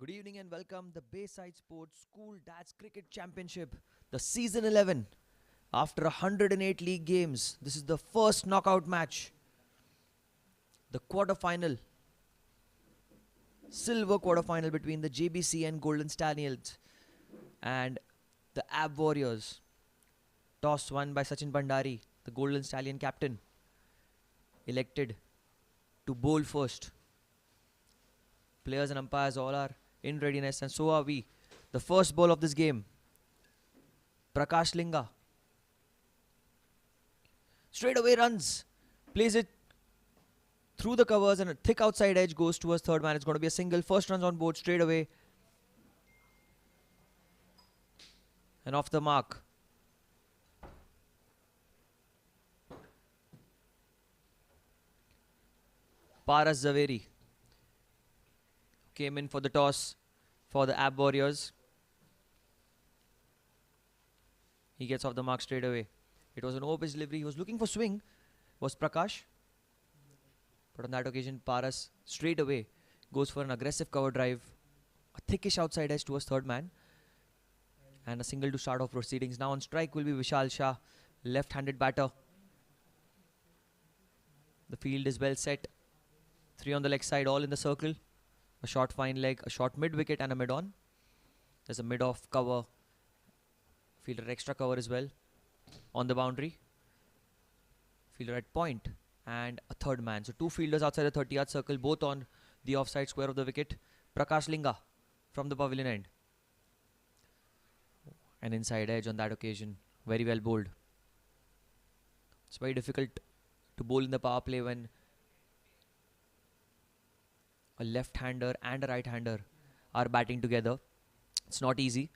Good evening and welcome the Bayside Sports School Dads Cricket Championship, the season 11. After 108 league games, this is the first knockout match. The quarter-final, silver quarter-final between the Jbcn Golden Stallions and the Ab Warriors. Toss won by Sachin Bhandari, the Golden Stallion captain, elected to bowl first. Players and umpires all are in readiness, and so are we. The first ball of this game, Prakash Linga. Straight away runs, plays it through the covers, and a thick outside edge goes towards third man. It's going to be a single. First runs on board straight away. And off the mark. Paras Zaveri came in for the toss for the Ab Warriors. He gets off the mark straight away. It was an over-pitch delivery. He was looking for swing, was Prakash. But on that occasion, Paras straight away goes for an aggressive cover drive. A thickish outside edge towards third man. And a single to start off proceedings. Now on strike will be Vishal Shah, left-handed batter. The field is well set. 3 on the leg side, all in the circle. A short fine leg, a short mid-wicket and a mid-on. There's a mid-off cover. Fielder extra cover as well. On the boundary. Fielder at point. And a third man. So 2 fielders outside the 30-yard circle, both on the offside square of the wicket. Prakash Linga from the pavilion end. An inside edge on that occasion. Very well bowled. It's very difficult to bowl in the power play when a left-hander and a right-hander are batting together. It's not easy,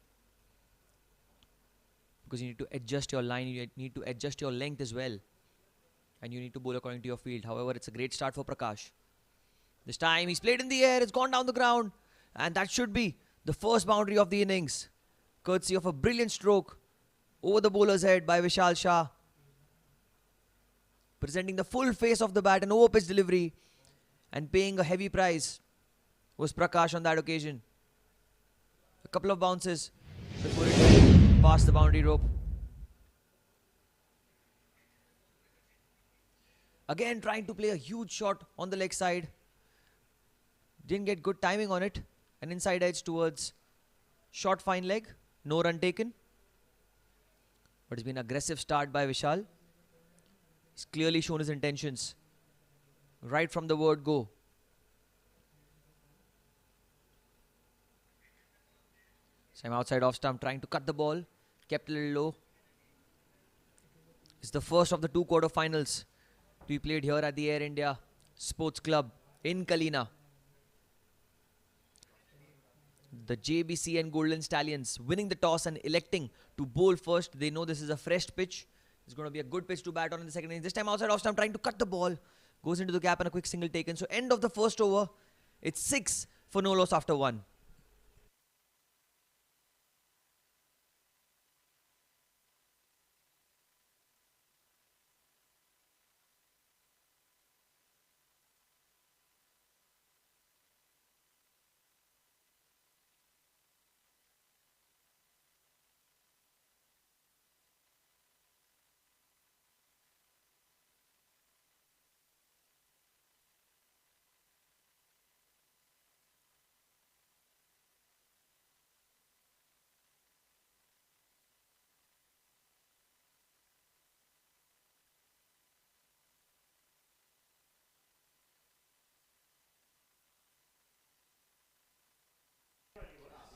because you need to adjust your line, you need to adjust your length as well, and you need to bowl according to your field. However, it's a great start for Prakash. This time he's played in the air, it's gone down the ground, and that should be the first boundary of the innings, courtesy of a brilliant stroke over the bowler's head by Vishal Shah, presenting the full face of the bat, an over-pitch delivery. And paying a heavy price was Prakash on that occasion. A couple of bounces before it went past the boundary rope. Again trying to play a huge shot on the leg side. Didn't get good timing on it. An inside edge towards short fine leg. No run taken. But it's been an aggressive start by Vishal. He's clearly shown his intentions right from the word go. Same outside off stump, trying to cut the ball. Kept a little low. It's the first of the 2 quarterfinals to be played here at the Air India Sports Club in Kalina. The Jbcn Golden Stallions winning the toss and electing to bowl first. They know this is a fresh pitch. It's going to be a good pitch to bat on in the second innings. This time outside off stump, trying to cut the ball. Goes into the gap and a quick single taken. So end of the first over. It's 6 for no loss after 1.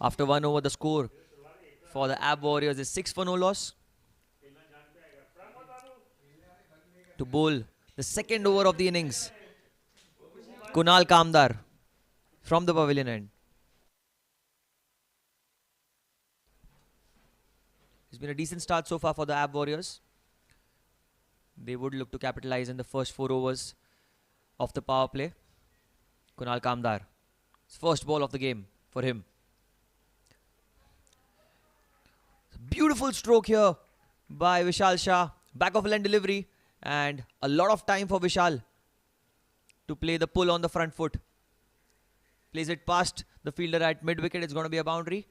After 1 over, the score for the Ab Warriors is 6 for no loss. To bowl the second over of the innings, Kunal Kamdar from the pavilion end. It's been a decent start so far for the Ab Warriors. They would look to capitalize in the first 4 overs of the power play. Kunal Kamdar, first ball of the game for him. Beautiful stroke here by Vishal Shah. Back of line delivery. And a lot of time for Vishal to play the pull on the front foot. Plays it past the fielder at mid-wicket. It's going to be a boundary.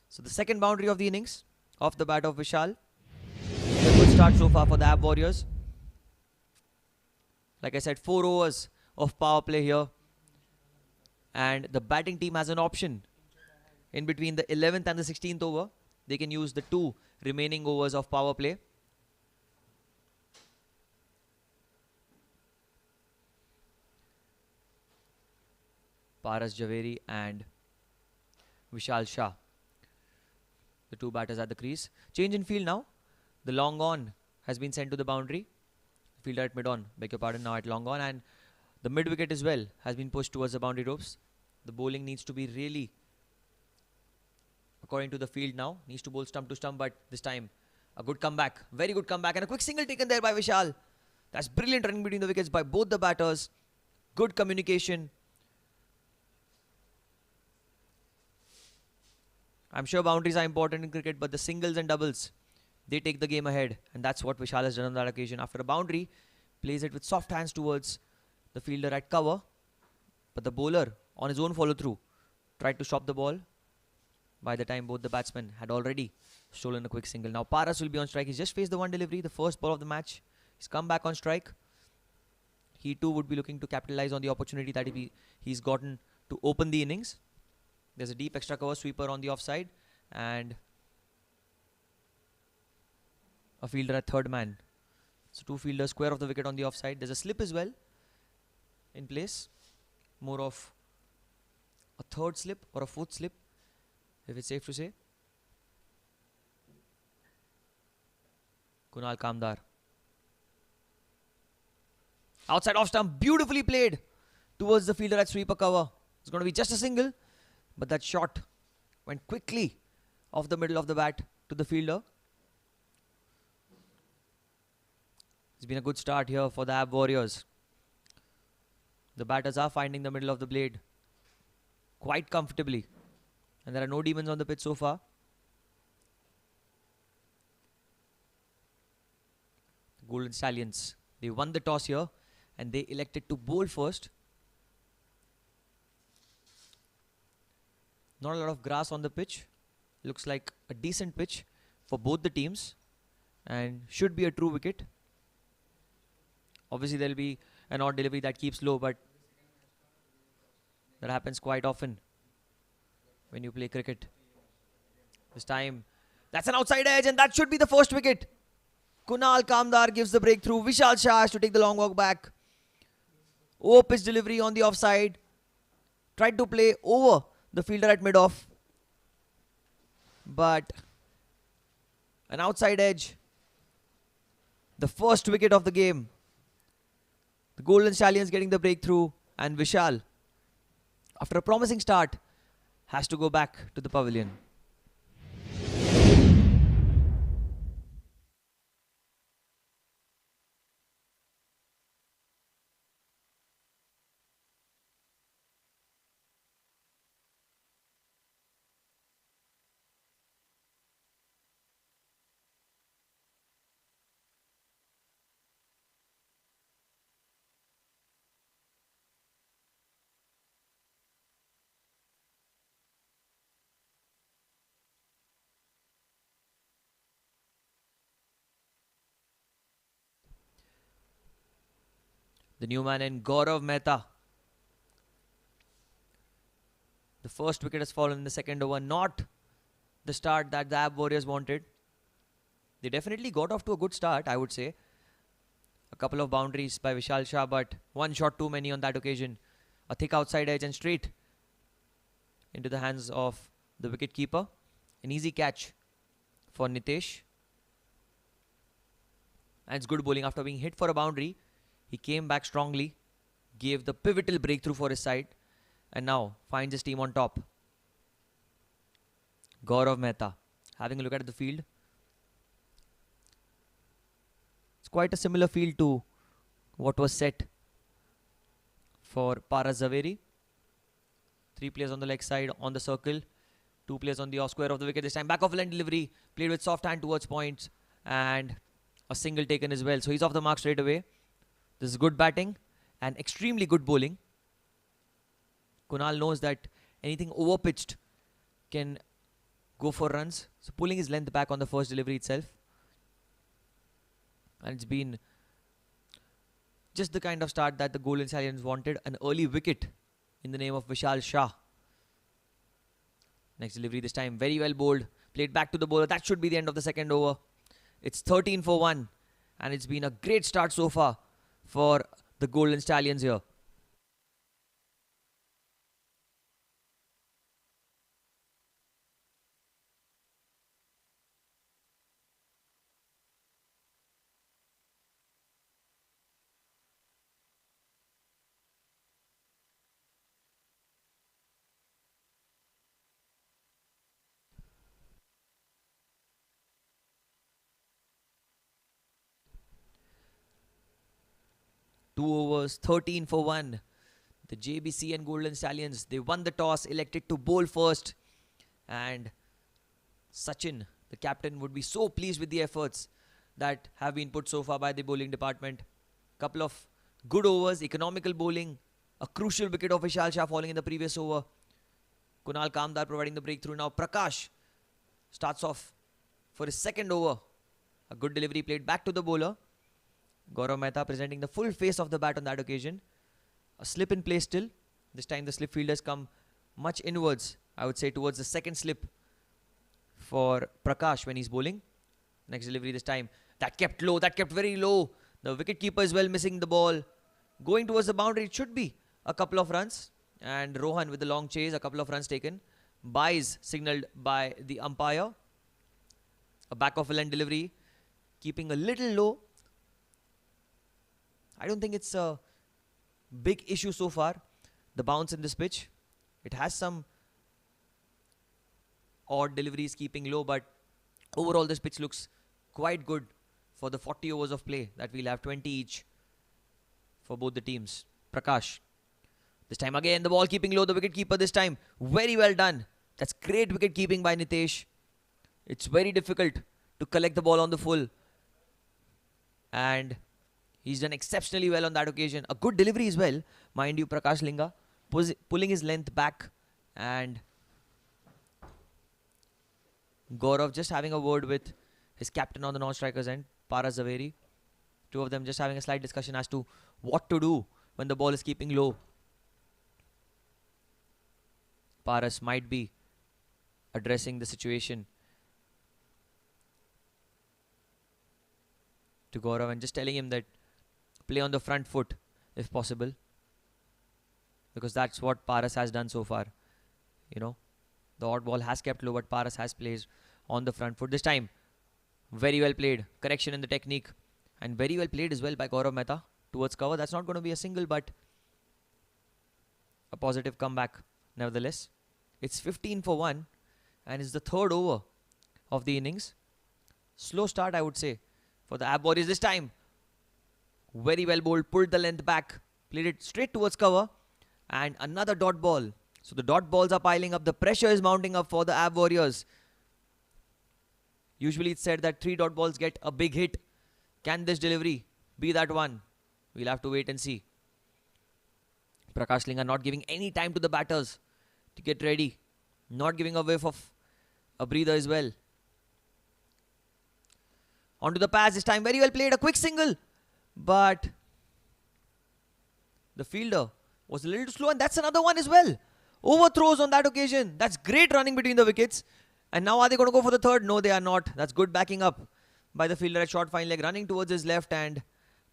So the second boundary of the innings off the bat of Vishal. A good start so far for the Ab Warriors. Like I said, 4 overs of power play here. And the batting team has an option. In between the 11th and the 16th over, they can use the 2 remaining overs of power play. Paras Javeri and Vishal Shah, the 2 batters at the crease. Change in field now. The long on has been sent to the boundary. Fielder at mid on, beg your pardon, now at long on. And the mid wicket as well has been pushed towards the boundary ropes. The bowling needs to be really, according to the field now, needs to bowl stump to stump, but this time a good comeback, very good comeback, and a quick single taken there by Vishal. That's brilliant running between the wickets by both the batters. Good communication. I'm sure boundaries are important in cricket, but the singles and doubles, they take the game ahead, and that's what Vishal has done on that occasion. After a boundary, plays it with soft hands towards the fielder at cover, but the bowler on his own follow through tried to stop the ball. By the time both the batsmen had already stolen a quick single. Now Paras will be on strike. He's just faced the one delivery, the first ball of the match. He's come back on strike. He too would be looking to capitalize on the opportunity that he's gotten to open the innings. There's a deep extra cover sweeper on the offside and a fielder at third man. So 2 fielders square of the wicket on the offside. There's a slip as well in place. More of a third slip or a 4th slip, if it's safe to say. Kunal Kamdar. Outside off stump, beautifully played towards the fielder at sweeper cover. It's going to be just a single, but that shot went quickly off the middle of the bat to the fielder. It's been a good start here for the Ab Warriors. The batters are finding the middle of the blade quite comfortably. And there are no demons on the pitch so far. The Golden Stallions, they won the toss here and they elected to bowl first. Not a lot of grass on the pitch. Looks like a decent pitch for both the teams and should be a true wicket. Obviously there will be an odd delivery that keeps low, but that happens quite often when you play cricket. This time, that's an outside edge and that should be the first wicket. Kunal Kamdar gives the breakthrough. Vishal Shah has to take the long walk back. Pitch delivery on the offside. Tried to play over the fielder at mid-off. But an outside edge. The first wicket of the game. The Golden Stallions getting the breakthrough and Vishal, after a promising start, has to go back to the pavilion. The new man in Gaurav Mehta. The first wicket has fallen in the second over. Not the start that the Ab Warriors wanted. They definitely got off to a good start, I would say. A couple of boundaries by Vishal Shah, but one shot too many on that occasion. A thick outside edge and straight into the hands of the wicket-keeper. An easy catch for Nitesh. And it's good bowling after being hit for a boundary. He came back strongly, gave the pivotal breakthrough for his side, and now finds his team on top. Gaurav Mehta, having a look at the field. It's quite a similar field to what was set for Paras Javeri. 3 players on the leg side on the circle, 2 players on the off square of the wicket. This time back off line delivery, played with soft hand towards points, and a single taken as well. So he's off the mark straight away. This is good batting and extremely good bowling. Kunal knows that Anything overpitched can go for runs. So pulling his length back on the first delivery itself. And it's been just the kind of start that the Golden Stallions wanted. An early wicket in the name of Vishal Shah. Next delivery this time, very well bowled. Played back to the bowler. That should be the end of the second over. It's 13 for 1. And it's been a great start so far for the Golden Stallions here. Two overs, 13 for 1. The Jbcn Golden Stallions, they won the toss, elected to bowl first. And Sachin, the captain, would be so pleased with the efforts that have been put so far by the bowling department. Couple of good overs, economical bowling. A crucial wicket of Vishal Shah falling in the previous over. Kunal Kamdar providing the breakthrough. Now Prakash starts off for his second over. A good delivery played back to the bowler. Gaurav Mehta presenting the full face of the bat on that occasion. A slip in play still. This time the slip fielders come much inwards. I would say towards the second slip for Prakash when he's bowling. Next delivery this time. That kept low. That kept very low. The wicketkeeper is well missing the ball. Going towards the boundary. It should be a couple of runs. And Rohan with the long chase. A couple of runs taken. Byes signalled by the umpire. A back off length delivery. Keeping a little low. I don't think it's a big issue so far. The bounce in this pitch. It has some odd deliveries keeping low, but overall this pitch looks quite good for the 40 overs of play that we'll have, 20 each for both the teams. Prakash. This time again the ball keeping low. The wicketkeeper this time. Very well done. That's great wicket keeping by Nitesh. It's very difficult to collect the ball on the full. And he's done exceptionally well on that occasion. A good delivery as well. Mind you, Prakash Linga pulling his length back. And Gaurav just having a word with his captain on the non-strikers end, Paras Zaveri. Two of them just having a slight discussion as to what to do when the ball is keeping low. Paras might be addressing the situation to Gaurav and just telling him that play on the front foot if possible, because that's what Paras has done so far. You know, the odd ball has kept low, but Paras has played on the front foot. This time, very well played. Correction in the technique. And very well played as well by Gaurav Mehta towards cover. That's not going to be a single, but a positive comeback nevertheless. It's 15 for 1 and it's the third over of the innings. Slow start, I would say, for the Ab Warriors this time. Very well bowled, pulled the length back, played it straight towards cover, and another dot ball. So the dot balls are piling up. The pressure is mounting up for the Ab Warriors. Usually it's said that 3 dot balls get a big hit. Can this delivery be that one? We'll have to wait and see. Prakash Linga not giving any time to the batters to get ready. Not giving a whiff of a breather as well. Onto the pass this time. Very well played. A quick single. But the fielder was a little too slow. And that's another one as well. Overthrows on that occasion. That's great running between the wickets. And now are they going to go for the third? No, they are not. That's good backing up by the fielder at short fine leg. Running towards his left. And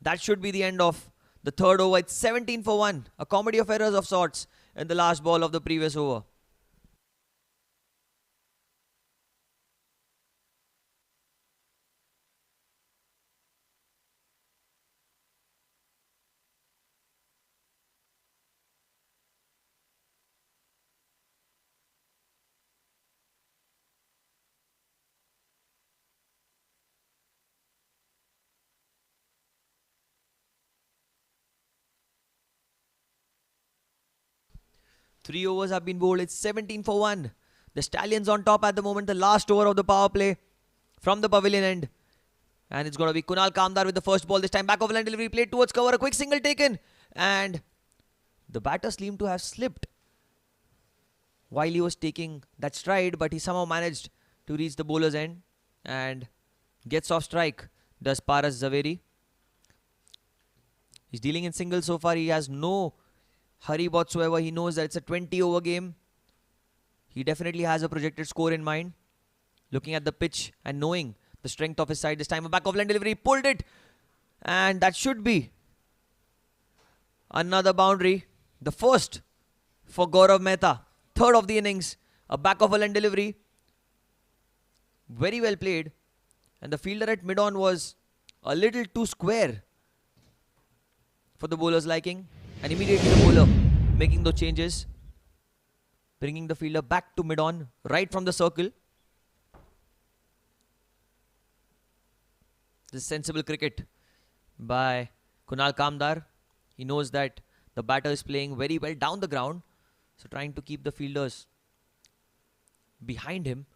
that should be the end of the third over. It's 17 for 1. A comedy of errors of sorts in the last ball of the previous over. Three overs have been bowled. It's 17 for 1. The Stallions on top at the moment. The last over of the power play from the pavilion end. And it's going to be Kunal Kamdar with the first ball. This time back over line delivery played towards cover. A quick single taken. And the batters seem to have slipped. while he was taking that stride, but he somehow managed to reach the bowler's end and gets off strike. Does Paras Zaveri. He's dealing in singles so far. He has no hurry whatsoever. He knows that it's a 20 over game. He definitely has a projected score in mind. Looking at the pitch and knowing the strength of his side. This time a back of line delivery. Pulled it. And that should be another boundary. The first for Gaurav Mehta. Third of the innings. A back of a line delivery. Very well played. And the fielder at mid-on was a little too square for the bowler's liking. And immediately the bowler making those changes. Bringing the fielder back to mid-on. Right from the circle. This is sensible cricket by Kunal Kamdar. He knows that the batter is playing very well down the ground. So trying to keep the fielders behind him.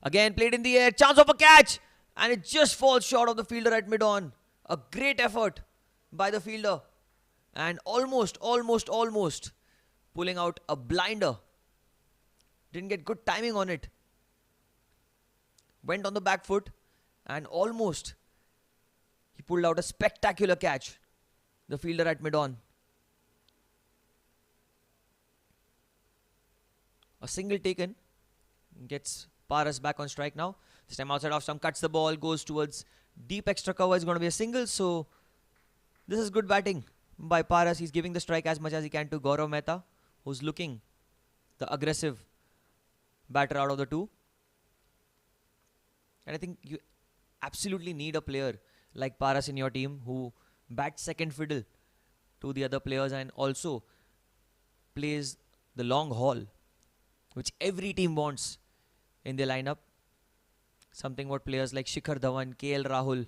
Again played in the air. Chance of a catch. And it just falls short of the fielder at mid-on. A great effort by the fielder. And almost pulling out a blinder. Didn't get good timing on it. Went on the back foot. And almost he pulled out a spectacular catch. The fielder at mid-on. A single taken. Gets Paras back on strike now. This time outside off stump, cuts the ball, goes towards deep extra cover. It's going to be a single. So this is good batting by Paras. He's giving the strike as much as he can to Gaurav Mehta, who's looking the aggressive batter out of the two. And I think you absolutely need a player like Paras in your team who bats second fiddle to the other players and also plays the long haul, which every team wants in their lineup. Something what players like Shikhar Dhawan, KL Rahul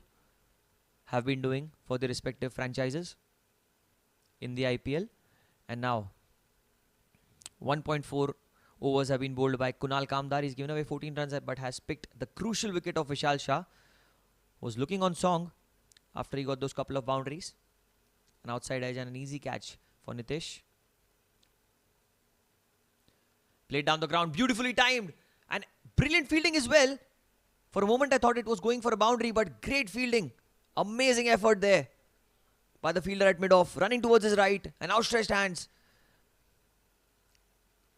have been doing for their respective franchises in the IPL. And now 1.4 overs have been bowled by Kunal Kamdar. He's given away 14 runs but has picked the crucial wicket of Vishal Shah. Was looking on song after he got those couple of boundaries. An outside edge and an easy catch for Nitish. Played down the ground, beautifully timed. And brilliant fielding as well. For a moment I thought it was going for a boundary, but great fielding. Amazing effort there by the fielder at mid-off. Running towards his right and outstretched hands.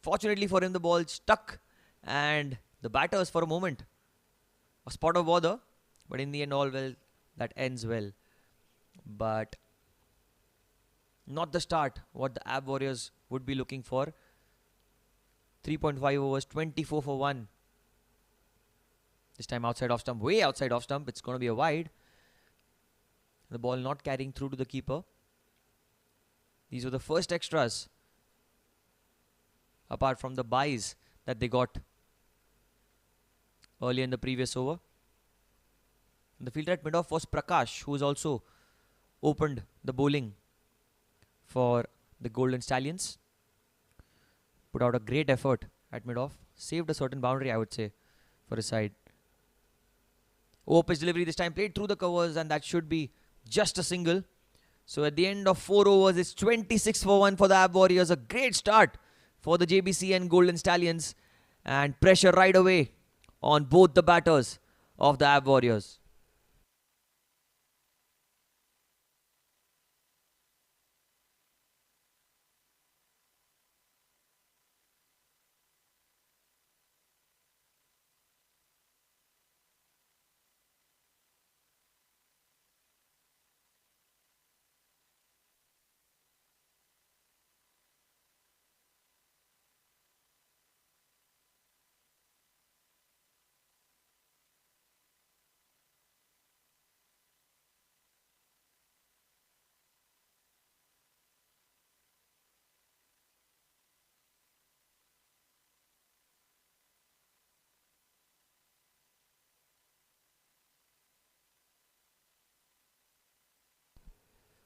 Fortunately for him, the ball stuck. And the batters for a moment a spot of bother. But in the end, all well, that ends well. But not the start what the Ab Warriors would be looking for. 3.5 overs, 24 for 1. This time outside off stump, way outside off stump. It's going to be a wide. The ball not carrying through to the keeper. These were the first extras, apart from the buys that they got earlier in the previous over. And the fielder at mid-off was Prakash, who has also opened the bowling for the Golden Stallions. Put out a great effort at mid-off. Saved a certain boundary, I would say, for his side. Over pitch delivery this time, played through the covers, and that should be just a single. So at the end of 4 overs, it's 26 for 1 for the Ab Warriors. A great start for the Jbcn Golden Stallions. And pressure right away on both the batters of the Ab Warriors.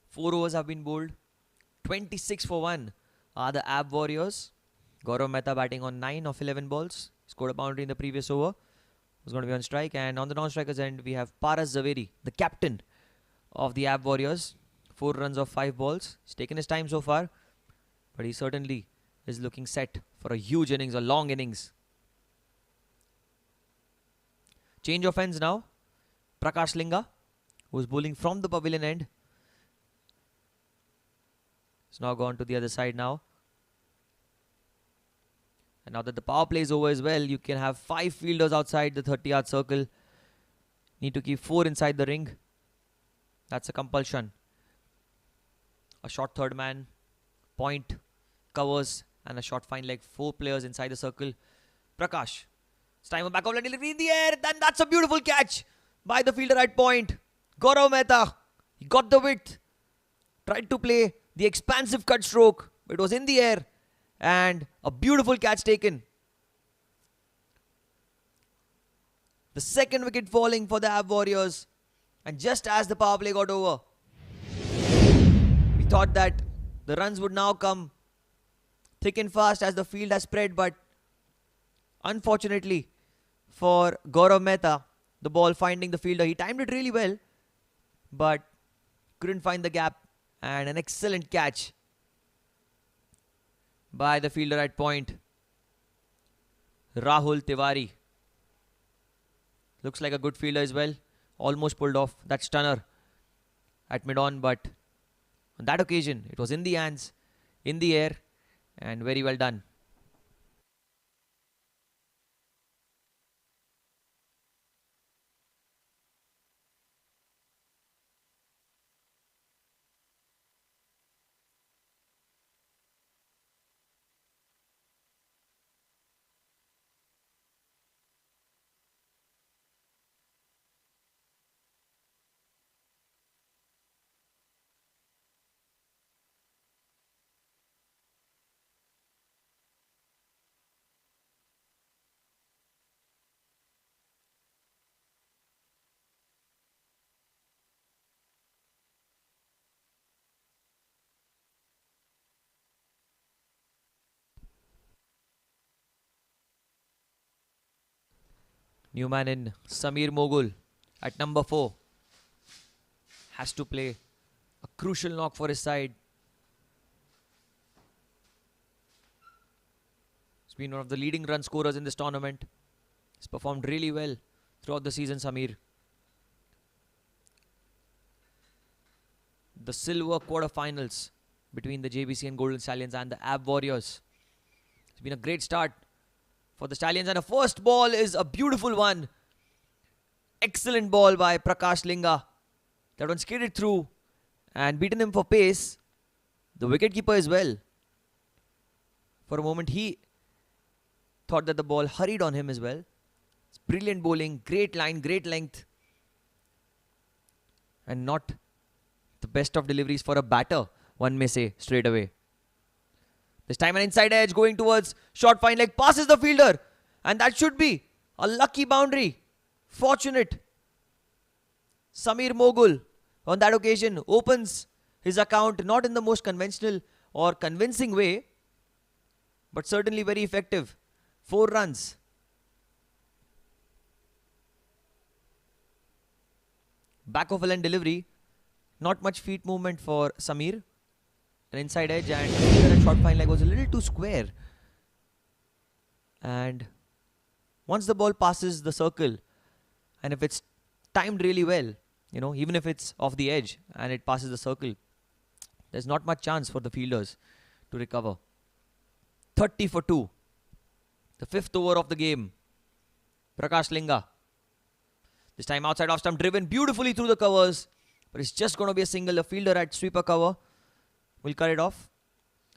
Four overs have been bowled. 26 for 1 are the Ab Warriors. Gaurav Mehta batting on 9 of 11 balls. Scored a boundary in the previous over. Was going to be on strike. And on the non-strikers end, we have Paras Zaveri, the captain of the Ab Warriors. 4 runs off 5 balls. He's taken his time so far, but he certainly is looking set for a huge innings, a long innings. Change of ends now. Prakash Linga, who's bowling from the pavilion end, has now gone to the other side now. And now that the power play is over as well, you can have 5 fielders outside the 30-yard circle. Need to keep 4 inside the ring. That's a compulsion. A short third man, point, covers, and a short fine leg. 4 players inside the circle. Prakash. It's time of back of line delivery in the air. Then that's a beautiful catch by the fielder at point. Gaurav Mehta. He got the width. Tried to play the expansive cut stroke. It was in the air. And a beautiful catch taken. The second wicket falling for the Ab Warriors. And just as the power play got over, we thought that the runs would now come thick and fast as the field has spread. But unfortunately for Gaurav Mehta, the ball finding the fielder, he timed it really well, but couldn't find the gap. And an excellent catch by the fielder at point, Rahul Tiwari. Looks like a good fielder as well. Almost pulled off that stunner at mid-on, but on that occasion, it was in the hands, in the air, and very well done. New man in, Samir Mogul at number 4. Has to play a crucial knock for his side. He's been one of the leading run scorers in this tournament. He's performed really well throughout the season, Samir. The silver quarterfinals between the Jbcn Golden Stallions and the Ab Warriors. It's been a great start for the Stallions, and a first ball is a beautiful one. Excellent ball by Prakash Linga. That one skidded through and beaten him for pace. The wicketkeeper as well. For a moment he thought that the ball hurried on him as well. It's brilliant bowling, great line, great length. And not the best of deliveries for a batter, one may say, straight away. This time an inside edge going towards short fine leg, passes the fielder. And that should be a lucky boundary. Fortunate. Samir Mogul on that occasion opens his account, not in the most conventional or convincing way, but certainly very effective. 4 runs. Back of a line delivery. Not much feet movement for Samir. An inside edge, and the short fine leg was a little too square. And once the ball passes the circle, and if it's timed really well, you know, even if it's off the edge and it passes the circle, there's not much chance for the fielders to recover. 30 for 2. The 5th over of the game. Prakash Linga. This time outside off stump, driven beautifully through the covers. But it's just going to be a single. A fielder at sweeper cover will cut it off.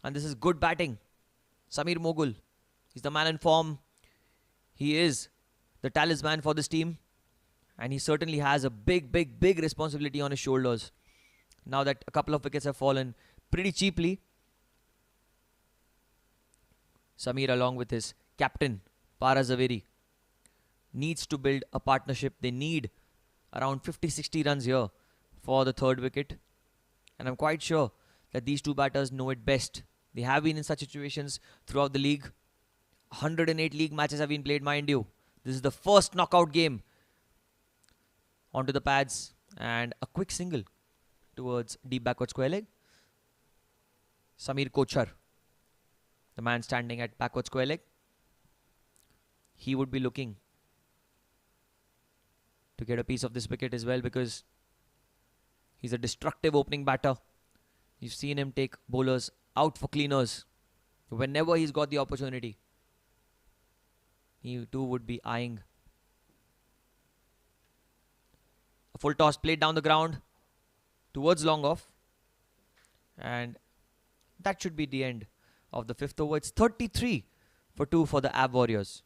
And this is good batting. Samir Mogul. He's the man in form. He is the talisman for this team. And he certainly has a big responsibility on his shoulders. Now that a couple of wickets have fallen pretty cheaply. Samir, along with his captain, Para Zaveri, needs to build a partnership. They need around 50-60 runs here for the 3rd wicket. And I'm quite sure that these two batters know it best. They have been in such situations throughout the league. 108 league matches have been played, mind you. This is the first knockout game. Onto the pads and a quick single towards deep backward square leg. Samir Kochar, the man standing at backward square leg, he would be looking to get a piece of this wicket as well, because he's a destructive opening batter. You've seen him take bowlers out for cleaners whenever he's got the opportunity. He too would be eyeing a full toss played down the ground towards long off, and that should be the end of the 5th over. It's 33 for 2 for the Ab Warriors.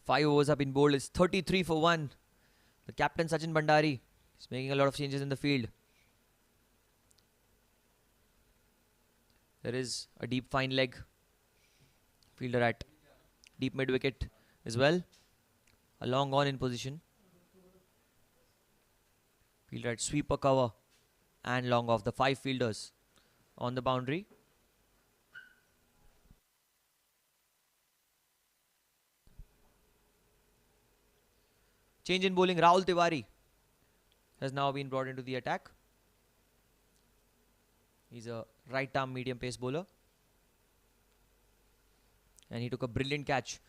Five overs have been bowled. It's 33 for 1. The captain Sachin Bhandari is making a lot of changes in the field. There is a deep fine leg. Fielder at deep mid wicket as well. A long on in position. Fielder at sweeper cover and long off. The 5 fielders on the boundary. Change in bowling. Rahul Tiwari has now been brought into the attack. He's a right arm medium pace bowler, and he took a brilliant catch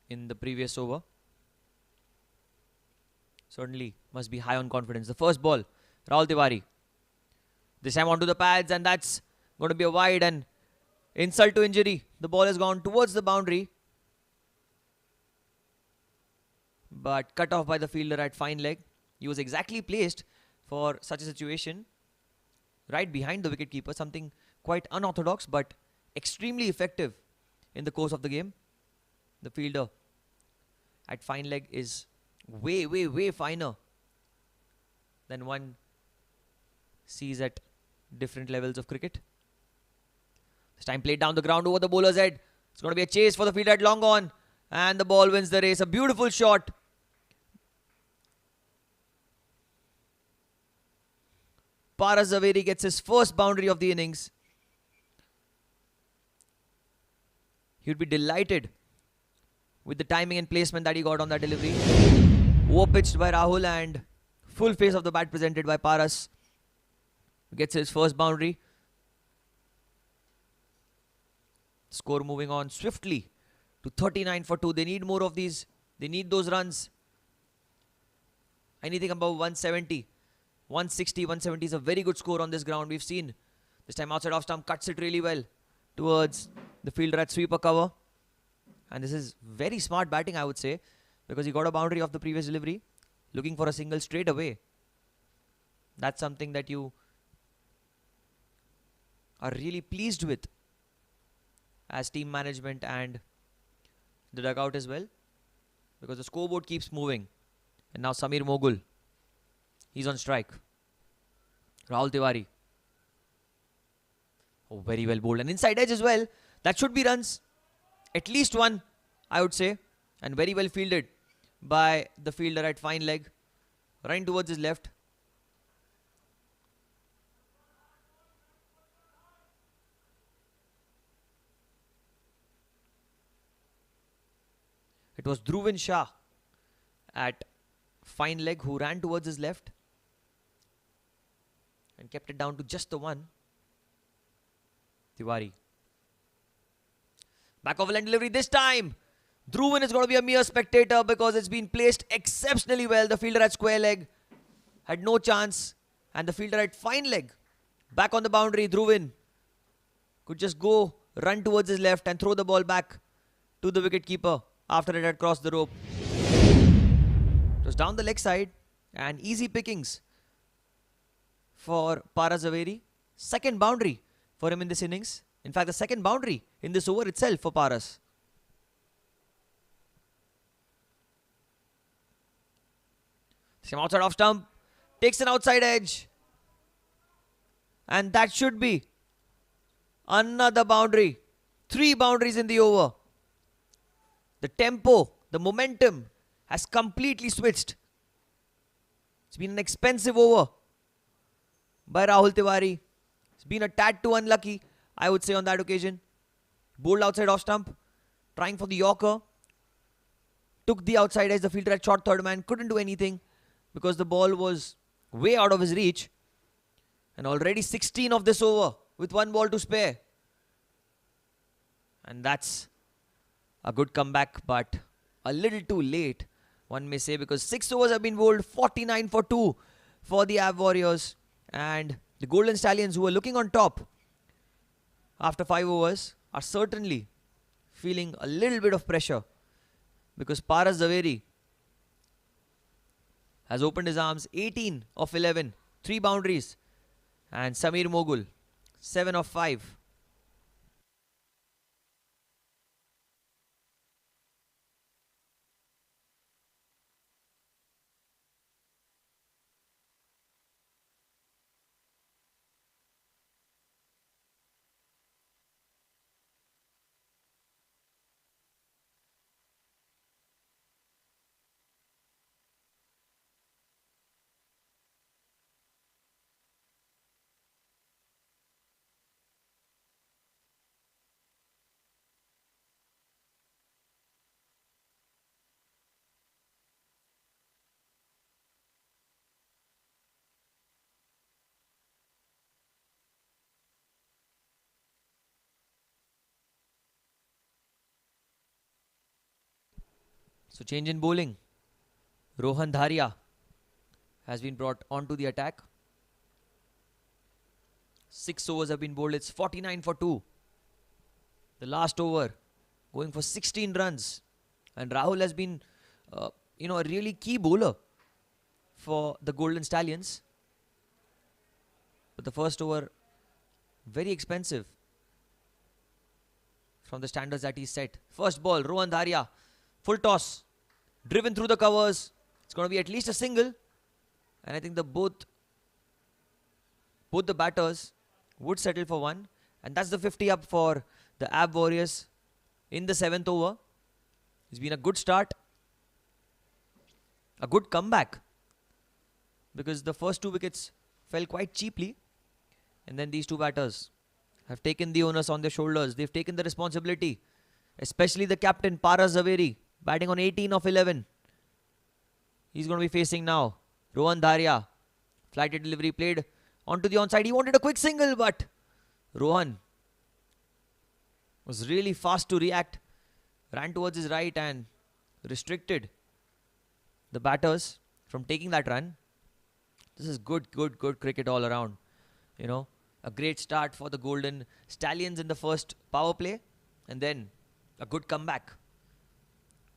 in the previous over. Certainly must be high on confidence. The first ball, Rahul Tiwari. This time onto the pads, and that's going to be a wide, and insult to injury. The ball has gone towards the boundary, but cut off by the fielder at fine leg. He was exactly placed for such a situation, right behind the wicketkeeper. Something quite unorthodox, but extremely effective in the course of the game. The fielder at fine leg is way finer than one sees at different levels of cricket. This time played down the ground over the bowler's head. It's going to be a chase for the fielder at long on, and the ball wins the race. A beautiful shot. Paras Zaveri gets his first boundary of the innings. He would be delighted with the timing and placement that he got on that delivery. Over pitched by Rahul, and full face of the bat presented by Paras. Gets his first boundary. Score moving on swiftly to 39 for 2. They need more of these. They need those runs. Anything above 170. 160, 170 is a very good score on this ground. We've seen this time outside off stump cuts it really well towards the fielder at sweeper cover. And this is very smart batting, I would say, because he got a boundary off the previous delivery, looking for a single straight away. That's something that you are really pleased with as team management and the dugout as well, because the scoreboard keeps moving. And now Samir Mogul, he's on strike. Rahul Tiwari, oh, very well bowled, and inside edge as well. That should be runs, at least one, I would say, and very well fielded by the fielder at fine leg, right towards his left. It was Dhruvin Shah at fine leg who ran towards his left and kept it down to just the one. Tiwari. Back overland delivery this time. Dhruvin is going to be a mere spectator because it's been placed exceptionally well. The fielder at square leg had no chance, and the fielder at fine leg back on the boundary. Dhruvin could just go, run towards his left and throw the ball back to the wicketkeeper after it had crossed the rope. It was down the leg side, and easy pickings for Paras Zaveri. Second boundary for him in this innings. In fact, the second boundary in this over itself for Paras. Same outside off stump. Takes an outside edge. And that should be another boundary. 3 boundaries in the over. The tempo, the momentum has completely switched. It's been an expensive over by Rahul Tiwari. It's been a tad too unlucky, I would say, on that occasion. Bowled outside off stump, trying for the Yorker. Took the outside edge, the fielder at short third man. Couldn't do anything because the ball was way out of his reach. And already 16 of this over with 1 ball to spare. And that's a good comeback, but a little too late, one may say, because 6 overs have been bowled, 49 for 2 for the Ab Warriors. And the Golden Stallions, who were looking on top after 5 overs, are certainly feeling a little bit of pressure because Paras Zaveri has opened his arms. 18 of 11, 3 boundaries. And Samir Mogul, 7 of 5. So change in bowling. Rohan Dharia has been brought onto the attack. 6 overs have been bowled. It's 49 for 2. The last over going for 16 runs. And Rahul has been, a really key bowler for the Golden Stallions. But the first over, very expensive from the standards that he set. First ball, Rohan Dharia, full toss. Driven through the covers. It's going to be at least a single. And I think both the batters would settle for 1. And that's the 50 up for the Ab Warriors in the 7th over. It's been a good start. A good comeback. Because the first 2 wickets fell quite cheaply. And then these 2 batters have taken the onus on their shoulders. They've taken the responsibility. Especially the captain, Paras Zaveri, batting on 18 of 11. He's going to be facing now Rohan Dharia. Flighted delivery played onto the onside. He wanted a quick single, but Rohan was really fast to react. Ran towards his right and restricted the batters from taking that run. This is good cricket all around. A great start for the Golden Stallions in the first power play. And then a good comeback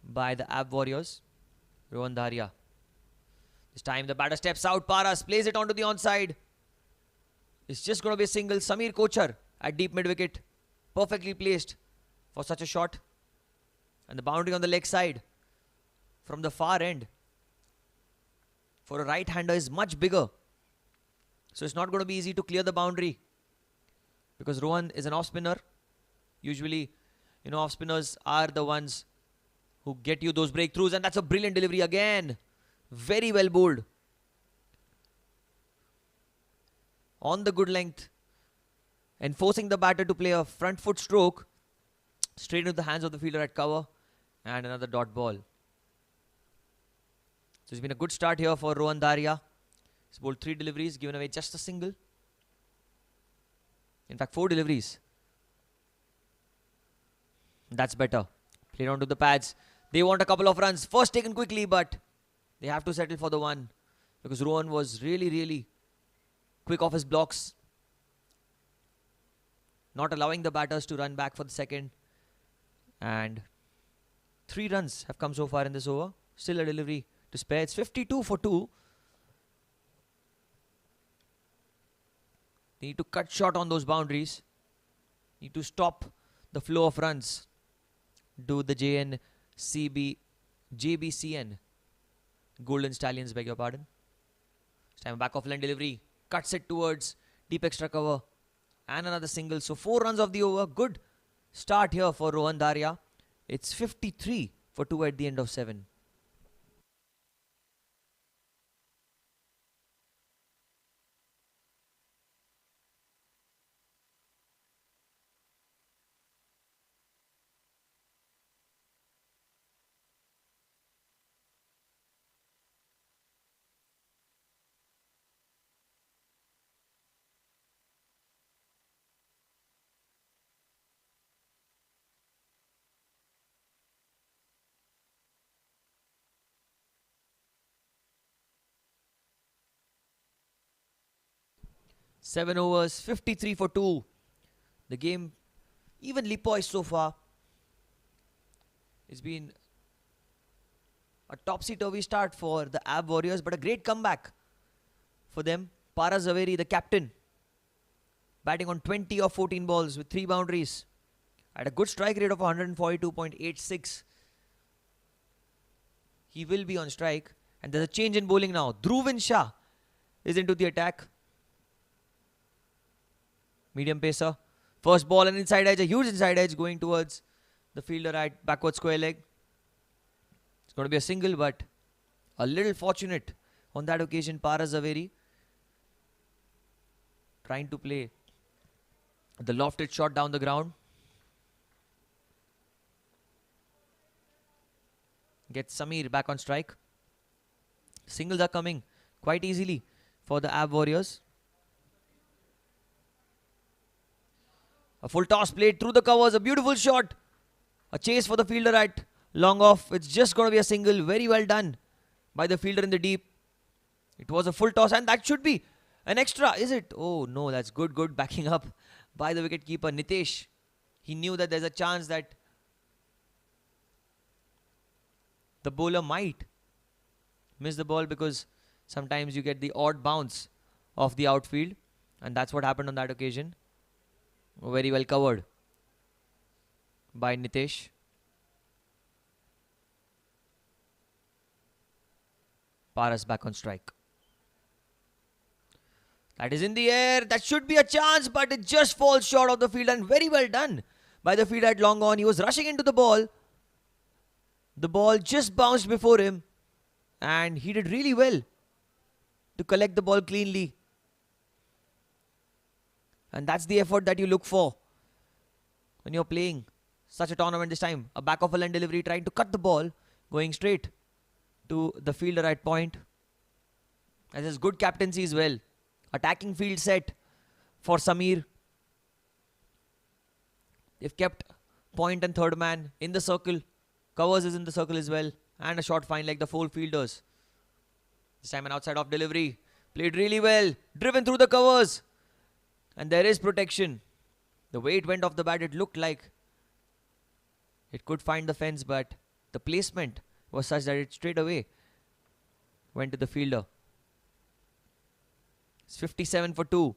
by the Ab Warriors. Rohan Dharia. This time the batter steps out. Paras plays it onto the onside. It's just going to be a single. Samir Kochar at deep mid wicket. Perfectly placed for such a shot. And the boundary on the leg side from the far end for a right-hander is much bigger. So it's not going to be easy to clear the boundary because Rohan is an off-spinner. Usually, off-spinners are the ones who get you those breakthroughs. And that's a brilliant delivery again. Very well bowled. On the good length. And forcing the batter to play a front foot stroke. Straight into the hands of the fielder at cover. And another dot ball. So it's been a good start here for Rohan Dharia. He's bowled 3 deliveries, given away just a single. In fact, 4 deliveries. That's better. Played onto the pads. They want a couple of runs. First taken quickly, but they have to settle for the 1. Because Rohan was really quick off his blocks. Not allowing the batters to run back for the second. And 3 runs have come so far in this over. Still a delivery to spare. It's 52 for 2. They need to cut short on those boundaries. Need to stop the flow of runs. Do the Jbcn Golden Stallions, beg your pardon. This time back off line delivery. Cuts it towards deep extra cover. And another single. So 4 runs of the over. Good start here for Rohan Daria. It's 53 for 2 at the end of 7. Seven overs, 53 for 2. The game evenly poised so far. It's been a topsy-turvy start for the Ab Warriors, but a great comeback for them. Paras Zaveri, the captain, batting on 20 of 14 balls with 3 boundaries. At a good strike rate of 142.86. He will be on strike. And there's a change in bowling now. Dhruvin Shah is into the attack. Medium pacer. First ball, an inside edge, a huge inside edge going towards the fielder at backward square leg. It's going to be a single, but a little fortunate on that occasion. Paras Zaveri trying to play the lofted shot down the ground. Gets Samir back on strike. Singles are coming quite easily for the Ab Warriors. A full toss played through the covers. A beautiful shot. A chase for the fielder at long off. It's just going to be a single. Very well done by the fielder in the deep. It was a full toss and that should be an extra, is it? Oh no, that's good backing up by the wicket keeper Nitesh. He knew that there's a chance that the bowler might miss the ball because sometimes you get the odd bounce of the outfield, and that's what happened on that occasion. Very well covered by Nitesh. Paras back on strike. That is in the air. That should be a chance, but it just falls short of the field, and very well done by the fielder at long on. He was rushing into the ball. The ball just bounced before him, and he did really well to collect the ball cleanly. And that's the effort that you look for when you're playing such a tournament. This time, a back of a line delivery trying to cut the ball, going straight to the fielder at point. And there's good captaincy as well. Attacking field set for Samir. They've kept point and third man in the circle. Covers is in the circle as well. And a short fine like the 4 fielders. This time an outside off delivery. Played really well. Driven through the covers. And there is protection. The way it went off the bat, it looked like it could find the fence, but the placement was such that it straight away went to the fielder. It's 57 for 2.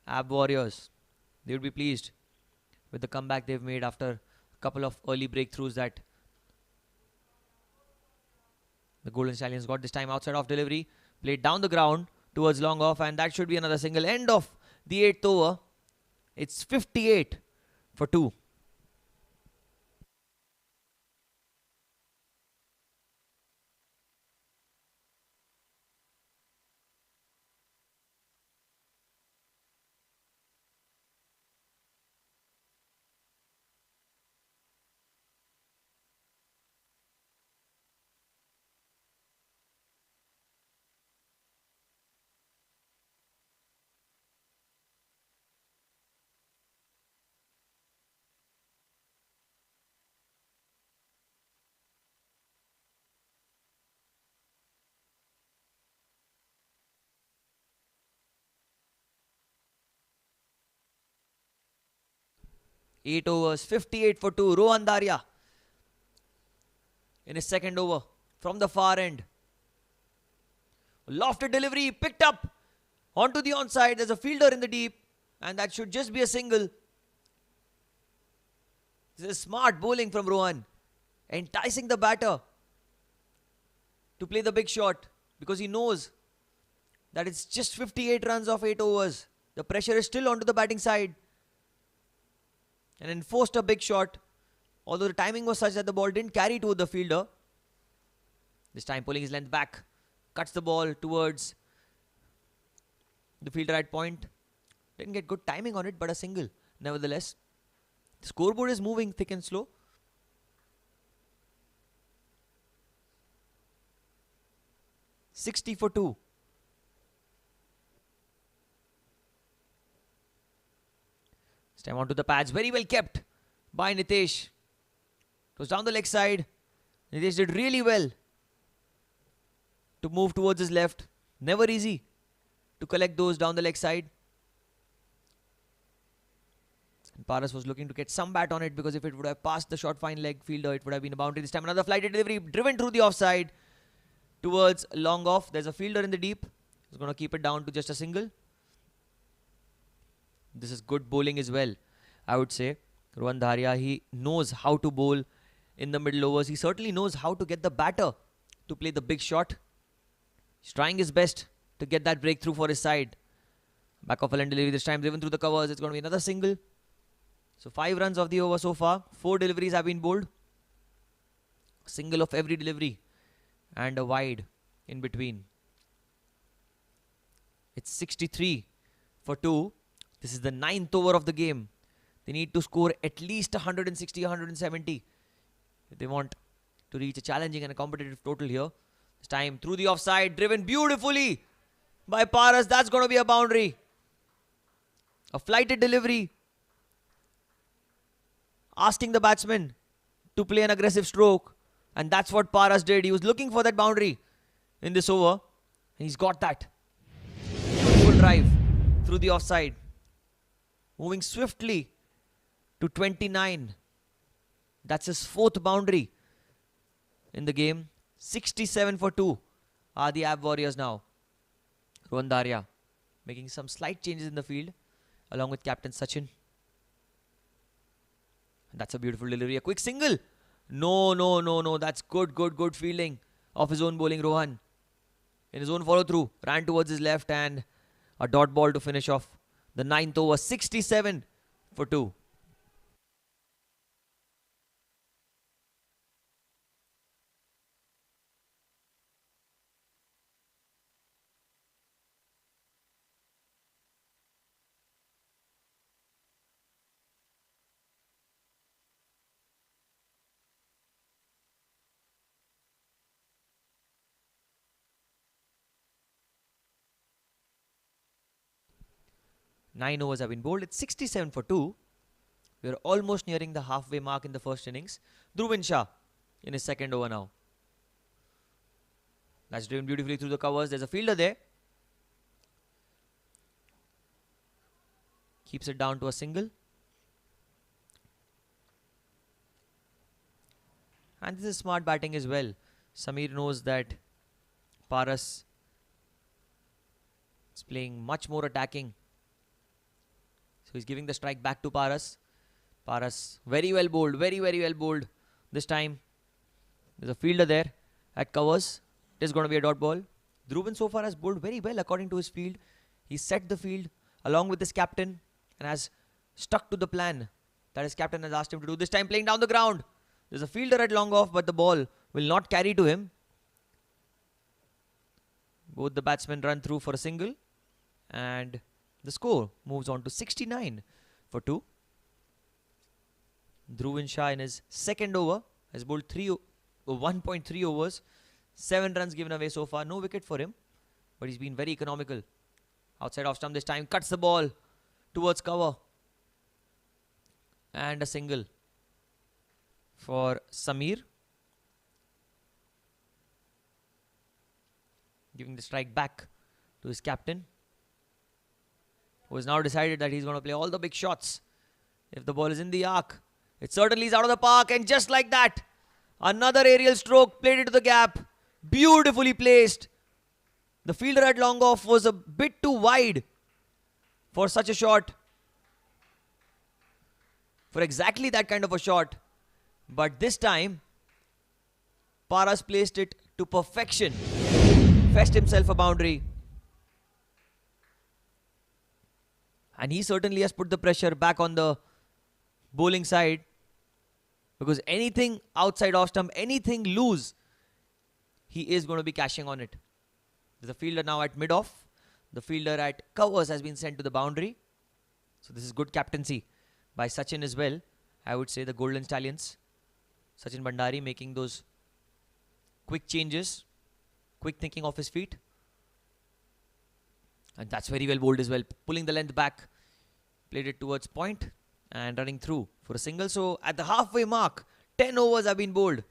Ab Warriors, they would be pleased with the comeback they've made after a couple of early breakthroughs that the Golden Stallions got. This time outside off delivery, played down the ground towards long off, and that should be another single. End of the 8th over. It's 58 for 2. Eight overs, 58 for 2. Rohan Daria in his second over from the far end. Lofted delivery, picked up onto the onside. There's a fielder in the deep, and that should just be a single. This is smart bowling from Rohan. enticing the batter to play the big shot because he knows that it's just 58 runs of 8 overs. The pressure is still onto the batting side. And enforced a big shot, although the timing was such that the ball didn't carry to the fielder. This time pulling his length back, cuts the ball towards the fielder at point. Didn't get good timing on it, but a single nevertheless. The scoreboard is moving thick and slow. $60 for 2. This time onto the pads. Very well kept by Nitesh. It was down the leg side. Nitesh did really well to move towards his left. Never easy to collect those down the leg side. And Paras was looking to get some bat on it because if it would have passed the short fine leg fielder, it would have been a boundary. This time another flighted delivery driven through the offside towards long off. There's a fielder in the deep. He's going to keep it down to just a single. This is good bowling as well, I would say. Rohan Dharia, he knows how to bowl in the middle overs. He certainly knows how to get the batter to play the big shot. He's trying his best to get that breakthrough for his side. Back of a line delivery this time driven through the covers. It's going to be another single. So 5 runs of the over so far. 4 deliveries have been bowled. A single of every delivery and a wide in between. It's 63 for 2. This is the 9th over of the game. They need to score at least 160, 170 if they want to reach a challenging and a competitive total here. This time through the offside, driven beautifully by Paras. That's going to be a boundary. A flighted delivery, asking the batsman to play an aggressive stroke. And that's what Paras did. He was looking for that boundary in this over. And he's got that. Full drive through the offside. Moving swiftly to 29. That's his 4th boundary in the game. 67 for 2 are the Ab Warriors now. Rohan Dharia making some slight changes in the field along with Captain Sachin. And that's a beautiful delivery. A quick single. No. That's good fielding of his own bowling, Rohan. In his own follow through. Ran towards his left and a dot ball to finish off the 9th over. 67 for 2. Nine overs have been bowled. It's 67 for 2. We're almost nearing the halfway mark in the first innings. Dhruvin Shah in his 2nd over now. That's driven beautifully through the covers. There's a fielder there. Keeps it down to a single. And this is smart batting as well. Samir knows that Paras is playing much more attacking. So he's giving the strike back to Paras. Paras very well bowled. Very well bowled. This time there's a fielder there at covers. It is going to be a dot ball. Dhruvin so far has bowled very well according to his field. He set the field along with his captain and has stuck to the plan that his captain has asked him to do. This time playing down the ground. There's a fielder at long off, but the ball will not carry to him. Both the batsmen run through for a single. And the score moves on to 69 for 2. Dhruvin Shah in his 2nd over has bowled 1.3 overs. 7 runs given away so far. No wicket for him. But he's been very economical. Outside off stump this time. Cuts the ball towards cover. And a single for Samir. Giving the strike back to his captain, who has now decided that he's going to play all the big shots. If the ball is in the arc, it certainly is out of the park. And just like that, another aerial stroke played into the gap. Beautifully placed. The fielder at long off was a bit too wide for such a shot. For exactly that kind of a shot. But this time, Paras placed it to perfection. Fetched himself a boundary. And he certainly has put the pressure back on the bowling side. Because anything outside off stump, anything loose, he is going to be cashing on it. There's a fielder now at mid-off. The fielder at covers has been sent to the boundary. So this is good captaincy by Sachin as well. I would say the Golden Stallions. Sachin Bhandari making those quick changes. Quick thinking off his feet. And that's very well bowled as well. Pulling the length back. Played it towards point. And running through for a single. So at the halfway mark, 10 overs have been bowled.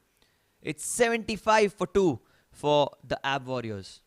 It's 75 for 2 for the Ab Warriors.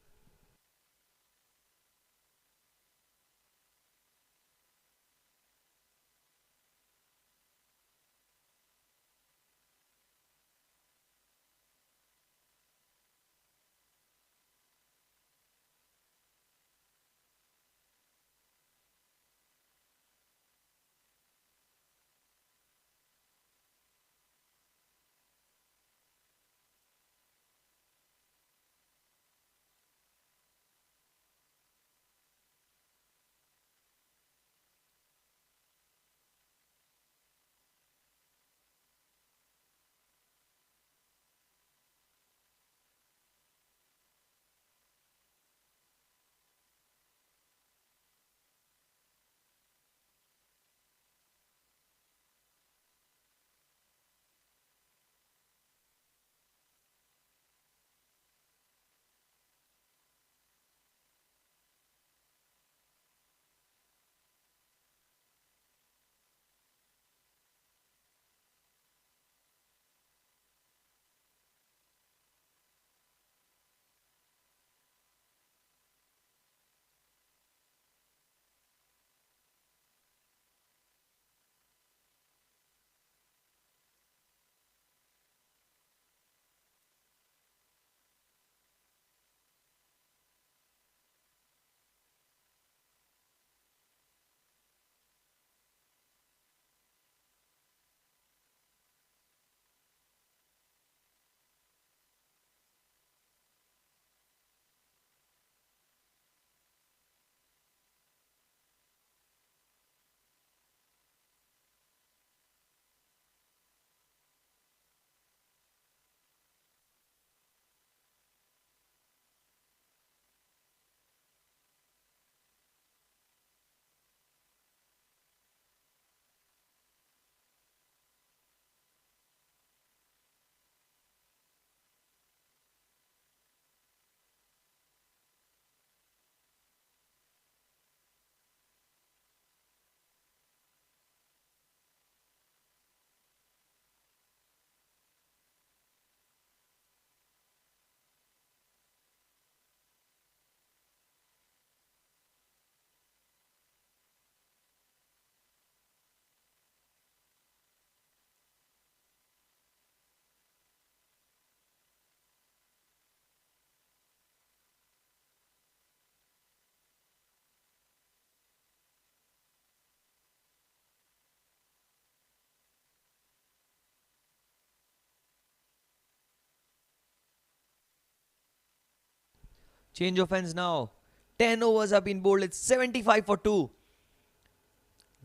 Change of ends now. 10 overs have been bowled. It's 75 for 2.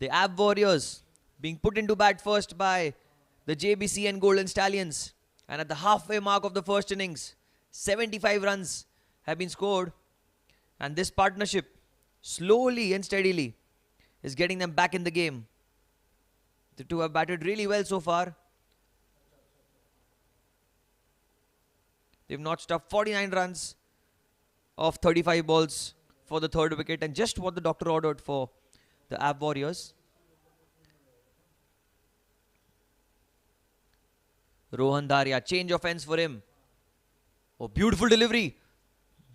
The Ab Warriors being put into bat first by the Jbcn Golden Stallions. And at the halfway mark of the first innings, 75 runs have been scored. And this partnership, slowly and steadily, is getting them back in the game. The two have batted really well so far. They've notched up 49 runs of 35 balls for the third wicket, and just what the doctor ordered for the Ab Warriors. Rohan Dharia, change of ends for him. Oh, beautiful delivery.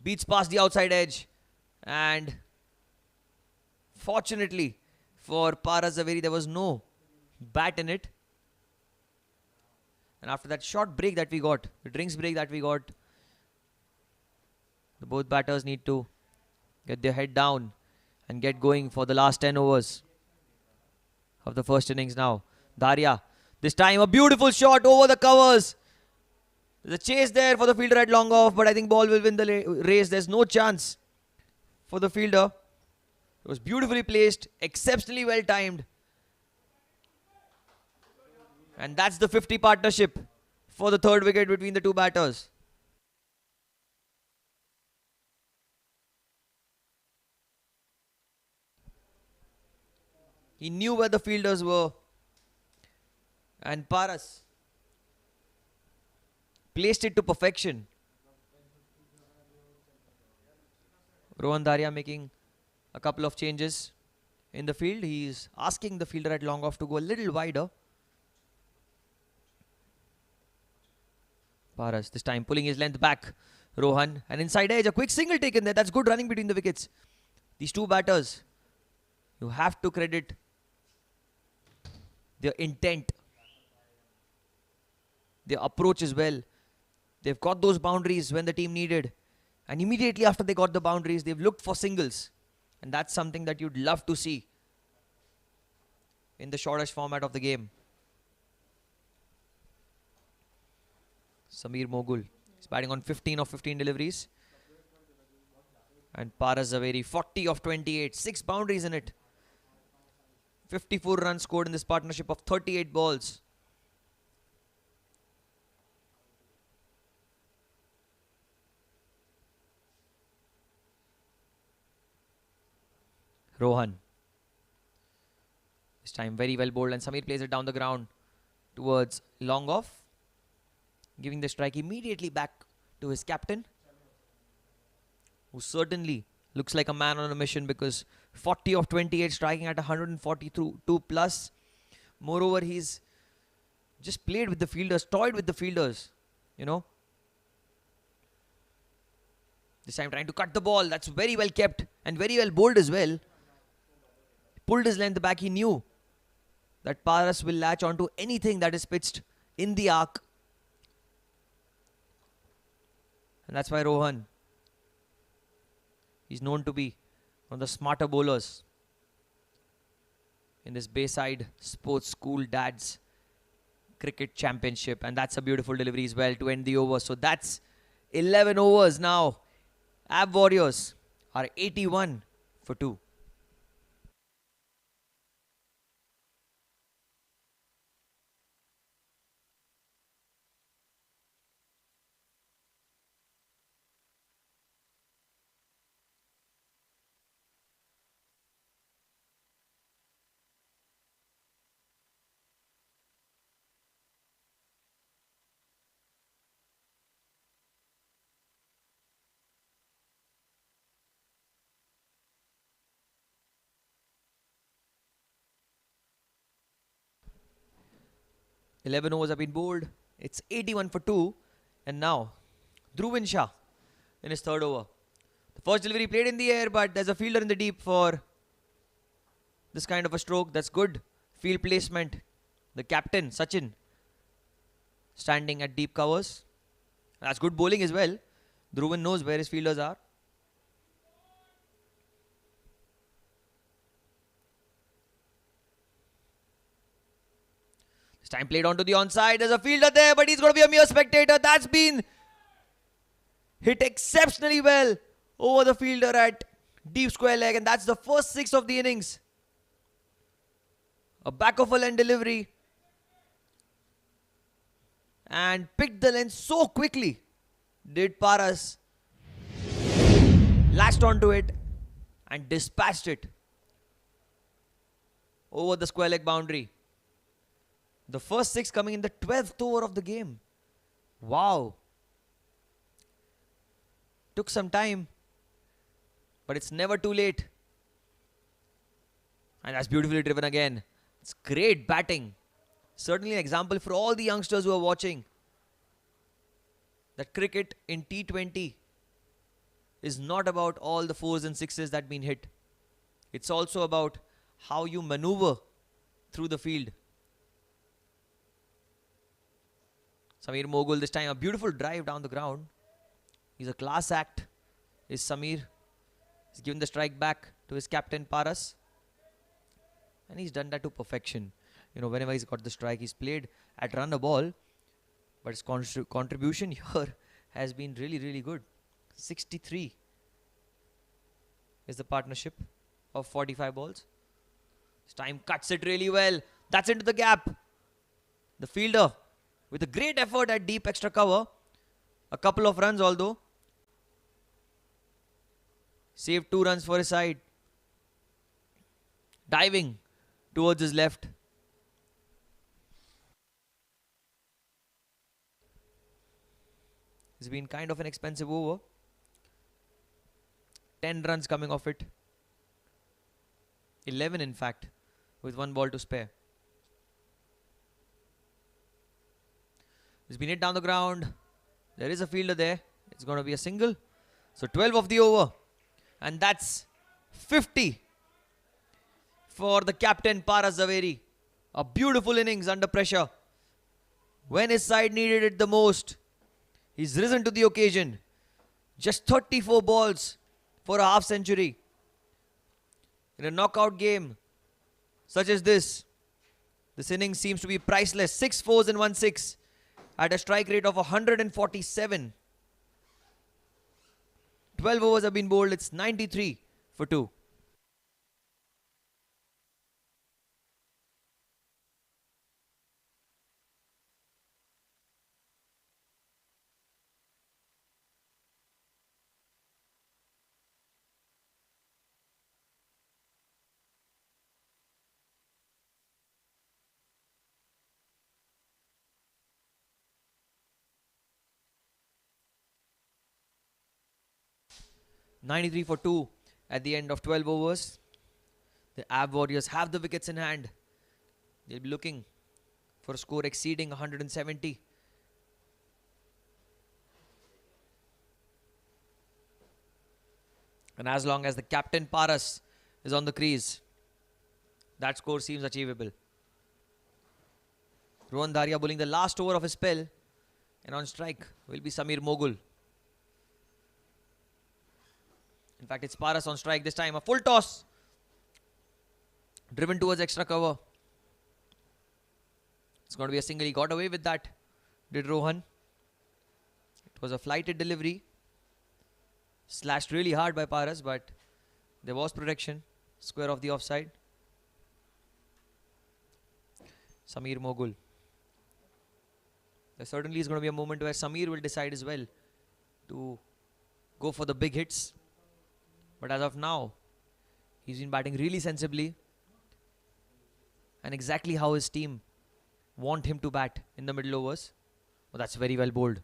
Beats past the outside edge. And fortunately for Paras Zaveri, there was no bat in it. And after that short break that we got, the drinks break that we got, the both batters need to get their head down and get going for the last 10 overs of the first innings now. Dharia, this time a beautiful shot over the covers. There's a chase there for the fielder at long off, but I think ball will win the race. There's no chance for the fielder. It was beautifully placed, exceptionally well timed. And that's the 50 partnership for the third wicket between the two batters. He knew where the fielders were. And Paras placed it to perfection. Rohan Dharia making a couple of changes in the field. He's asking the fielder at long off to go a little wider. Paras this time pulling his length back. Rohan, an inside edge, a quick single taken there. That's good running between the wickets. These two batters, you have to credit their intent, their approach as well. They've got those boundaries when the team needed. And immediately after they got the boundaries, they've looked for singles. And that's something that you'd love to see in the shortish format of the game. Sameer Mogul is batting on 15 of 15 deliveries. And Paras Zaveri, 40 of 28. 6 boundaries in it. 54 runs scored in this partnership of 38 balls. Rohan. This time very well bowled, and Sameer plays it down the ground towards long off, giving the strike immediately back to his captain, who certainly looks like a man on a mission, because 40 of 28 striking at 142 plus. Moreover, he's just played with the fielders, toyed with the fielders, you know. This time trying to cut the ball. That's very well kept and very well bowled as well. Pulled his length back. He knew that Paras will latch onto anything that is pitched in the arc. And that's why Rohan, he's known to be one of the smarter bowlers in this Bayside Sports School Dads Cricket Championship. And that's a beautiful delivery as well to end the over. So that's 11 overs now. Ab Warriors are 81 for 2. Eleven overs have been bowled. It's 81 for 2. And now, Dhruvin Shah in his third over. The first delivery played in the air, but there's a fielder in the deep for this kind of a stroke. That's good field placement. The captain, Sachin, standing at deep covers. That's good bowling as well. Dhruvin knows where his fielders are. This time played onto the onside. There's a fielder there, but he's going to be a mere spectator. That's been hit exceptionally well over the fielder at deep square leg. And that's the first 6 of the innings. A back of a length delivery. And picked the length so quickly. Did Paras. Latched onto it and dispatched it over the square leg boundary. The first 6 coming in the 12th over of the game. Wow. Took some time, but it's never too late. And that's beautifully driven again. It's great batting. Certainly an example for all the youngsters who are watching that cricket in T20 is not about all the 4s and 6s that been hit. It's also about how you maneuver through the field. Sameer Mogul this time, a beautiful drive down the ground. He's a class act, is Sameer. He's given the strike back to his captain Paras. And he's done that to perfection. You know, whenever he's got the strike, he's played at run a ball But his contribution here has been really, really good. 63 is the partnership of 45 balls. This time cuts it really well. That's into the gap. The fielder with a great effort at deep extra cover. A couple of runs although. Saved 2 runs for his side. Diving towards his left. It's been kind of an expensive over. 10 runs coming off it. 11 in fact, with 1 ball to spare. It's been hit down the ground. There is a fielder there. It's going to be a single. So 12 of the over. And that's 50 for the captain Paras Zaveri. A beautiful innings under pressure. When his side needed it the most, he's risen to the occasion. Just 34 balls for a half century. In a knockout game such as this innings seems to be priceless. 6 fours and 1 6 at a strike rate of 147. 12 overs have been bowled. It's 93 for 2. $93 for 2 at the end of 12 overs. The Ab Warriors have the wickets in hand. They'll be looking for a score exceeding 170. And as long as the captain Paras is on the crease, that score seems achievable. Rohan Dharia bowling the last over of his spell. And on strike will be Samir Mogul. In fact, it's Paras on strike this time. A full toss. Driven towards extra cover. It's going to be a single. He got away with that, did Rohan. It was a flighted delivery. Slashed really hard by Paras, but there was protection. Square of the offside. Samir Mogul. There certainly is going to be a moment where Samir will decide as well to go for the big hits. But as of now, he's been batting really sensibly. And exactly how his team want him to bat in the middle overs. Well, that's very well bowled.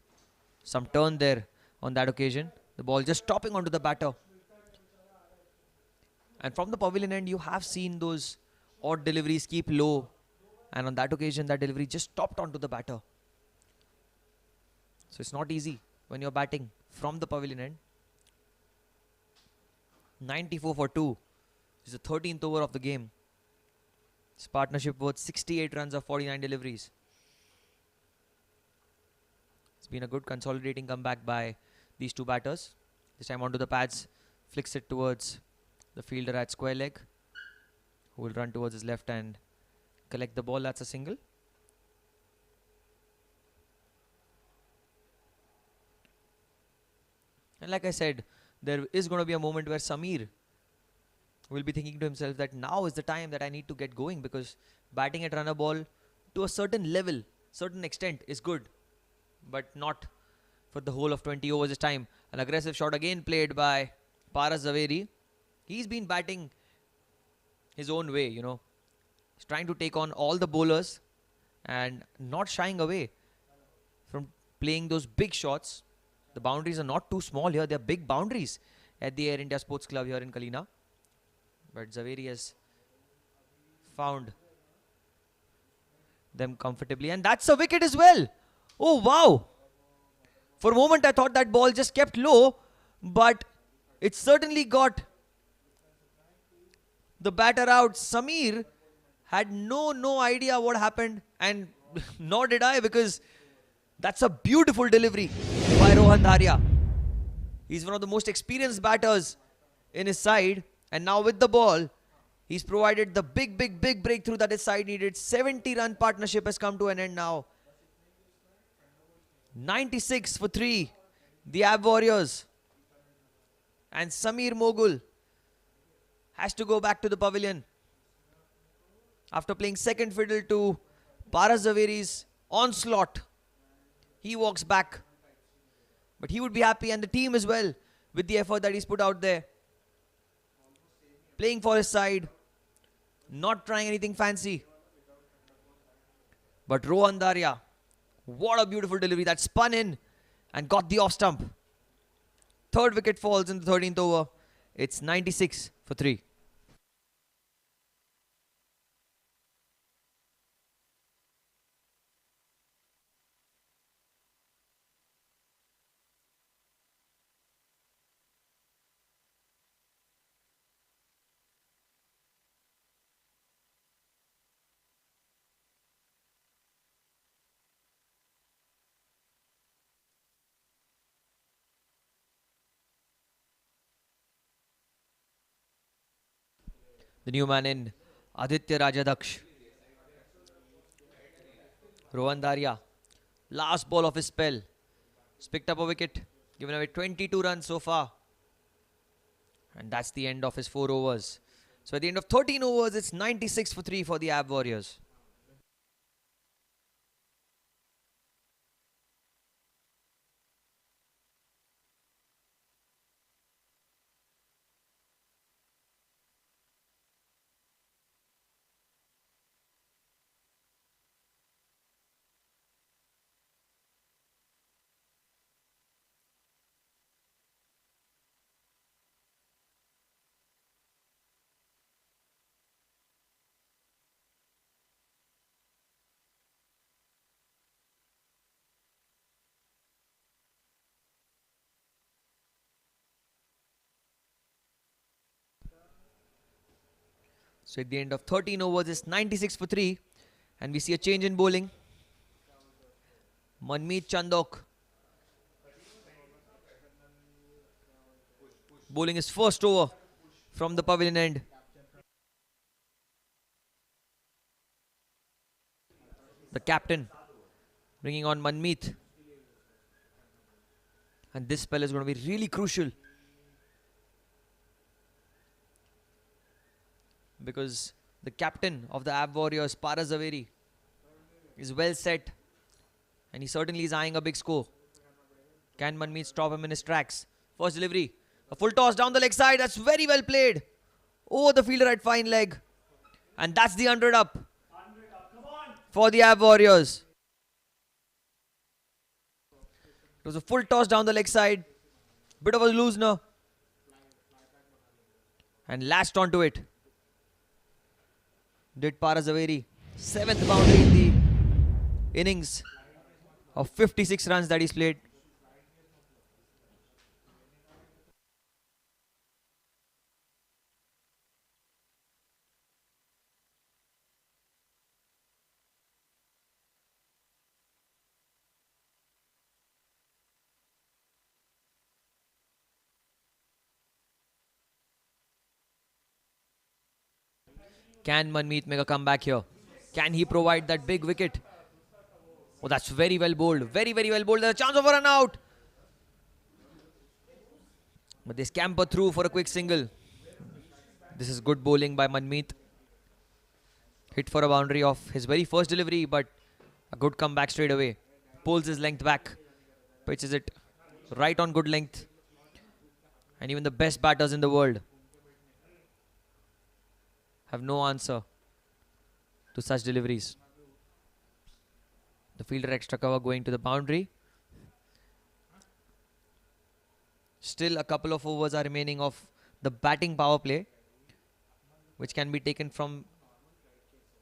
Some turn there on that occasion. The ball just stopping onto the batter. And from the pavilion end, you have seen those odd deliveries keep low. And on that occasion, that delivery just stopped onto the batter. So it's not easy when you're batting from the pavilion end. 94 for 2. This is the 13th over of the game. This partnership worth 68 runs of 49 deliveries. It's been a good consolidating comeback by these two batters. This time onto the pads. Flicks it towards the fielder at square leg, who will run towards his left and collect the ball. That's a single. And like I said, there is going to be a moment where Samir will be thinking to himself that now is the time that I need to get going, because batting at runner ball to a certain level, certain extent is good, but not for the whole of 20 overs this time. An aggressive shot again played by Paras Zaveri. He's been batting his own way, you know. He's trying to take on all the bowlers and not shying away from playing those big shots. The boundaries are not too small here. They're big boundaries at the Air India Sports Club here in Kalina. But Zaveri has found them comfortably. And that's a wicket as well. Oh, wow. For a moment, I thought that ball just kept low. But it certainly got the batter out. Samir had no idea what happened. And nor did I, because that's a beautiful delivery by Rohan Dharia. He's one of the most experienced batters in his side. And now with the ball, he's provided the big breakthrough that his side needed. 70-run partnership has come to an end now. 96 for 3. The Ab Warriors. And Samir Mogul has to go back to the pavilion after playing second fiddle to Paras Zaveri's onslaught. He walks back. But he would be happy, and the team as well, with the effort that he's put out there. Playing for his side. Not trying anything fancy. But Rohan Daria, what a beautiful delivery that spun in and got the off stump. Third wicket falls in the 13th over. It's 96 for 3. The new man in, Aditya Rajadaksh. Rohan Daria, last ball of his spell. He's picked up a wicket, given away 22 runs so far. And that's the end of his 4 overs. So at the end of 13 overs, it's 96 for 3 for the Ab Warriors. So at the end of 13 overs, it's 96 for 3. And we see a change in bowling. Manmeet Chandok bowling his first over from the pavilion end. The captain bringing on Manmeet. And this spell is going to be really crucial, because the captain of the Ab Warriors, Paras Zaveri, is well set. And he certainly is eyeing a big score. Can Manmeet stop him in his tracks? First delivery. A full toss down the leg side. That's very well played. Oh, the fielder at fine leg. And that's the 100 up for the Ab Warriors. It was a full toss down the leg side. Bit of a loosener. And latched onto it. Did Paras Zaveri. 7th boundary in the innings of 56 runs that he's played. Can Manmeet make a comeback here? Can he provide that big wicket? Oh, that's very well bowled. Very, very well bowled. There's a chance of a run out. But they scamper through for a quick single. This is good bowling by Manmeet. Hit for a boundary off his very first delivery, but a good comeback straight away. Pulls his length back. Pitches it right on good length. And even the best batters in the world have no answer to such deliveries. The fielder extra cover going to the boundary. Still a couple of overs are remaining of the batting power play, which can be taken from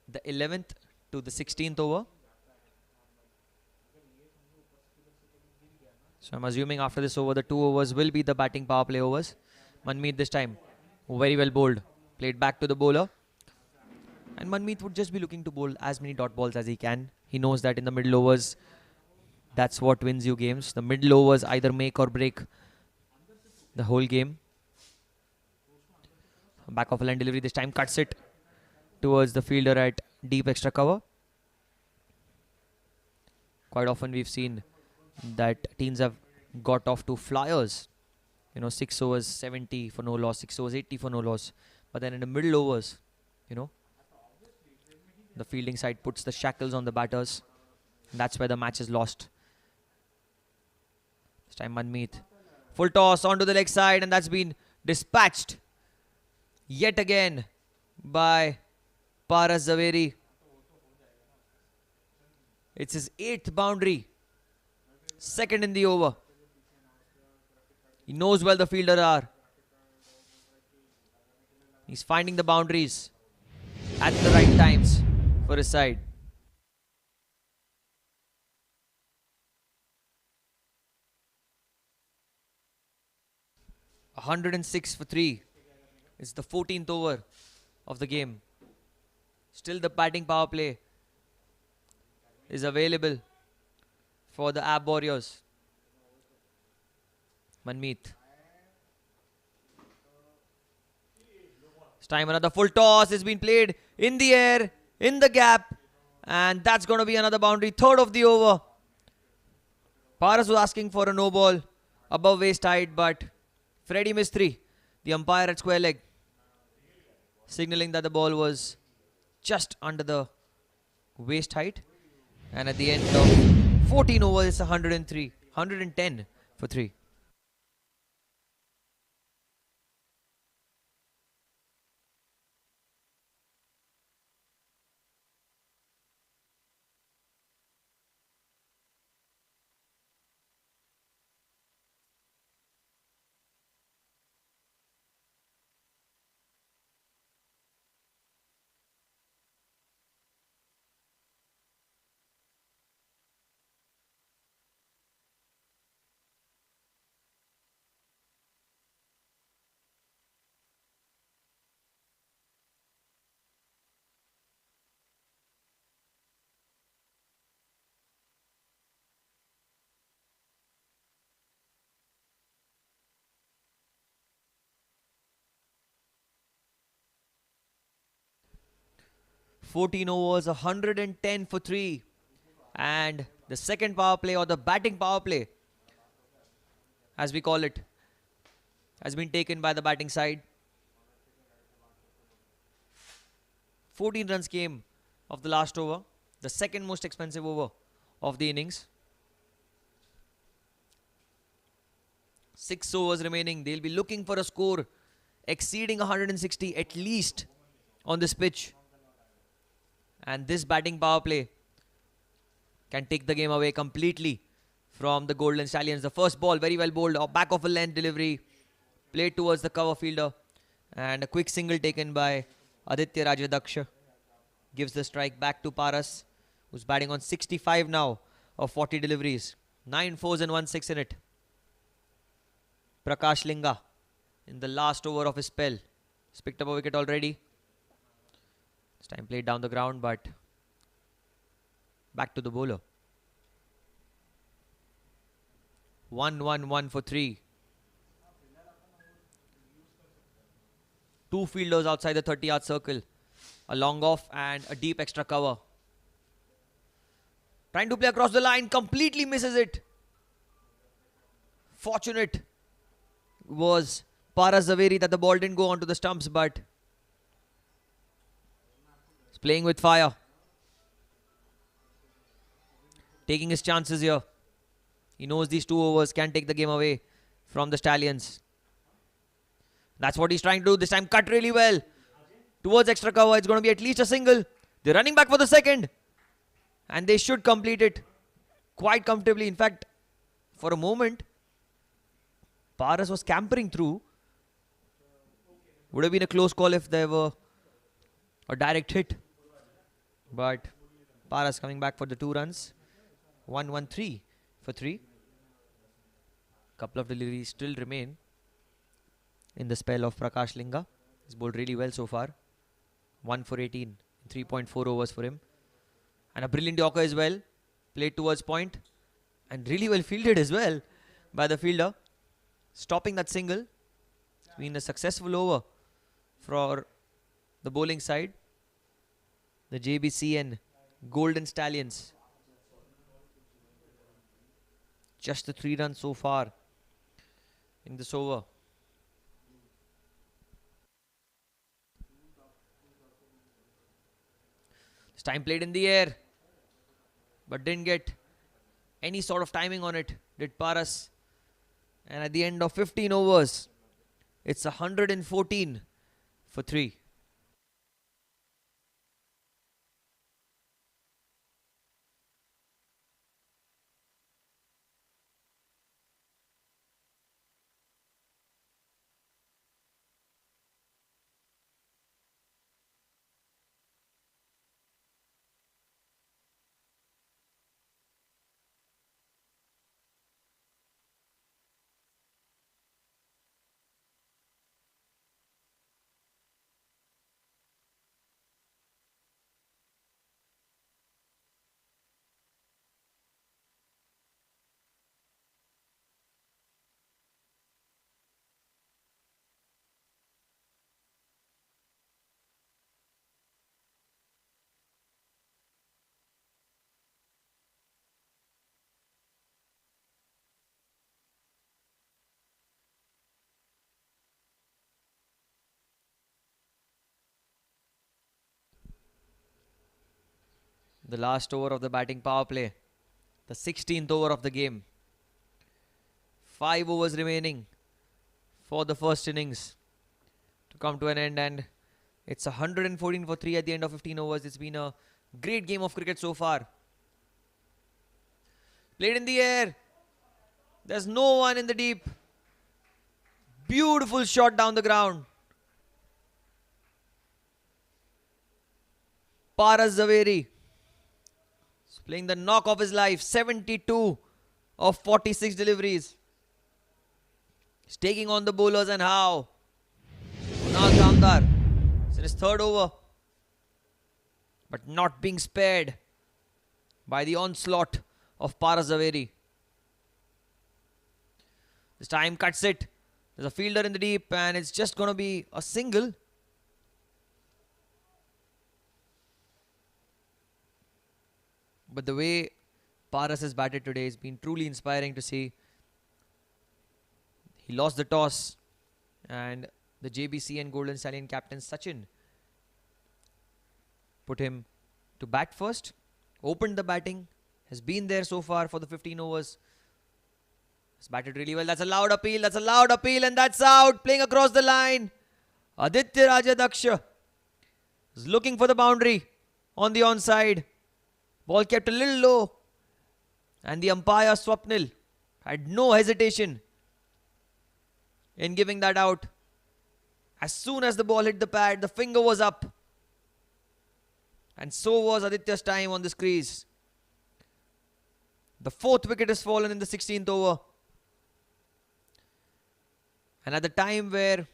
the 11th to the 16th over. So I'm assuming after this over, the 2 overs will be the batting power play overs. Manmeet this time, very well bowled. Played back to the bowler. And Manmeet would just be looking to bowl as many dot balls as he can. He knows that in the middle overs, that's what wins you games. The middle overs either make or break the whole game. Back of a line delivery this time, cuts it towards the fielder at deep extra cover. Quite often we've seen that teams have got off to flyers. 6 overs 70 for no loss, 6 overs 80 for no loss. But then in the middle overs, you know, the fielding side puts the shackles on the batters. And that's where the match is lost. This time Manmeet. Full toss onto the leg side, and that's been dispatched yet again by Paras Zaveri. It's his 8th boundary. Second in the over. He knows where the fielder are. He's finding the boundaries at the right times for his side. $106 for 3. It's the 14th over of the game. Still the batting power play is available for the Ab Warriors. Manmeet. This time another full toss is being played in the air, in the gap. And that's going to be another boundary. Third of the over. Paras was asking for a no ball above waist height, but Freddie Mistry, the umpire at square leg, signaling that the ball was just under the waist height. And at the end of 14 overs, it's 110 for 3. $14 overs, 110 for 3. And the second power play, or the batting power play, as we call it, has been taken by the batting side. 14 runs came of the last over, the second most expensive over of the innings. 6 overs remaining. They'll be looking for a score exceeding 160 at least on this pitch. And this batting power play can take the game away completely from the Golden Stallions. The first ball, very well bowled, back of a length delivery, played towards the cover fielder. And a quick single taken by Aditya Rajadaksha. Gives the strike back to Paras, who's batting on 65 now of 40 deliveries. 9 fours and 1 6 in it. Prakash Linga in the last over of his spell. He's picked up a wicket already. This time played down the ground, but back to the bowler. 1-1-1 for 3. 2 fielders outside the 30-yard circle. A long off and a deep extra cover. Trying to play across the line, completely misses it. Fortunate was Paras Zaveri that the ball didn't go onto the stumps, but he's playing with fire. Taking his chances here. He knows these 2 overs can take the game away from the Stallions. That's what he's trying to do. This time cut really well towards extra cover. It's going to be at least a single. They're running back for the second. And they should complete it quite comfortably. In fact, for a moment, Paras was scampering through. Would have been a close call if there were a direct hit. But Paras coming back for the 2 runs. 1-1-3 for 3. Couple of deliveries still remain in the spell of Prakash Linga. He's bowled really well so far. 1 for 18. 3.4 overs for him. And a brilliant Yorker as well. Played towards point. And really well fielded as well by the fielder. Stopping that single. It's been a successful over for the bowling side. The Jbcn Golden Stallions Just the 3 runs so far in this over. This time played in the air, but didn't get any sort of timing on it, did Paras. And at the end of 15 overs, it's 114 for 3. The last over of the batting power play. The 16th over of the game. 5 overs remaining for the first innings to come to an end, and it's 114 for 3 at the end of 15 overs. It's been a great game of cricket so far. Played in the air. There's no one in the deep. Beautiful shot down the ground. Paras Zaveri is playing the knock of his life. 72 of 46 deliveries. He's taking on the bowlers, and how? Kunal Kamdar is in his 3rd over, but not being spared by the onslaught of Paras Zaveri. This time cuts it. There's a fielder in the deep, and it's just going to be a single. But the way Paras has batted today has been truly inspiring to see. He lost the toss, and the Jbcn Golden Stallion captain Sachin put him to bat first, opened the batting, has been there so far for the 15 overs. Has batted really well. That's a loud appeal. That's a loud appeal, and that's out. Playing across the line. Aditya Rajadaksha is looking for the boundary on the onside. Ball kept a little low, and the umpire Swapnil had no hesitation in giving that out. As soon as the ball hit the pad, the finger was up, and so was Aditya's time on this crease. The 4th wicket has fallen in the 16th over. And at the time where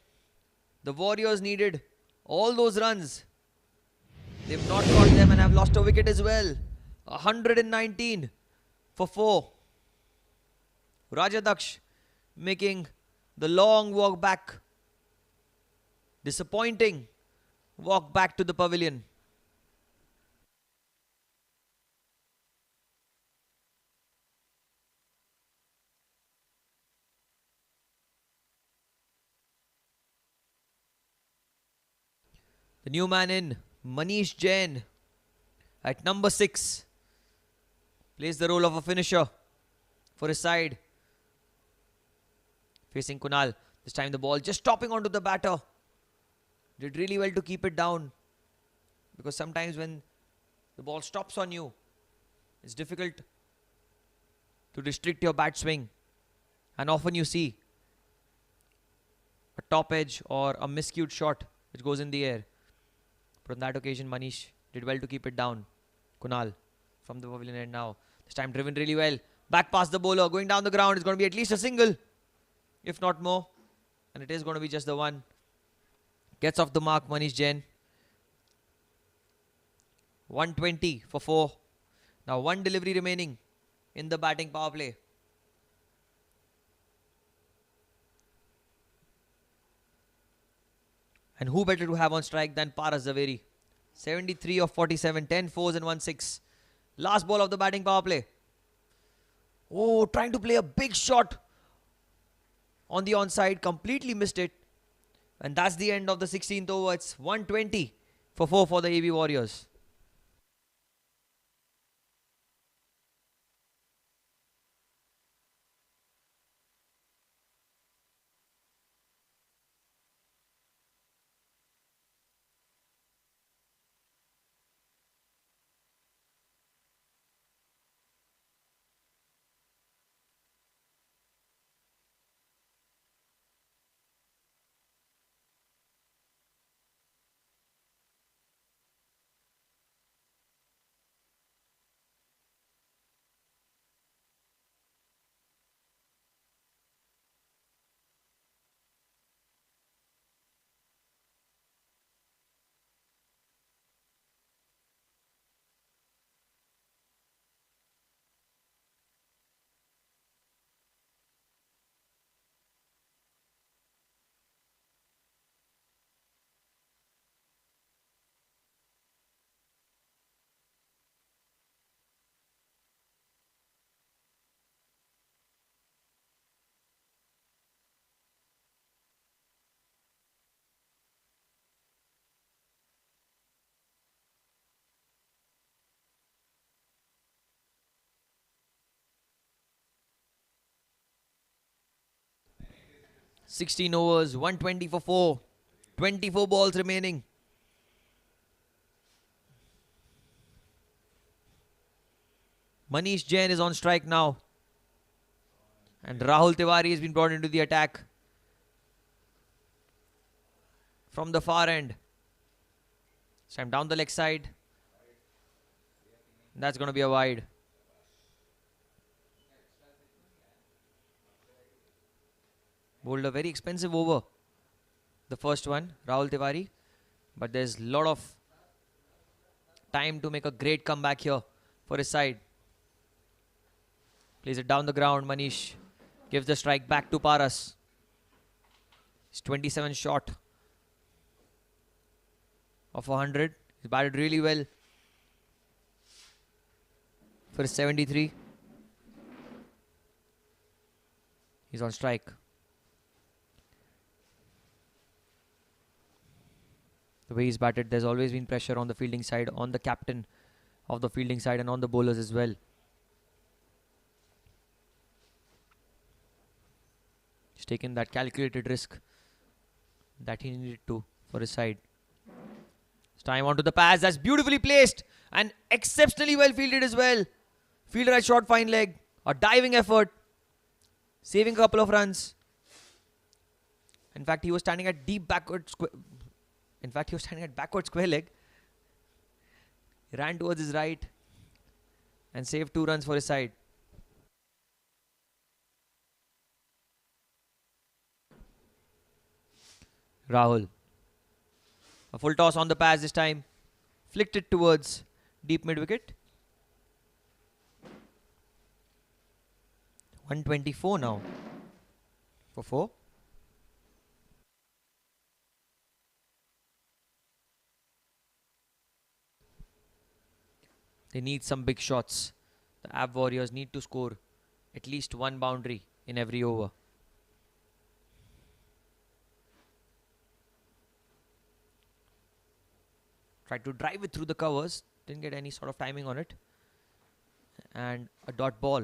the Warriors needed all those runs, they've not got them and have lost a wicket as well. 119 for 4. Rajadaksh making the long walk back. Disappointing walk back to the pavilion. The new man in, Manish Jain, at number 6, plays the role of a finisher for his side. Facing Kunal. This time the ball just stopping onto the batter. Did really well to keep it down. Because sometimes when the ball stops on you, it's difficult to restrict your bat swing. And often you see a top edge or a miscued shot which goes in the air. But on that occasion, Manish did well to keep it down. Kunal from the pavilion end now. This time driven really well. Back past the bowler. Going down the ground. It's going to be at least a single, if not more. And it is going to be just the one. Gets off the mark, Manish Jain. 120 for 4. Now 1 delivery remaining in the batting power play. And who better to have on strike than Paras Zaveri? 73 of 47, 10 fours and 1 6. Last ball of the batting power play. Oh, trying to play a big shot on the onside. Completely missed it. And that's the end of the 16th over. It's 120 for 4 for the AB Warriors. Sixteen overs, 120 for 4. 24 balls remaining. Manish Jain is on strike now. And Rahul Tiwari has been brought into the attack from the far end. So I'm down the leg side. That's going to be a wide. Bowled a very expensive over. The first one, Rahul Tiwari. But there's a lot of time to make a great comeback here for his side. Plays it down the ground. Manish gives the strike back to Paras. He's 27 short of 100. He's batted really well for his 73. He's on strike. The way he's batted, there's always been pressure on the fielding side, on the captain of the fielding side and on the bowlers as well. He's taken that calculated risk that he needed to for his side. It's time onto the pass. That's beautifully placed and exceptionally well fielded as well. Fielder at short fine leg. A diving effort. Saving a couple of runs. In fact, he was standing at deep backward square. In fact, he was standing at backward square leg. He ran towards his right and saved 2 runs for his side. Rahul. A full toss on the pass this time. Flicked it towards deep mid wicket. 124 now for 4. They need some big shots. The AB Warriors need to score at least 1 boundary in every over. Tried to drive it through the covers. Didn't get any sort of timing on it. And a dot ball.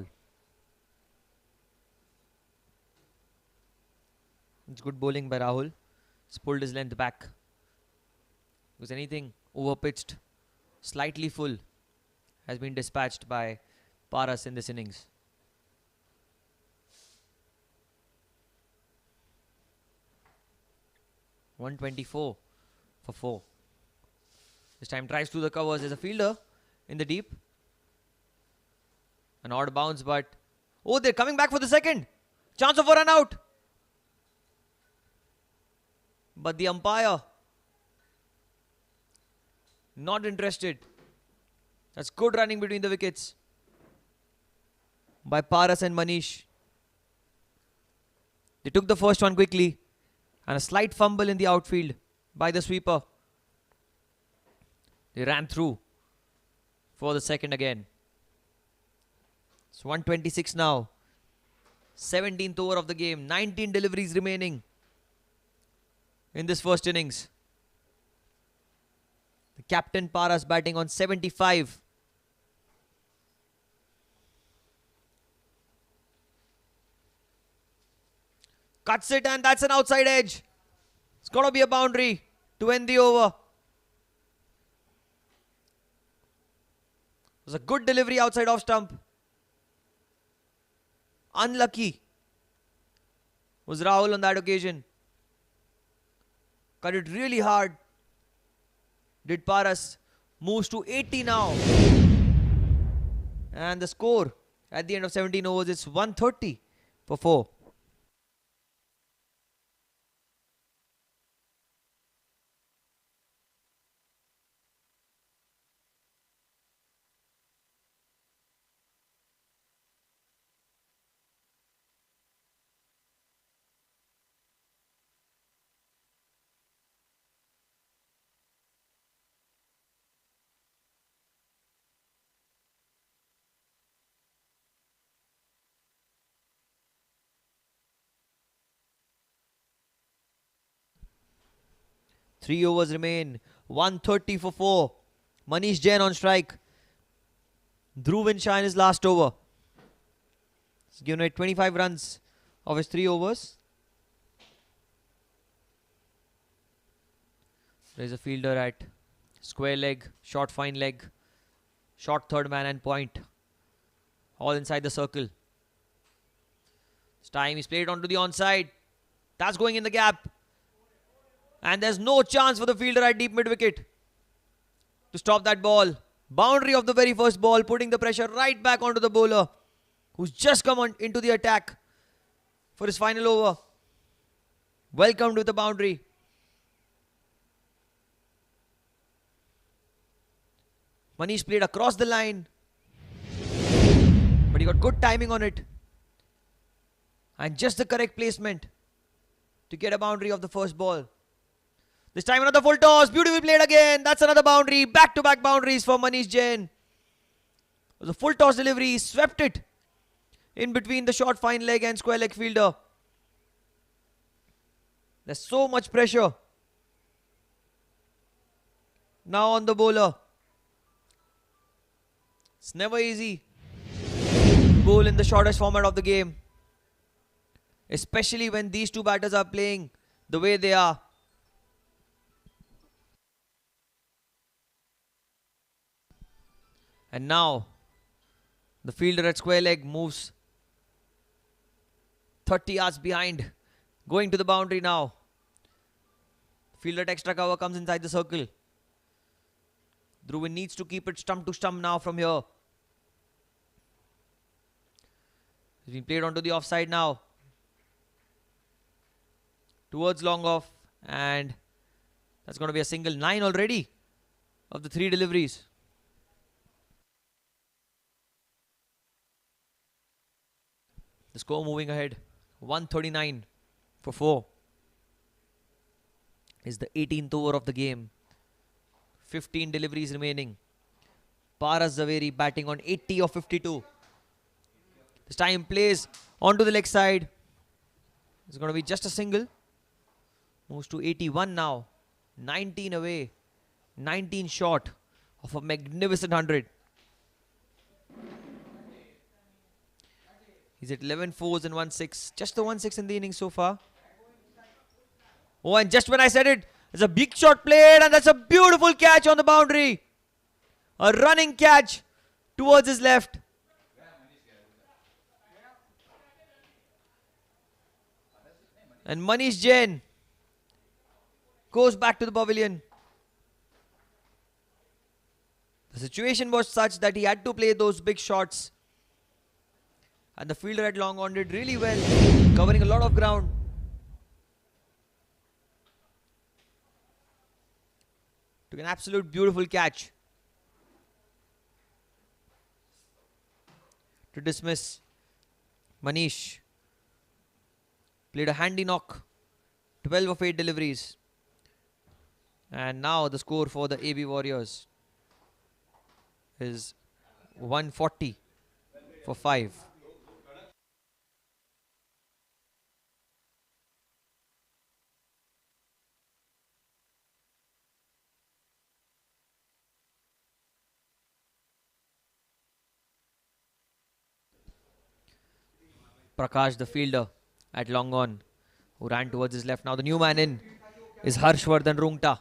It's good bowling by Rahul. He's pulled his length back. Was anything over pitched, slightly full, has been dispatched by Paras in this innings. .124 for 4. This time tries through the covers. There's a fielder in the deep. An odd bounce, but... Oh, they're coming back for the second. Chance of a run out. But the umpire not interested. That's good running between the wickets by Paras and Manish. They took the first one quickly and a slight fumble in the outfield by the sweeper. They ran through for the second again. It's 126 now. 17th over of the game. 19 deliveries remaining in this first innings. The captain Paras batting on 75. Cuts it, and that's an outside edge. It's got to be a boundary to end the over. It was a good delivery outside off stump. Unlucky was Rahul on that occasion. Cut it really hard. Did Paras. Moves to 80 now. And the score at the end of 17 overs is 130 for 4. Three overs remain. 130 for 4. Manish Jain on strike. Dhruv Shah in his last over. He's given away 25 runs of his 3 overs. There is a fielder at square leg, short fine leg, short third man and point. All inside the circle. This time he's played onto the onside. That's going in the gap. And there's no chance for the fielder at deep mid wicket to stop that ball. Boundary of the very first ball, putting the pressure right back onto the bowler, who's just come on into the attack for his final over. Welcomed with the boundary. Manish played across the line, but he got good timing on it. And just the correct placement to get a boundary of the first ball. This time another full toss. Beautifully played again. That's another boundary. Back-to-back boundaries for Manish Jain. It was a full toss delivery. He swept it in between the short fine leg and square leg fielder. There's so much pressure now on the bowler. It's never easy to bowl in the shortest format of the game, especially when these two batters are playing the way they are. And now the fielder at square leg moves 30 yards behind, going to the boundary now. Fielder at extra cover comes inside the circle. Dhruv needs to keep it stump to stump now from here. He's been played onto the offside now. Towards long off, and that's going to be a single. 9 already of the 3 deliveries. The score moving ahead. 139 for 4. Is the 18th over of the game. 15 deliveries remaining. Paras Zaveri batting on 80 of 52. This time plays onto the leg side. It's going to be just a single. Moves to 81 now. 19 away. 19 short of a magnificent 100. He's at 11 fours and 1 6. Just the 1 6 in the innings so far. Oh, and just when I said it, there's a big shot played, and that's a beautiful catch on the boundary. A running catch towards his left. And Manish Jain goes back to the pavilion. The situation was such that he had to play those big shots. And the fielder at long on did really well, covering a lot of ground. Took an absolute beautiful catch to dismiss Manish. Played a handy knock. 12 of 8 deliveries. And now the score for the AB Warriors is 140 for 5. Prakash, the fielder at long on, who ran towards his left. Now the new man in is Harshvardhan Rungta.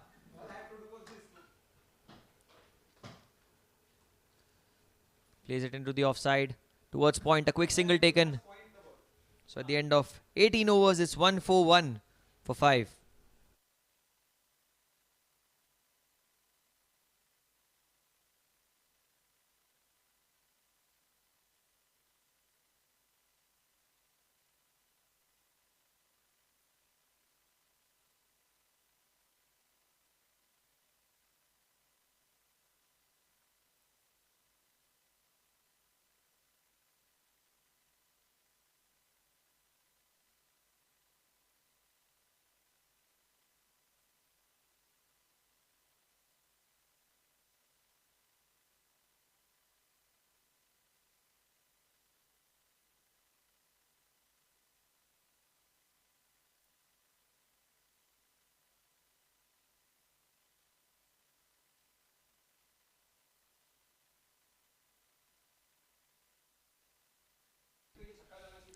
Plays it into the offside. Towards point, a quick single taken. So at the end of 18 overs, it's 1-4-1 for 5.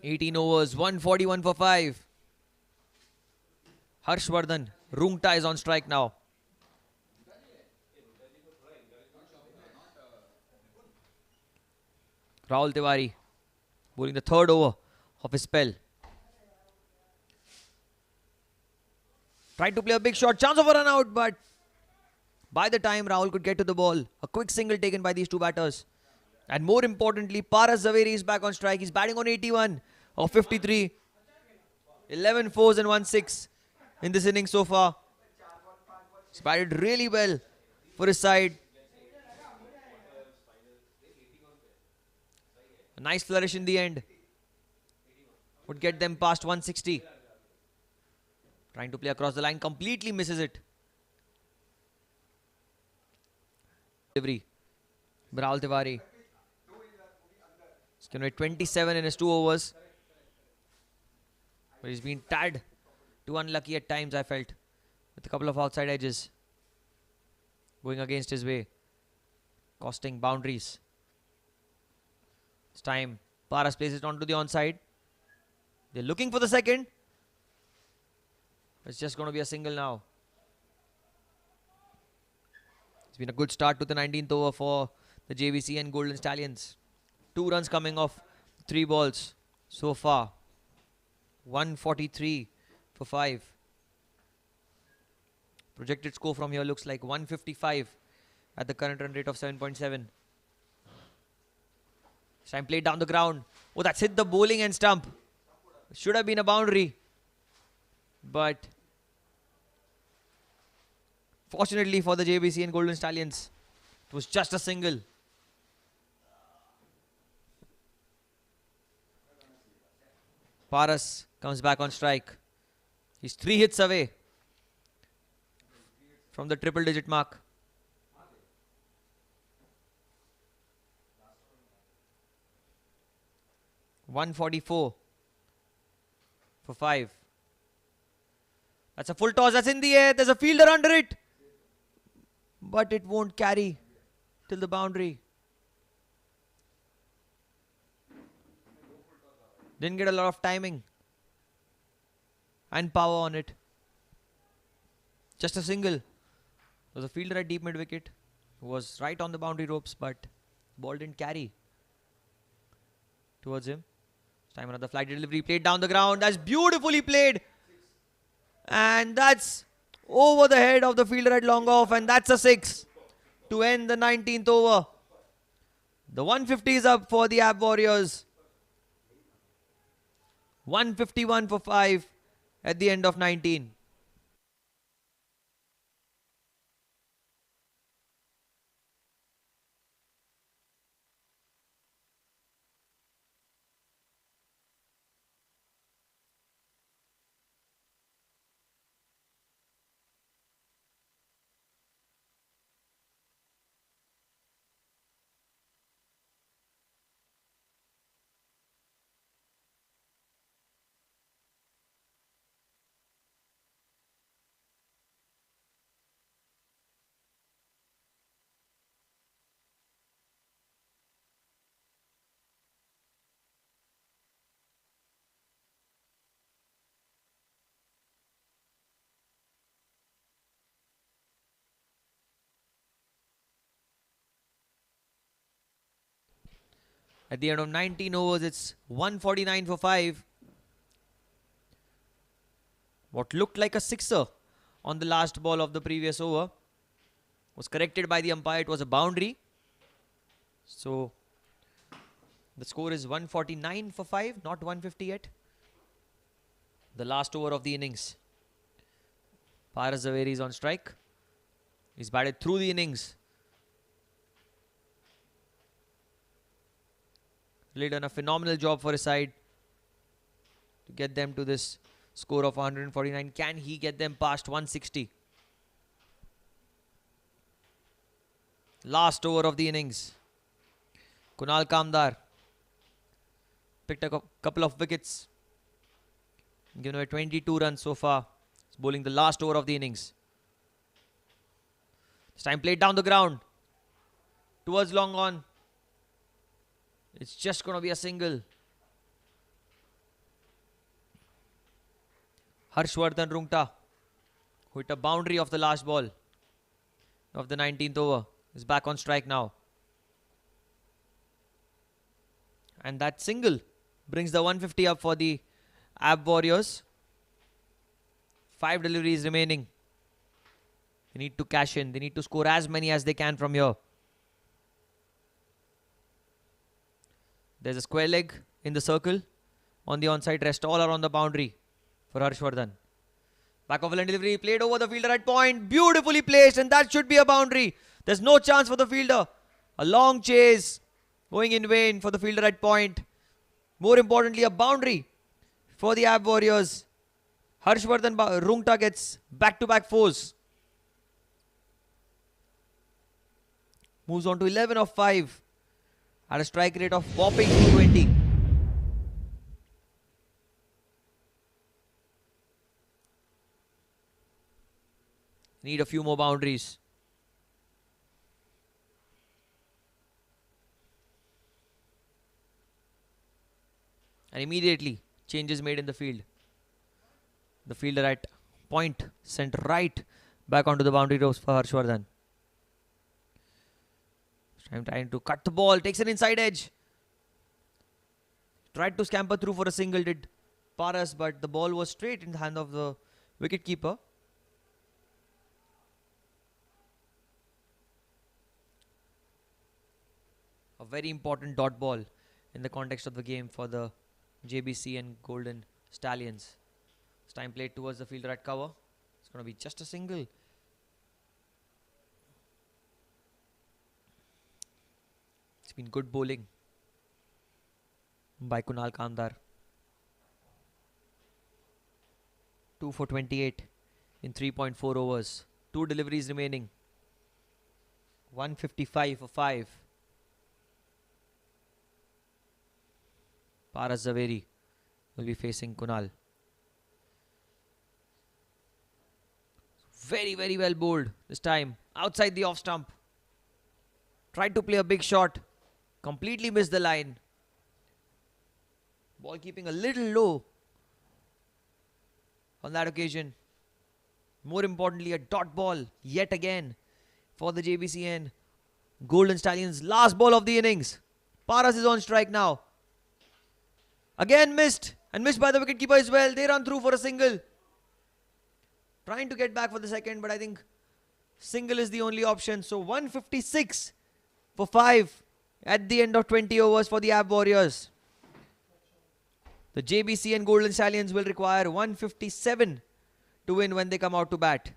18 overs, 141 for 5. Harshvardhan Rungta is on strike now. Rahul Tiwari bowling the third over of his spell. Tried to play a big shot, chance of a run out, but by the time Rahul could get to the ball, a quick single taken by these two batters. And more importantly, Paras Zaveri is back on strike. He's batting on 81 of 53. 11 fours and 1 6 in this inning so far. He's batted really well for his side. A nice flourish in the end would get them past 160. Trying to play across the line, completely misses it. Delivery. Rahul Tiwari. He's going to hit 27 in his 2 overs. But he's been tad too unlucky at times, I felt, with a couple of outside edges going against his way, costing boundaries. This time, Paras plays it onto the onside. They're looking for the second. It's just going to be a single now. It's been a good start to the 19th over for the Jbcn Golden Stallions. 2 runs coming off 3 balls so far. 143 for 5. Projected score from here looks like 155 at the current run rate of 7.7. This time played down the ground. Oh, that's hit the bowling end stump. Should have been a boundary. But fortunately for the Jbcn Golden Stallions, it was just a single. Paras comes back on strike. He's 3 hits away from the triple digit mark. $144 for 5. That's a full toss. That's in the air. There's a fielder under it. But it won't carry till the boundary. Didn't get a lot of timing and power on it. Just a single. There was a fielder at deep mid wicket who was right on the boundary ropes, but the ball didn't carry towards him. This time another flight delivery played down the ground. That's beautifully played. And that's over the head of the fielder at long off. And that's a 6 to end the 19th over. The 150 is up for the Ab Warriors. 151 for 5 at the end of 19. At the end of 19 overs, it's 149 for 5. What looked like a sixer on the last ball of the previous over was corrected by the umpire. It was a boundary. So the score is 149 for 5, not 150 yet. The last over of the innings. Paras Zaveri is on strike. He's batted through the innings. Really done a phenomenal job for his side to get them to this score of 149. Can he get them past 160? Last over of the innings. Kunal Kamdar picked a couple of wickets. Given away 22 runs so far. He's bowling the last over of the innings. This time played down the ground. Towards long on. It's just going to be a single. Harshvardhan Rungta, who hit a boundary of the last ball of the 19th over, is back on strike now. And that single brings the 150 up for the Ab Warriors. 5 deliveries remaining. They need to cash in. They need to score as many as they can from here. There's a square leg in the circle. On the onside, rest all are on the boundary for Harshvardhan. Back of a delivery, played over the fielder at point. Beautifully placed, and that should be a boundary. There's no chance for the fielder. A long chase going in vain for the fielder at point. More importantly, a boundary for the Ab Warriors. Harshvardhan Rungta gets back-to-back fours. Moves on to 11 of 5 at a strike rate of whopping 220. Need a few more boundaries. And immediately, changes made in the field. The fielder at point sent right back onto the boundary ropes for Harshvardhan. I'm trying to cut the ball, takes an inside edge. Tried to scamper through for a single, did Paras, but the ball was straight in the hand of the wicketkeeper. A very important dot ball in the context of the game for the Jbcn Golden Stallions. This time played towards the fielder at cover. It's going to be just a single. It's been good bowling by Kunal Kamdar. 2 for 28 in 3.4 overs. 2 deliveries remaining. 155 for 5. Paras Zaveri will be facing Kunal. Very, very well bowled this time. Outside the off stump. Tried to play a big shot. Completely missed the line. Ball keeping a little low on that occasion. More importantly, a dot ball yet again for the Jbcn Golden Stallions. Last ball of the innings. Paras is on strike now. Again missed, and missed by the wicketkeeper as well. They run through for a single. Trying to get back for the second, but I think single is the only option. So 156 for 5 at the end of 20 overs for the Ab Warriors. The Jbcn Golden Stallions will require 157 to win when they come out to bat.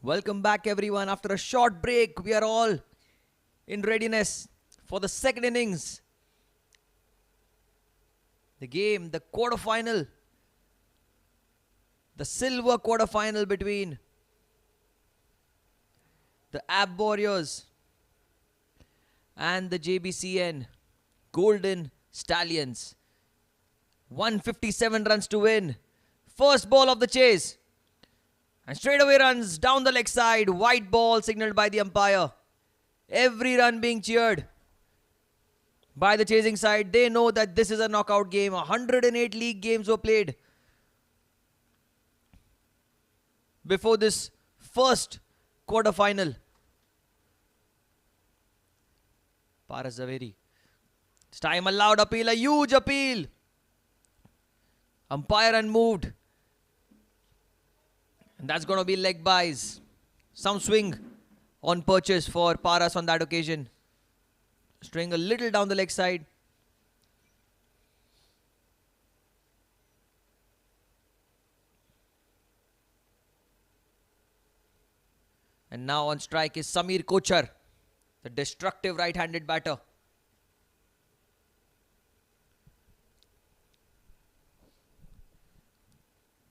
Welcome back, everyone. After a short break, we are all in readiness for the second innings. The game, the quarterfinal, the silver quarterfinal between the Ab Warriors and the Jbcn Golden Stallions. 157 runs to win. First ball of the chase. And straight away runs down the leg side. White ball signaled by the umpire. Every run being cheered by the chasing side. They know that this is a knockout game. 108 league games were played before this first quarterfinal. Paras Zaveri. This time a loud appeal, a huge appeal. Umpire unmoved. And that's going to be leg buys. Some swing on purchase for Paras on that occasion. Straying a little down the leg side. And now on strike is Samir Kochar, the destructive right-handed batter.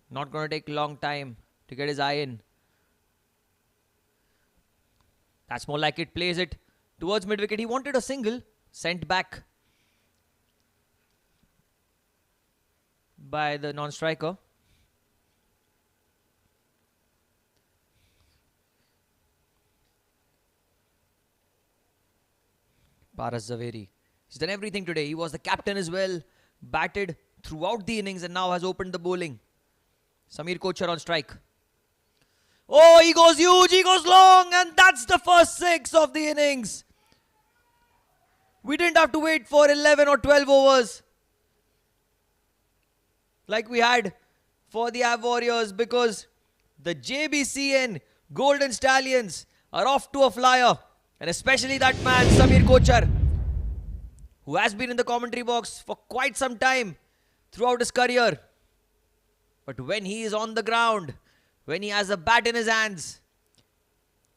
Not going to take a long time to get his eye in. That's more like it. Plays it towards mid-wicket. He wanted a single. Sent back by the non-striker. Paras Zaveri. He's done everything today. He was the captain as well. Batted throughout the innings and now has opened the bowling. Samir Kochar on strike. Oh, he goes huge, he goes long, and that's the first six of the innings. We didn't have to wait for 11 or 12 overs like we had for the Av Warriors, because the Jbcn Golden Stallions are off to a flyer. And especially that man, Samir Kochar, who has been in the commentary box for quite some time throughout his career. But when he is on the ground, when he has a bat in his hands,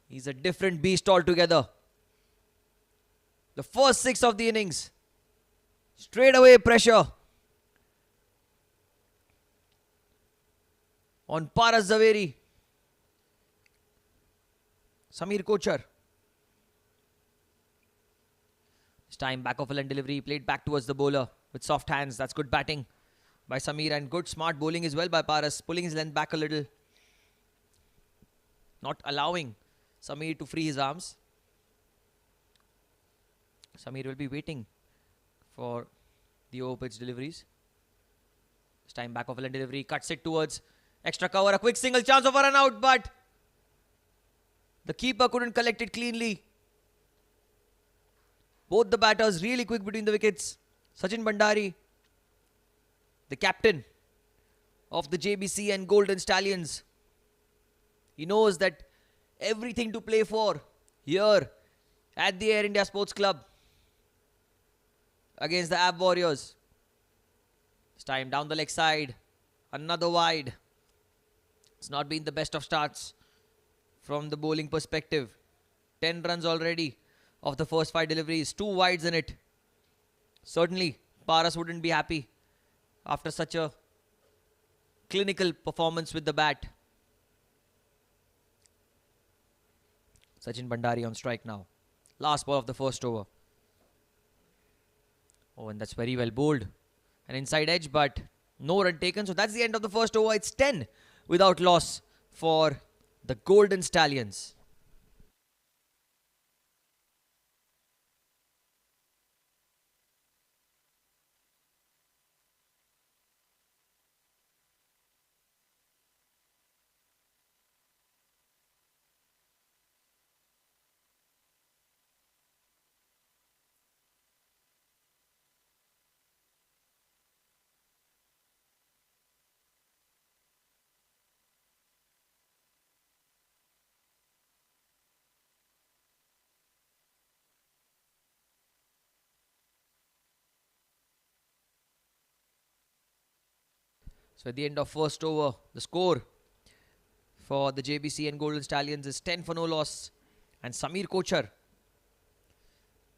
he's a different beast altogether. The first six of the innings. Straight away pressure on Paras Zaveri. Samir Kochar. This time back of a line delivery. Played back towards the bowler with soft hands. That's good batting by Samir and good smart bowling as well by Paras. Pulling his length back a little. Not allowing Samir to free his arms. Samir will be waiting for the over pitch deliveries. This time back of a line delivery. Cuts it towards extra cover. A quick single chance of a run out, but the keeper couldn't collect it cleanly. Both the batters really quick between the wickets. Sachin Bhandari, the captain of the Jbcn Golden Stallions. He knows that everything to play for here at the Air India Sports Club against the Ab Warriors. This time down the leg side. Another wide. It's not been the best of starts from the bowling perspective. 10 runs already of the first 5 deliveries. 2 wides in it. Certainly, Paras wouldn't be happy after such a clinical performance with the bat. Sachin Bhandari on strike now. Last ball of the first over. Oh, and that's very well bowled. An inside edge, but no run taken. So that's the end of the first over. It's 10 without loss for the Golden Stallions. So at the end of first over, the score for the Jbcn Golden Stallions is 10 for no loss. And Samir Kochar.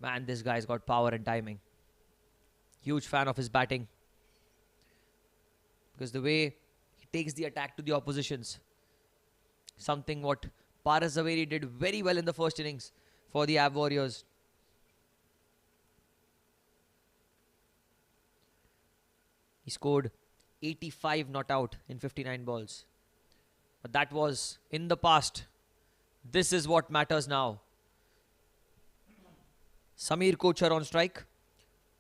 Man, this guy's got power and timing. Huge fan of his batting. Because the way he takes the attack to the oppositions. Something what Paras Zaveri did very well in the first innings for the Ab Warriors. He scored 85 not out in 59 balls. But that was in the past. This is what matters now. Samir Kochar on strike.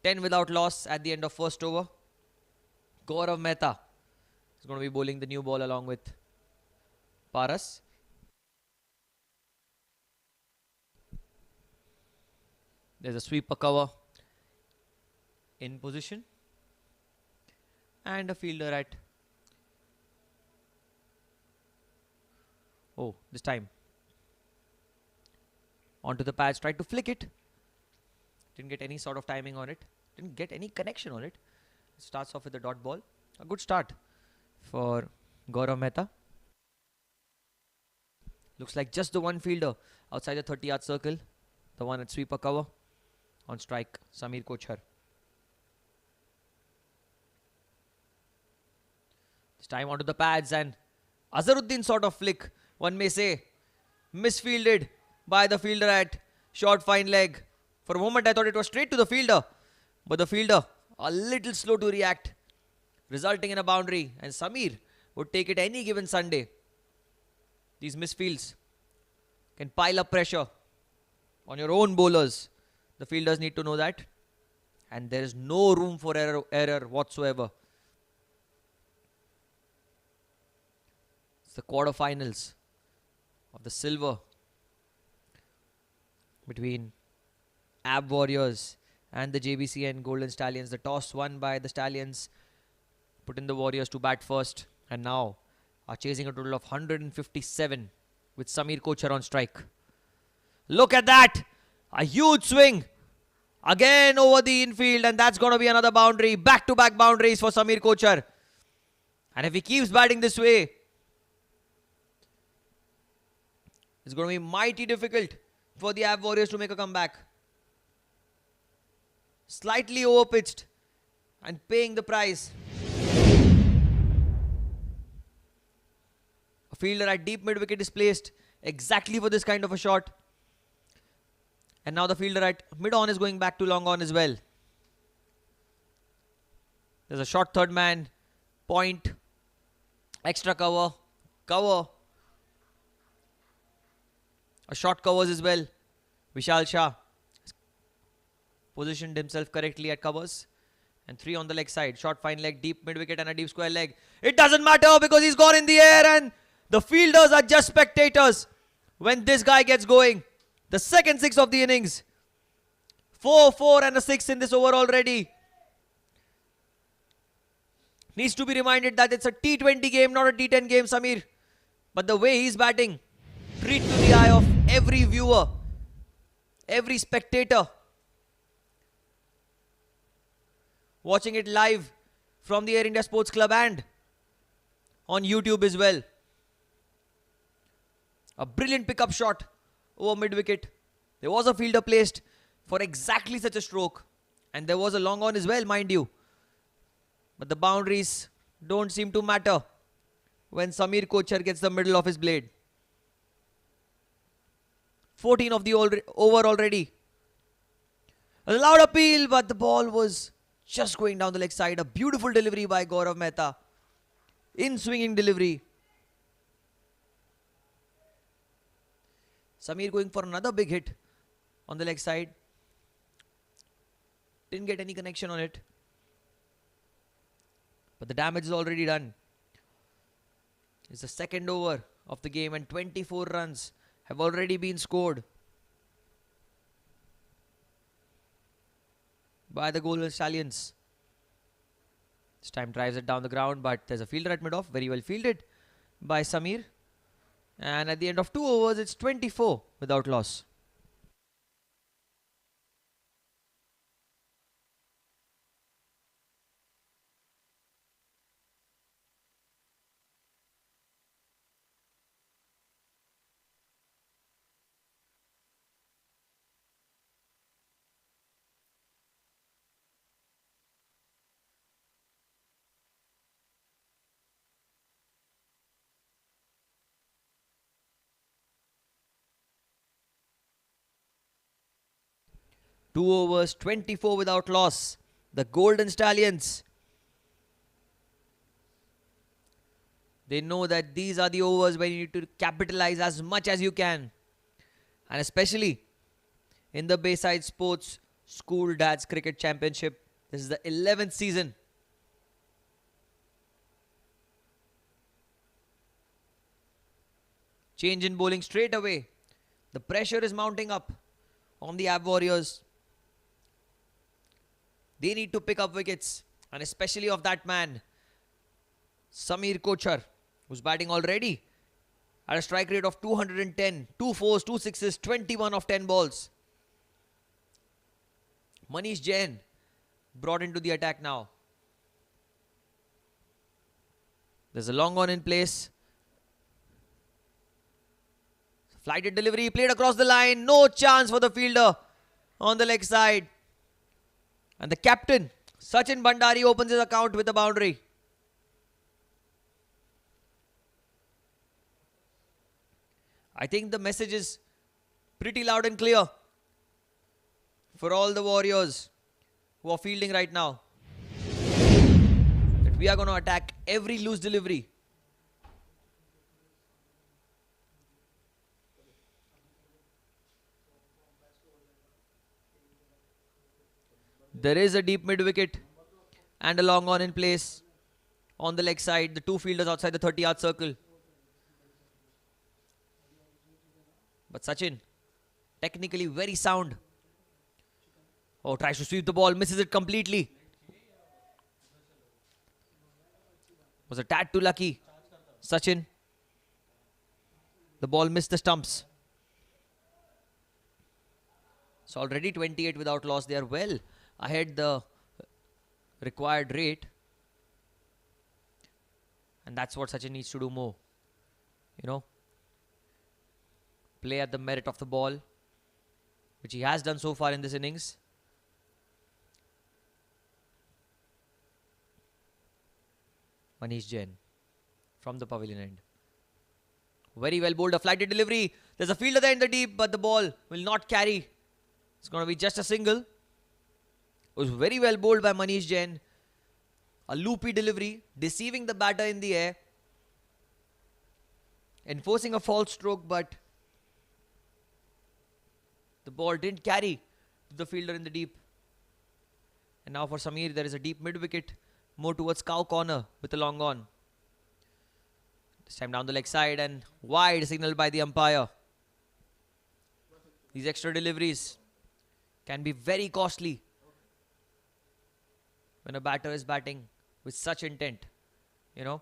10 without loss at the end of first over. Gaurav Mehta is going to be bowling the new ball along with Paras. There's a sweeper cover in position. And a fielder at... Oh, this time. Onto the pads, tried to flick it. Didn't get any sort of timing on it. Didn't get any connection on it. Starts off with a dot ball. A good start for Gaurav Mehta. Looks like just the one fielder outside the 30-yard circle. The one at sweeper cover. On strike, Samir Kochar. This time onto the pads and Azharuddin sort of flick, one may say. Misfielded by the fielder at short fine leg. For a moment I thought it was straight to the fielder. But the fielder a little slow to react. Resulting in a boundary. And Samir would take it any given Sunday. These misfields can pile up pressure on your own bowlers. The fielders need to know that. And there is no room for error whatsoever. It's the quarterfinals of the silver between Ab Warriors and the Jbcn Golden Stallions. The toss won by the Stallions. Put in the Warriors to bat first. And now are chasing a total of 157 with Samir Kochar on strike. Look at that! A huge swing. Again over the infield, and that's going to be another boundary. Back-to-back boundaries for Samir Kochar. And if he keeps batting this way, it's going to be mighty difficult for the Ab Warriors to make a comeback. Slightly overpitched and paying the price. A fielder at deep mid-wicket is placed exactly for this kind of a shot. And now the fielder at mid-on is going back to long-on as well. There's a short third man, point, extra cover, a short covers as well. Vishal Shah positioned himself correctly at covers. And 3 on the leg side. Short fine leg, deep mid-wicket and a deep square leg. It doesn't matter because he's gone in the air and the fielders are just spectators when this guy gets going. The second 6 of the innings. 4, 4 and a 6 in this over already. Needs to be reminded that it's a T20 game, not a T10 game, Samir. But the way he's batting, treat to the eye of every viewer, every spectator. Watching it live from the Air India Sports Club and on YouTube as well. A brilliant pickup shot over mid-wicket. There was a fielder placed for exactly such a stroke. And there was a long on as well, mind you. But the boundaries don't seem to matter when Samir Kochar gets the middle of his blade. 14 of the over already. A loud appeal, but the ball was just going down the leg side. A beautiful delivery by Gaurav Mehta. In swinging delivery. Samir going for another big hit on the leg side. Didn't get any connection on it. But the damage is already done. It's the second over of the game and 24 runs have already been scored by the Golden Stallions. This time drives it down the ground, but there's a fielder at mid-off. Very well fielded by Samir. And at the end of 2 overs, it's 24 without loss. 2 overs, 24 without loss. The Golden Stallions. They know that these are the overs where you need to capitalize as much as you can. And especially in the Bayside Sports School Dads Cricket Championship. This is the 11th season. Change in bowling straight away. The pressure is mounting up on the Ab Warriors. They need to pick up wickets, and especially of that man, Samir Kochar, who's batting already at a strike rate of 210, 2 fours, 2 sixes, 21 of 10 balls. Manish Jain brought into the attack now. There's a long on in place. Flighted delivery, played across the line. No chance for the fielder on the leg side. And the captain, Sachin Bhandari, opens his account with a boundary. I think the message is pretty loud and clear for all the Warriors who are fielding right now, that we are going to attack every loose delivery. There is a deep mid wicket and a long on in place on the leg side. The two fielders outside the 30-yard circle. But Sachin, technically very sound. Oh, tries to sweep the ball, misses it completely. Was a tad too lucky. Sachin. The ball missed the stumps. It's already 28 without loss. They are well ahead the required rate. And that's what Sachin needs to do more. You know, play at the merit of the ball, which he has done so far in this innings. Manish Jain from the pavilion end. Very well bowled, a flighted delivery. There's a fielder there in the deep, but the ball will not carry. It's going to be just a single. It was very well bowled by Manish Jain. A loopy delivery, deceiving the batter in the air. Enforcing a false stroke, but the ball didn't carry to the fielder in the deep. And now for Samir, there is a deep mid-wicket, more towards cow corner with a long on. This time down the leg side and wide, signaled by the umpire. These extra deliveries can be very costly when a batter is batting with such intent. You know,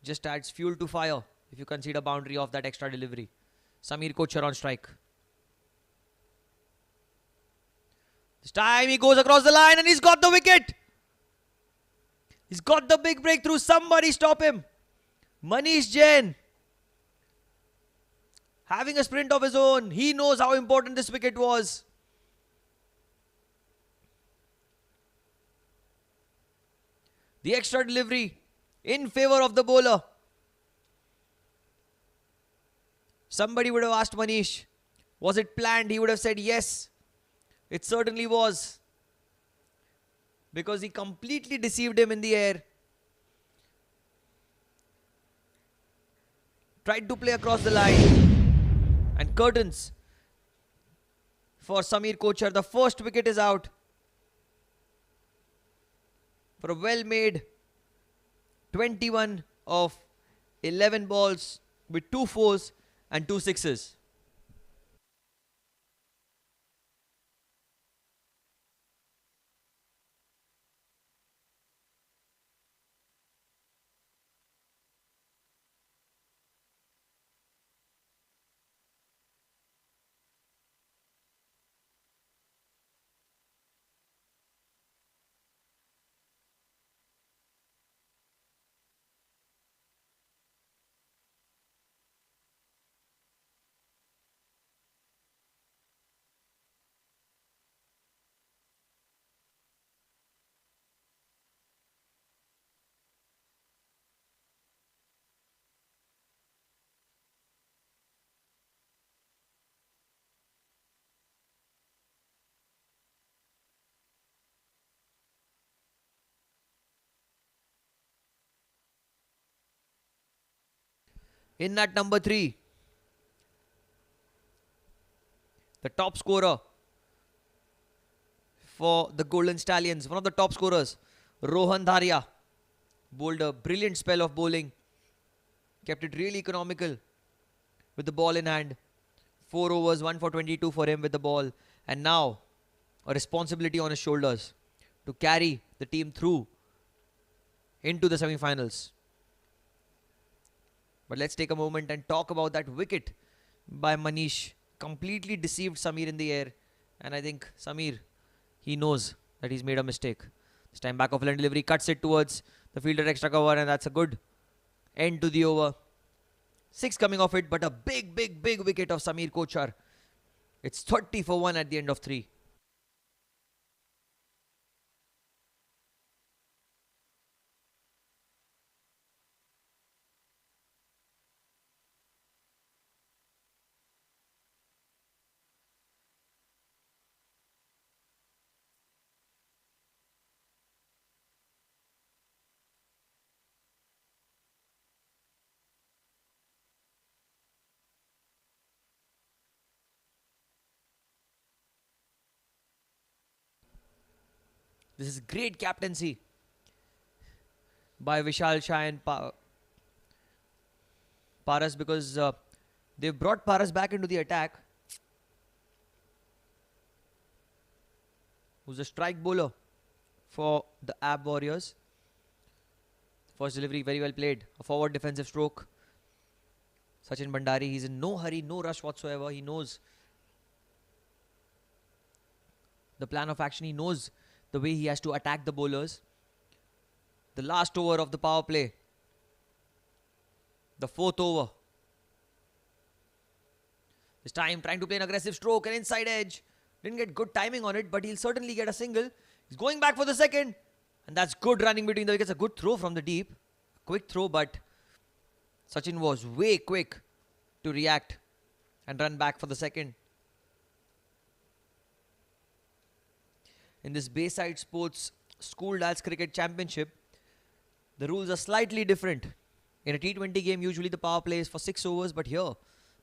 just adds fuel to fire if you concede a boundary of that extra delivery. Samir Kochar on strike. This time he goes across the line and he's got the wicket. He's got the big breakthrough. Somebody stop him. Manish Jain, having a sprint of his own. He knows how important this wicket was. The extra delivery in favor of the bowler. Somebody would have asked Manish, was it planned? He would have said yes. It certainly was. Because he completely deceived him in the air. Tried to play across the line. And curtains for Samir Kochar. The first wicket is out. For a well-made 21 of 11 balls with 2 fours and 2 sixes. In at number 3, the top scorer for the Golden Stallions, one of the top scorers, Rohan Dharia, bowled a brilliant spell of bowling, kept it really economical with the ball in hand. 4 overs, 1 for 22 for him with the ball, and now a responsibility on his shoulders to carry the team through into the semi-finals. But let's take a moment and talk about that wicket by Manish. Completely deceived Samir in the air, and I think Samir, he knows that he's made a mistake. This time back of line delivery cuts it towards the fielder extra cover, and that's a good end to the over. 6 coming off it, but a big wicket of Samir Kochar. It's 30 for 1 at the end of 3. This is great captaincy by Vishal Shah and Paras, because they've brought Paras back into the attack, who's a strike bowler for the Ab Warriors. First delivery very well played. A forward defensive stroke. Sachin Bhandari, he's in no hurry, no rush whatsoever. He knows the plan of action. He knows the way he has to attack the bowlers. The last over of the power play. The 4th over. This time trying to play an aggressive stroke, an inside edge. Didn't get good timing on it, but he'll certainly get a single. He's going back for the second. And that's good running between the wickets. A good throw from the deep. Quick throw, but Sachin was way quick to react and run back for the second. In this Bayside Sports School Dals Cricket Championship, the rules are slightly different. In a T20 game, usually the power play is for 6 overs, but here,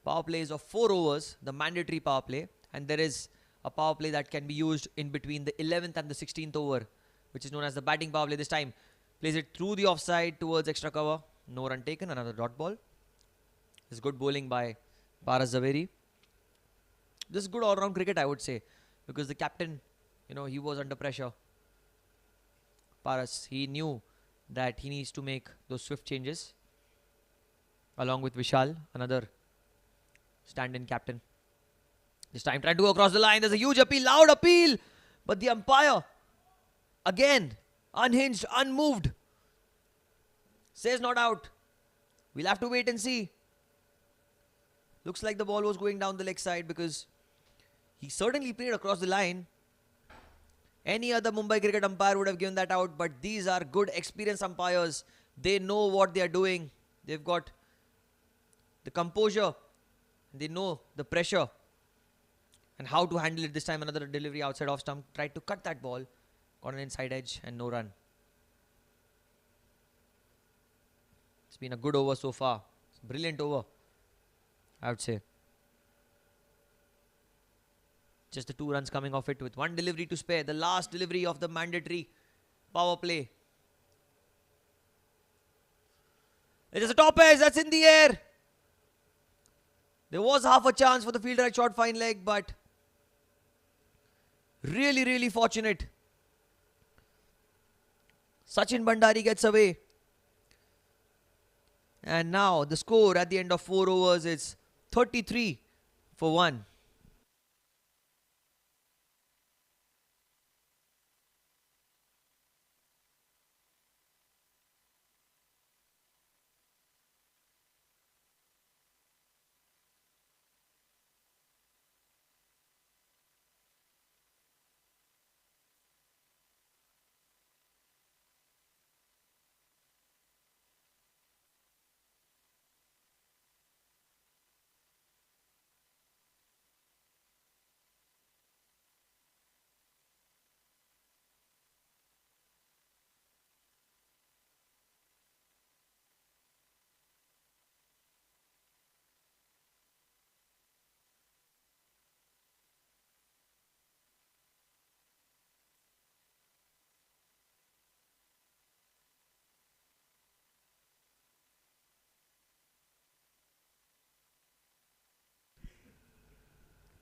power play is of 4 overs, the mandatory power play, and there is a power play that can be used in between the 11th and the 16th over, which is known as the batting power play. This time, plays it through the offside towards extra cover. No run taken, another dot ball. This is good bowling by Paras Zaveri. This is good all-round cricket, I would say, because the captain, he was under pressure. Paras, he knew that he needs to make those swift changes, along with Vishal, another stand-in captain. This time trying to go across the line. There's a huge appeal, loud appeal, but the umpire, again, unhinged, unmoved, says not out. We'll have to wait and see. Looks like the ball was going down the leg side, because he certainly played across the line. Any other Mumbai cricket umpire would have given that out, but these are good experienced umpires. They know what they are doing. They've got the composure. They know the pressure and how to handle it. This time another delivery outside off stump. Tried to cut that ball. Got an inside edge and no run. It's been a good over so far. It's a brilliant over, I would say. Just the 2 runs coming off it with 1 delivery to spare. The last delivery of the mandatory power play. It is a top edge. That's in the air. There was half a chance for the fielder at short fine leg, but really fortunate. Sachin Bhandari gets away. And now the score at the end of 4 overs is 33 for 1.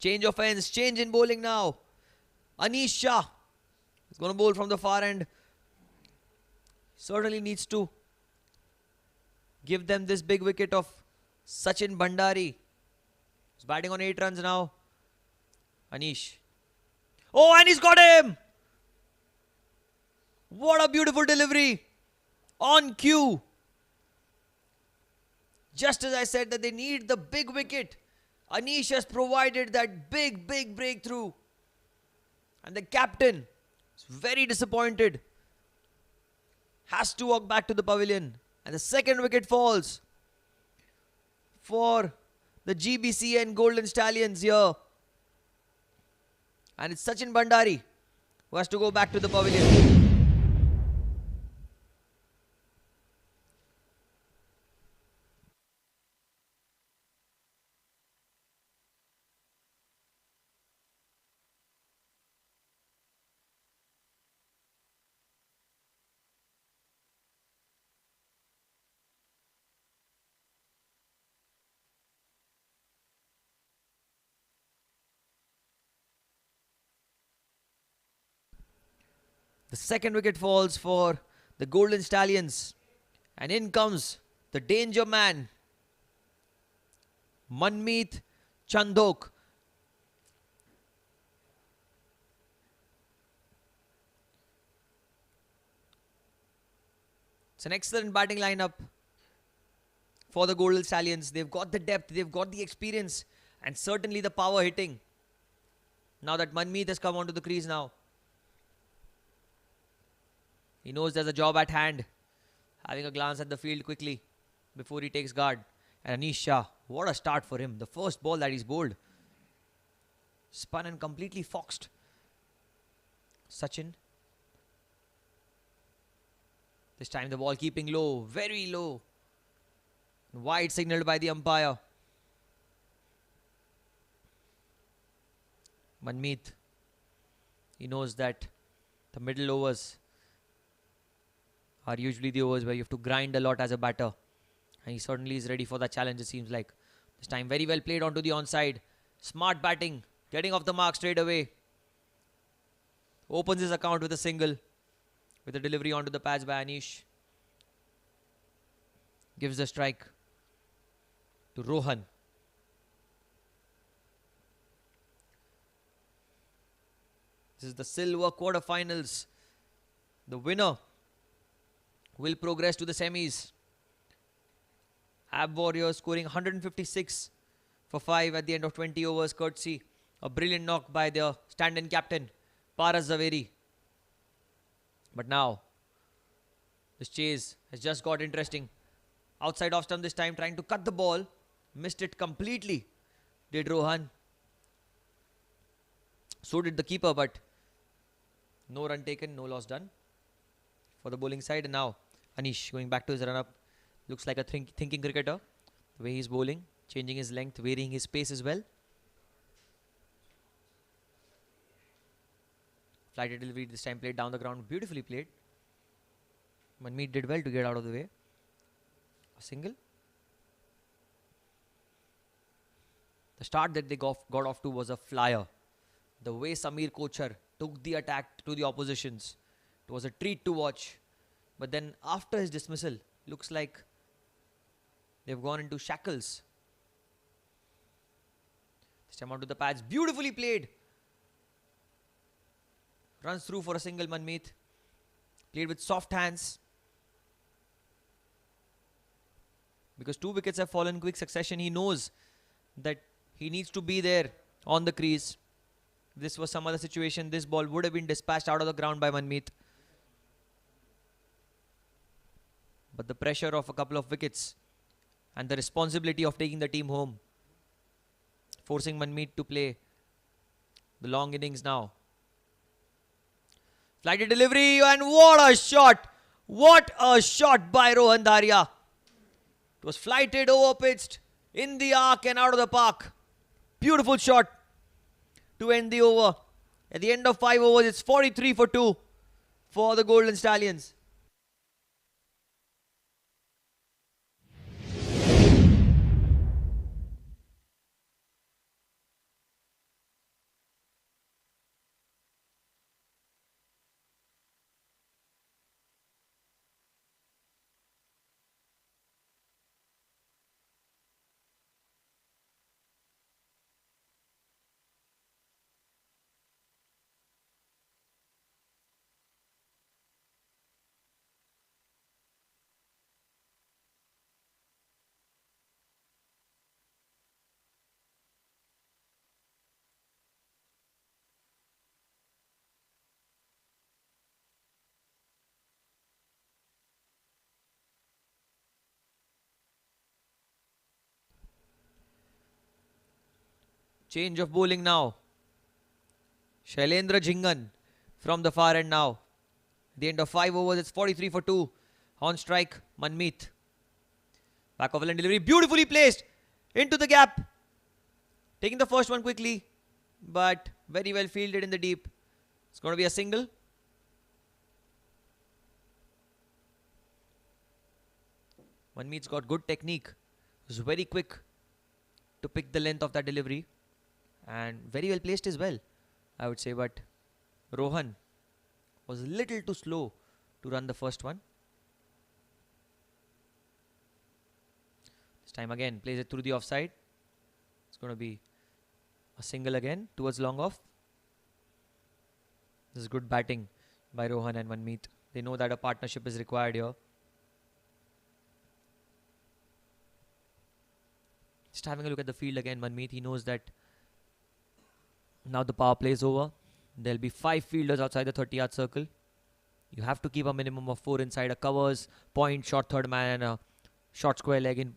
Change of ends, change in bowling now. Anish Shah is going to bowl from the far end. Certainly needs to give them this big wicket of Sachin Bhandari. He's batting on 8 runs now. Anish. Oh, and he's got him! What a beautiful delivery. On cue. Just as I said that they need the big wicket, Anish has provided that big breakthrough. And the captain is very disappointed. Has to walk back to the pavilion. And the second wicket falls for the Jbcn Golden Stallions here. And it's Sachin Bhandari who has to go back to the pavilion. The second wicket falls for the Golden Stallions. And in comes the danger man, Manmeet Chandok. It's an excellent batting lineup for the Golden Stallions. They've got the depth, they've got the experience, and certainly the power hitting. Now that Manmeet has come onto the crease now. He knows there's a job at hand. Having a glance at the field quickly before he takes guard. And Anish Shah, what a start for him. The first ball that he's bowled. Spun and completely foxed. Sachin. This time the ball keeping low, very low. Wide signaled by the umpire. Manmeet. He knows that the middle overs are usually the overs where you have to grind a lot as a batter. And he certainly is ready for that challenge, it seems like. This time very well played onto the onside. Smart batting. Getting off the mark straight away. Opens his account with a single. With a delivery onto the pads by Anish. Gives the strike to Rohan. This is the silver quarterfinals. The winner will progress to the semis. Ab Warriors scoring 156 for 5 at the end of 20 overs, courtesy a brilliant knock by their stand-in captain, Paras Zaveri. But now, this chase has just got interesting. Outside off stump this time, trying to cut the ball. Missed it completely, did Rohan. So did the keeper, but no run taken, no loss done for the bowling side. And now Anish going back to his run-up. Looks like a thinking cricketer. The way he's bowling, changing his length, varying his pace as well. Flighted delivery this time played down the ground. Beautifully played. Manmeet did well to get out of the way. A single. The start that they got off to was a flyer. The way Samir Kochar took the attack to the oppositions, it was a treat to watch. But then after his dismissal, looks like they've gone into shackles. This time onto the pads. Beautifully played. Runs through for a single, Manmeet. Played with soft hands. Because 2 wickets have fallen in quick succession, he knows that he needs to be there on the crease. If this was some other situation, this ball would have been dispatched out of the ground by Manmeet. But the pressure of a couple of wickets and the responsibility of taking the team home, forcing Manmeet to play the long innings now. Flighted delivery, and what a shot! What a shot by Rohan Dharia. It was flighted, over-pitched, in the arc and out of the park. Beautiful shot to end the over. At the end of 5 overs, it's 43 for 2 for the Golden Stallions. Change of bowling now. Shailendra Jhingan from the far end now. At the end of 5 overs, it's 43 for 2. On strike, Manmeet. Back of line delivery, beautifully placed into the gap. Taking the first one quickly, but very well fielded in the deep. It's going to be a single. Manmeet's got good technique. He was very quick to pick the length of that delivery. And very well placed as well, I would say. But Rohan was a little too slow to run the first one. This time again, plays it through the offside. It's going to be a single again towards long off. This is good batting by Rohan and Manmeet. They know that a partnership is required here. Just having a look at the field again, Manmeet, he knows that now the power play is over. There'll be 5 fielders outside the 30-yard circle. You have to keep a minimum of 4 inside a covers, point, short third man and a short square leg in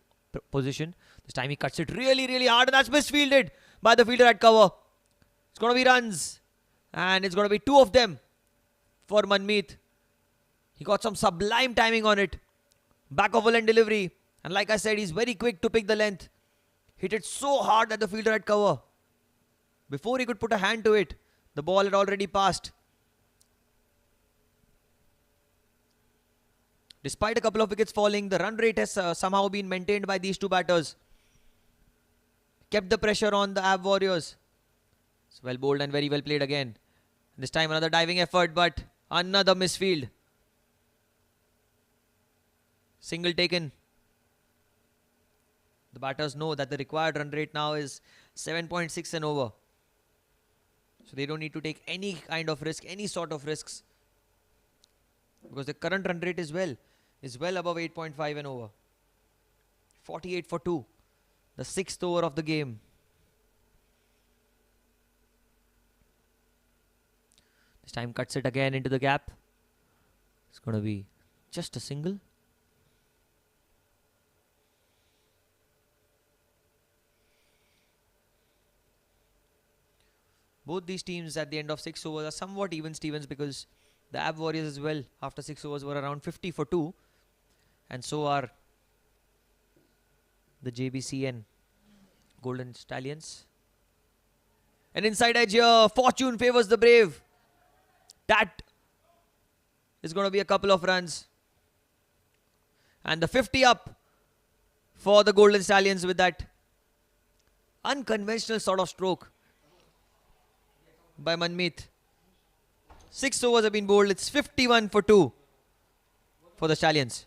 position. This time he cuts it really, really hard and that's misfielded by the fielder at cover. It's going to be runs and it's going to be 2 of them for Manmeet. He got some sublime timing on it. Back of end delivery. And like I said, he's very quick to pick the length. Hit it so hard that the fielder had cover. Before he could put a hand to it, the ball had already passed. Despite a couple of wickets falling, the run rate has somehow been maintained by these 2 batters. Kept the pressure on the Ab Warriors. It's well bowled and very well played again. This time another diving effort, but another misfield. Single taken. The batters know that the required run rate now is 7.6 and over. So they don't need to take any kind of risk, any sort of risks. Because the current run rate is well above 8.5 and over. 48 for 2. The 6th over of the game. This time cuts it again into the gap. It's going to be just a single. Both these teams at the end of 6 overs are somewhat even Stevens, because the Ab Warriors as well after 6 overs were around 50 for 2. And so are the Jbcn Golden Stallions. An inside edge here. Fortune favours the brave. That is going to be a couple of runs. And the 50 up for the Golden Stallions with that unconventional sort of stroke by Manmeet. 6 overs have been bowled. It's 51 for 2 for the Stallions.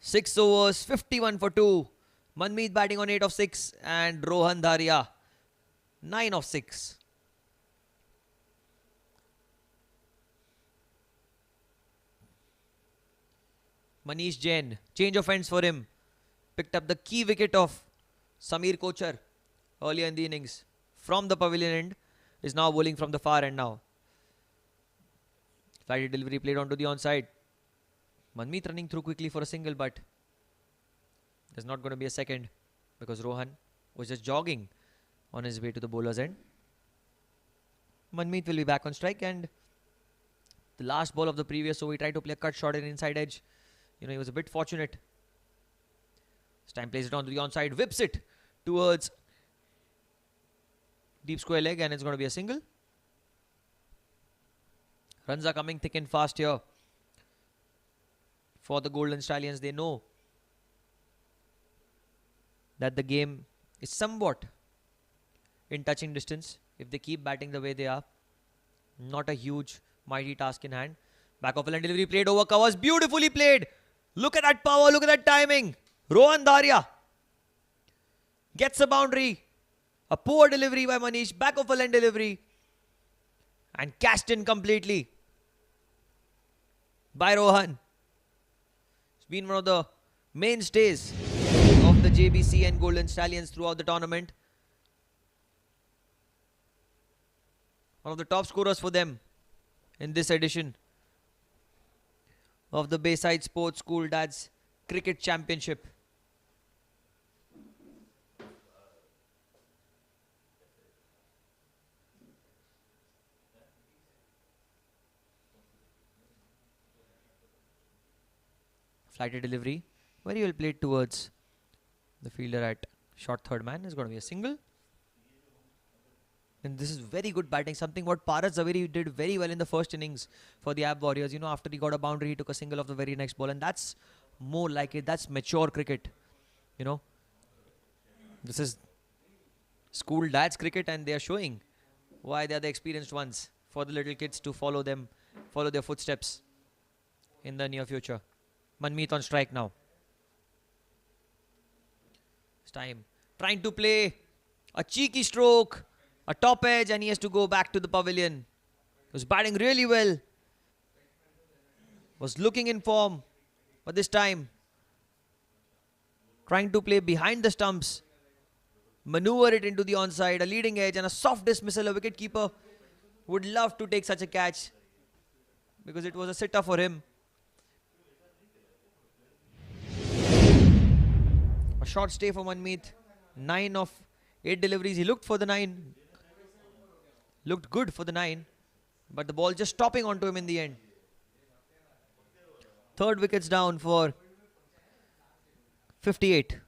Six overs, 51 for 2. Manmeet batting on 8 of 6 and Rohan Dharia 9 of 6. Manish Jain, change of ends for him. Picked up the key wicket of Samir Kochar earlier in the innings from the pavilion end. Is now bowling from the far end now. Flighted delivery played onto the onside. Manmeet running through quickly for a single, but there's not going to be a second because Rohan was just jogging on his way to the bowler's end. Manmeet will be back on strike, and the last ball of the previous over, he tried to play a cut shot and inside edge. He was a bit fortunate. This time plays it onto the onside, whips it towards deep square leg, and it's going to be a single. Runs are coming thick and fast here for the Golden Stallions. They know that the game is somewhat in touching distance if they keep batting the way they are. Not a huge Mighty task in hand. Back of line delivery played over covers. Beautifully played. Look at that power. Look at that timing. Rohan Dharia gets a boundary. A poor delivery by Manish. Back of a line delivery. And cashed in completely by Rohan. It's been one of the mainstays of the Jbcn Golden Stallions throughout the tournament. One of the top scorers for them in this edition of the Bayside Sports School Dads Cricket Championship. Flighted delivery, very well played towards the fielder at short third man. Is going to be a single. And this is very good batting, something what Paras Zaveri did very well in the first innings for the Ab Warriors. You know, after he got a boundary, he took a single off the very next ball. And that's more like it. That's mature cricket. You know, this is school dads cricket, and they are showing why they are the experienced ones for the little kids to follow them, follow their footsteps in the near future. Manmeet on strike now. It's time. Trying to play a cheeky stroke, a top edge, and he has to go back to the pavilion. He was batting really well. Was looking in form. But this time, trying to play behind the stumps. Maneuver it into the onside, a leading edge and a soft dismissal. A wicketkeeper would love to take such a catch because it was a sitter for him. A short stay for Manmeet. 9 of 8 deliveries. He looked for the 9. Looked good for the 9. But the ball just stopping onto him in the end. Third wickets down for 58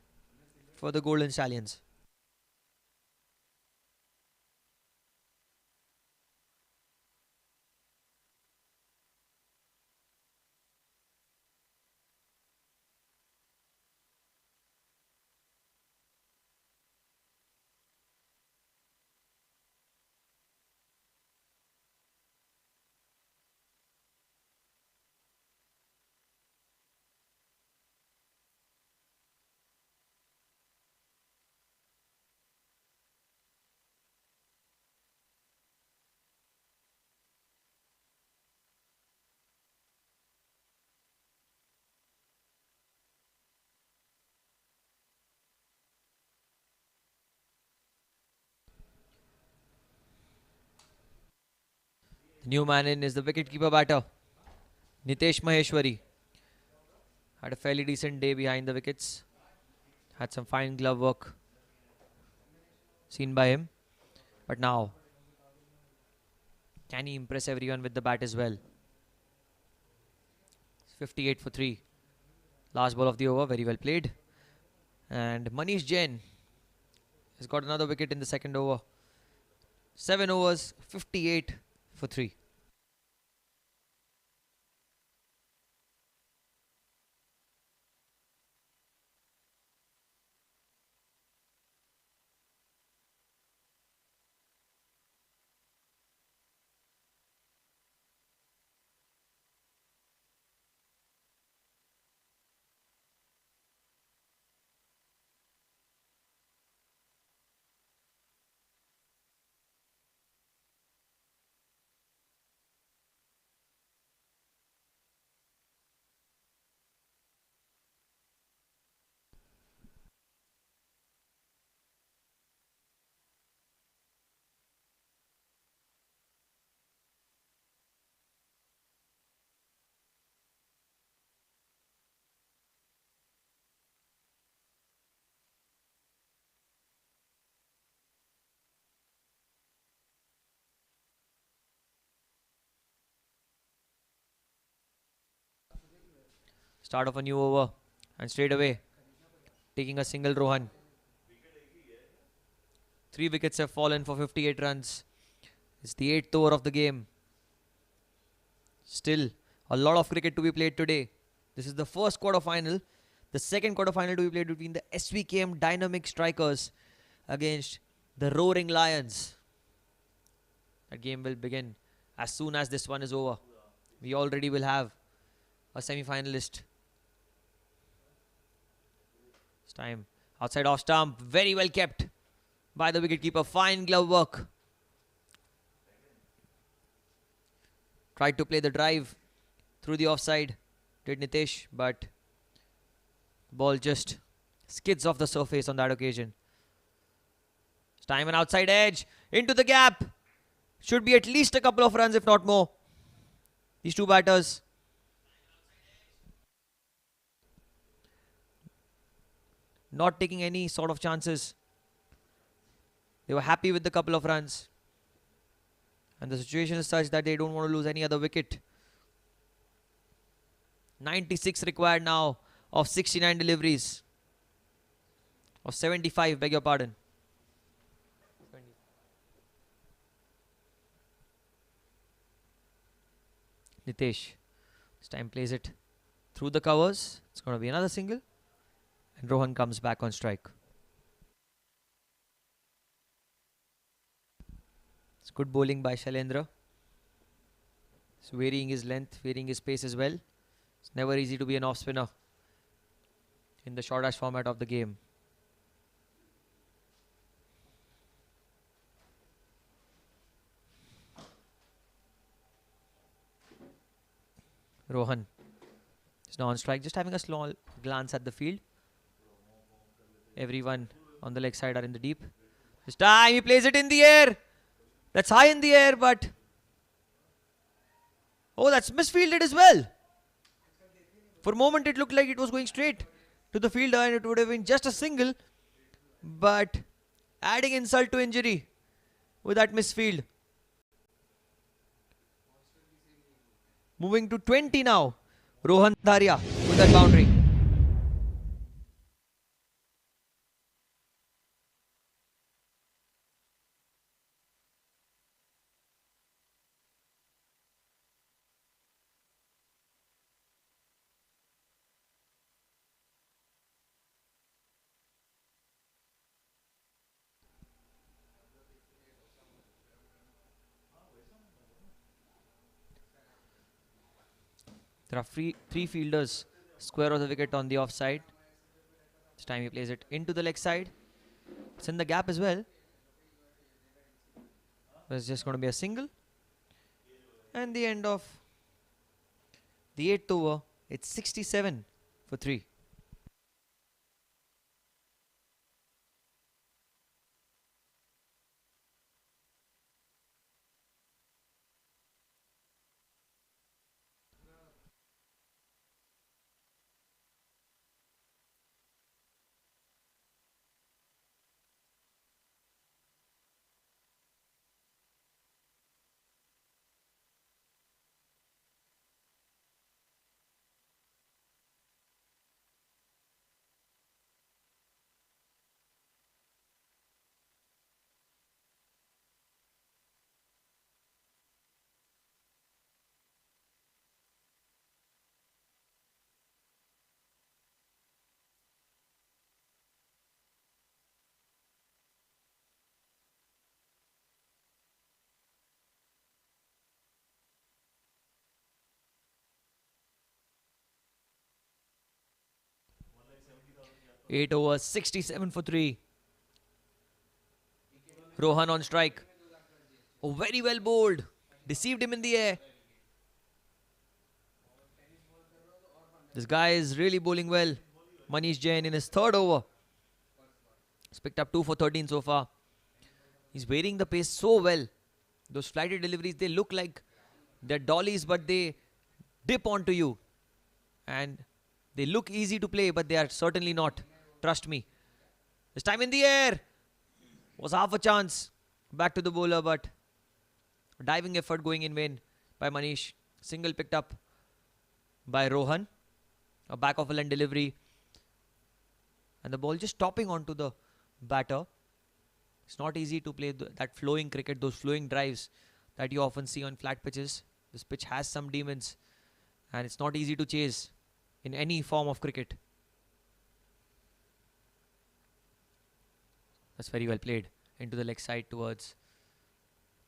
for the Golden Stallions. The new man in is the wicketkeeper batter, Nitesh Maheshwari. Had a fairly decent day behind the wickets. Had some fine glove work seen by him. But now, can he impress everyone with the bat as well? 58 for 3. Last ball of the over, very well played. And Manish Jain has got another wicket in the second over. 7 overs, 58 for 3. Start of a new over, and straight away taking a single Rohan. 3 wickets have fallen for 58 runs. It's the 8th over of the game. Still a lot of cricket to be played today. This is the first quarter-final. The second quarter-final to be played between the SVKM Dynamic Strikers against the Roaring Lions. That game will begin as soon as this one is over. We already will have a semi-finalist. It's time. Outside off stump. Very well kept by the wicketkeeper. Fine glove work. Tried to play the drive through the offside, did Nitesh, but ball just skids off the surface on that occasion. It's time, an outside edge into the gap. Should be at least a couple of runs, if not more. These two batters. Not taking any sort of chances. They were happy with the couple of runs. And the situation is such that they don't want to lose any other wicket. 96 required now of 69 deliveries. Of 75, beg your pardon. Nitesh. This time plays it through the covers. It's going to be another single. And Rohan comes back on strike. It's good bowling by Shailendra. It's varying his length, varying his pace as well. It's never easy to be an off spinner in the short dash format of the game. Rohan is now on strike, just having a small glance at the field. Everyone on the leg side are in the deep. This time he plays it in the air. That's high in the air, but oh, that's misfielded as well. For a moment it looked like it was going straight to the fielder and it would have been just a single, but adding insult to injury with that misfield. Moving to 20 now. Rohan Dharia with that boundary. There are three fielders square of the wicket on the offside. This time he plays it into the leg side. It's in the gap as well. It's just going to be a single. And the end of the 8th over. It's 67 for 3. Eight overs, 67 for 3. Rohan on strike. Oh, very well bowled. Deceived him in the air. This guy is really bowling well. Manish Jain in his 3rd over. He's picked up 2 for 13 so far. He's varying the pace so well. Those flighted deliveries, they look like they're dollies, but they dip onto you. And they look easy to play, but they are certainly not. Trust me. This time in the air. Was half a chance. Back to the bowler, but diving effort going in vain by Manish. Single picked up by Rohan. A back of a length delivery. And the ball just topping onto the batter. It's not easy to play that flowing cricket, those flowing drives that you often see on flat pitches. This pitch has some demons. And it's not easy to chase in any form of cricket. That's very well played into the leg side towards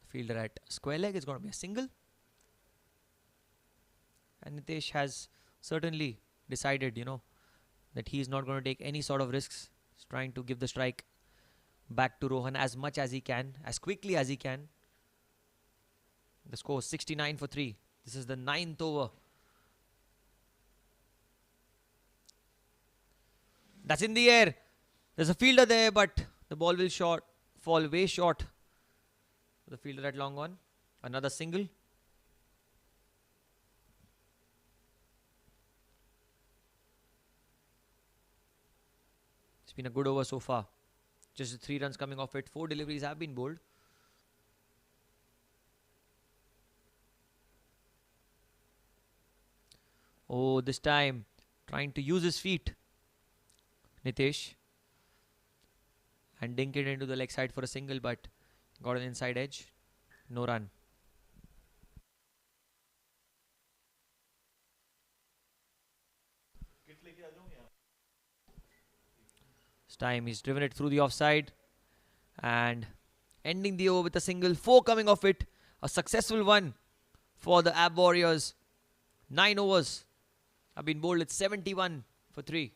the fielder at square leg. It's going to be a single. And Nitesh has certainly decided, that he is not going to take any sort of risks. He's trying to give the strike back to Rohan as much as he can, as quickly as he can. The score is 69 for 3. This is the 9th over. That's in the air. There's a fielder there, but the ball will fall way short. The fielder at long on. Another single. It's been a good over so far. Just 3 runs coming off it. 4 deliveries have been bowled. Oh, this time trying to use his feet. Nitesh. And dink it into the leg side for a single, but got an inside edge. No run. This time he's driven it through the offside. And ending the over with a single. 4 coming off it. A successful one for the Ab Warriors. 9 overs have been bowled at 71 for 3.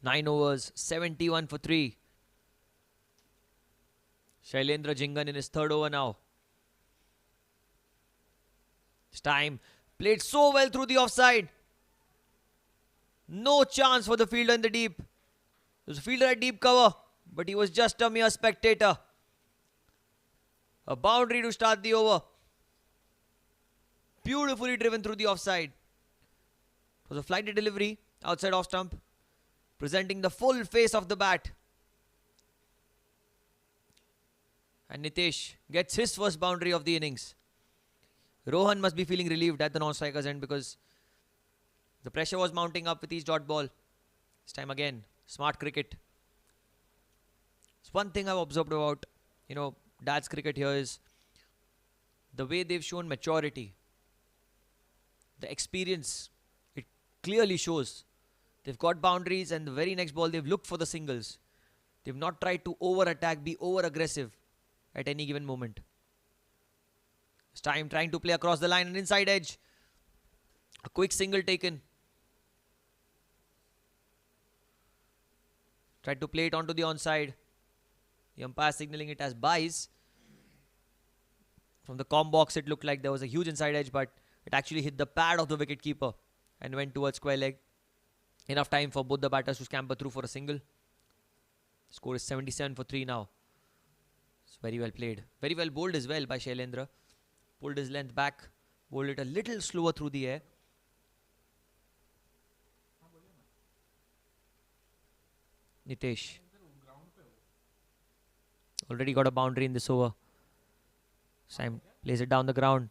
Nine overs, 71 for 3. Shailendra Jingan in his 3rd over now. This time played so well through the offside. No chance for the fielder in the deep. There was a fielder at deep cover, but he was just a mere spectator. A boundary to start the over. Beautifully driven through the offside. It was a flighted delivery outside off stump, presenting the full face of the bat. And Nitesh gets his first boundary of the innings. Rohan must be feeling relieved at the non-striker's end because the pressure was mounting up with each dot ball. This time again, smart cricket. It's one thing I've observed about, Dad's cricket here is the way they've shown maturity. The experience, it clearly shows. They've got boundaries and the very next ball they've looked for the singles. They've not tried to over-attack, be over-aggressive at any given moment. This time trying to play across the line and inside edge. A quick single taken. Tried to play it onto the onside. The umpire signaling it as byes. From the comp box it looked like there was a huge inside edge, but it actually hit the pad of the wicketkeeper and went towards square leg. Enough time for both the batters to scamper through for a single. Score is 77 for 3 now. It's very well played. Very well bowled as well by Shailendra. Pulled his length back. Bowled it a little slower through the air. Nitesh. Already got a boundary in this over. Sam plays it down the ground.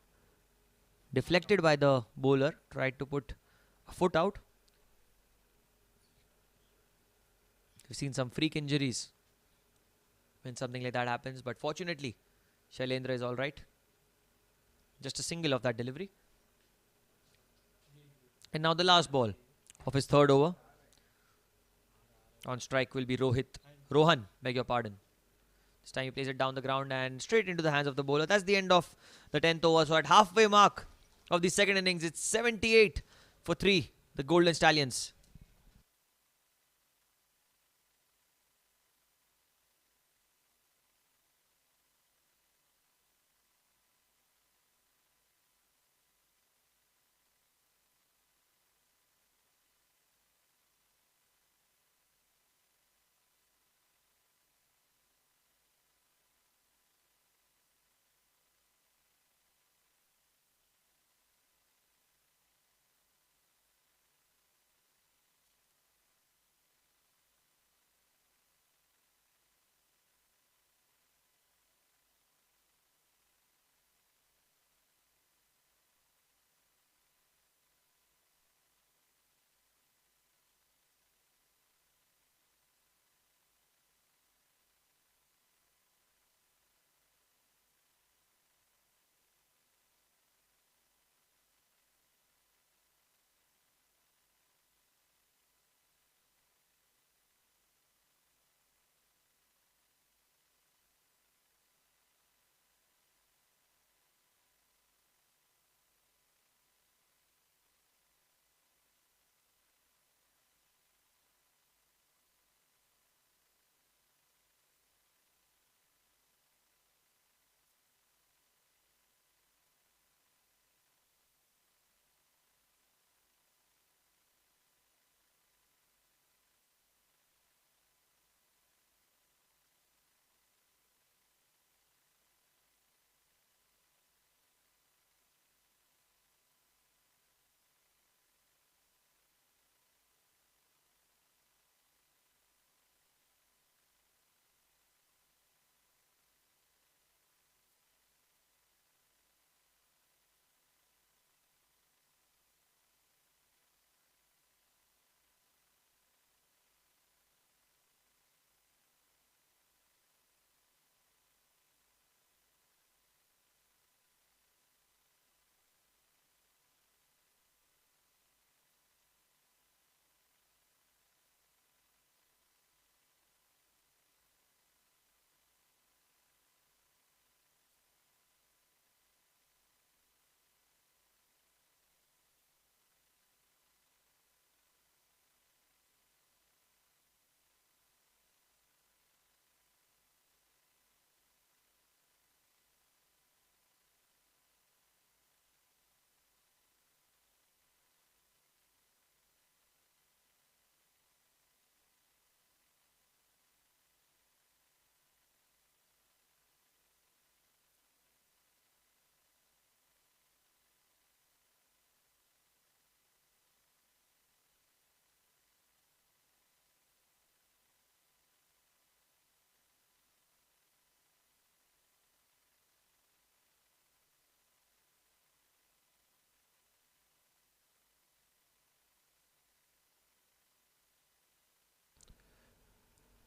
Deflected by the bowler. Tried to put a foot out. We've seen some freak injuries when something like that happens. But fortunately, Shailendra is alright. Just a single of that delivery. And now the last ball of his 3rd over. On strike will be Rohan, beg your pardon. This time he plays it down the ground and straight into the hands of the bowler. That's the end of the 10th over. So at halfway mark of the 2nd innings, it's 78 for 3. The Golden Stallions.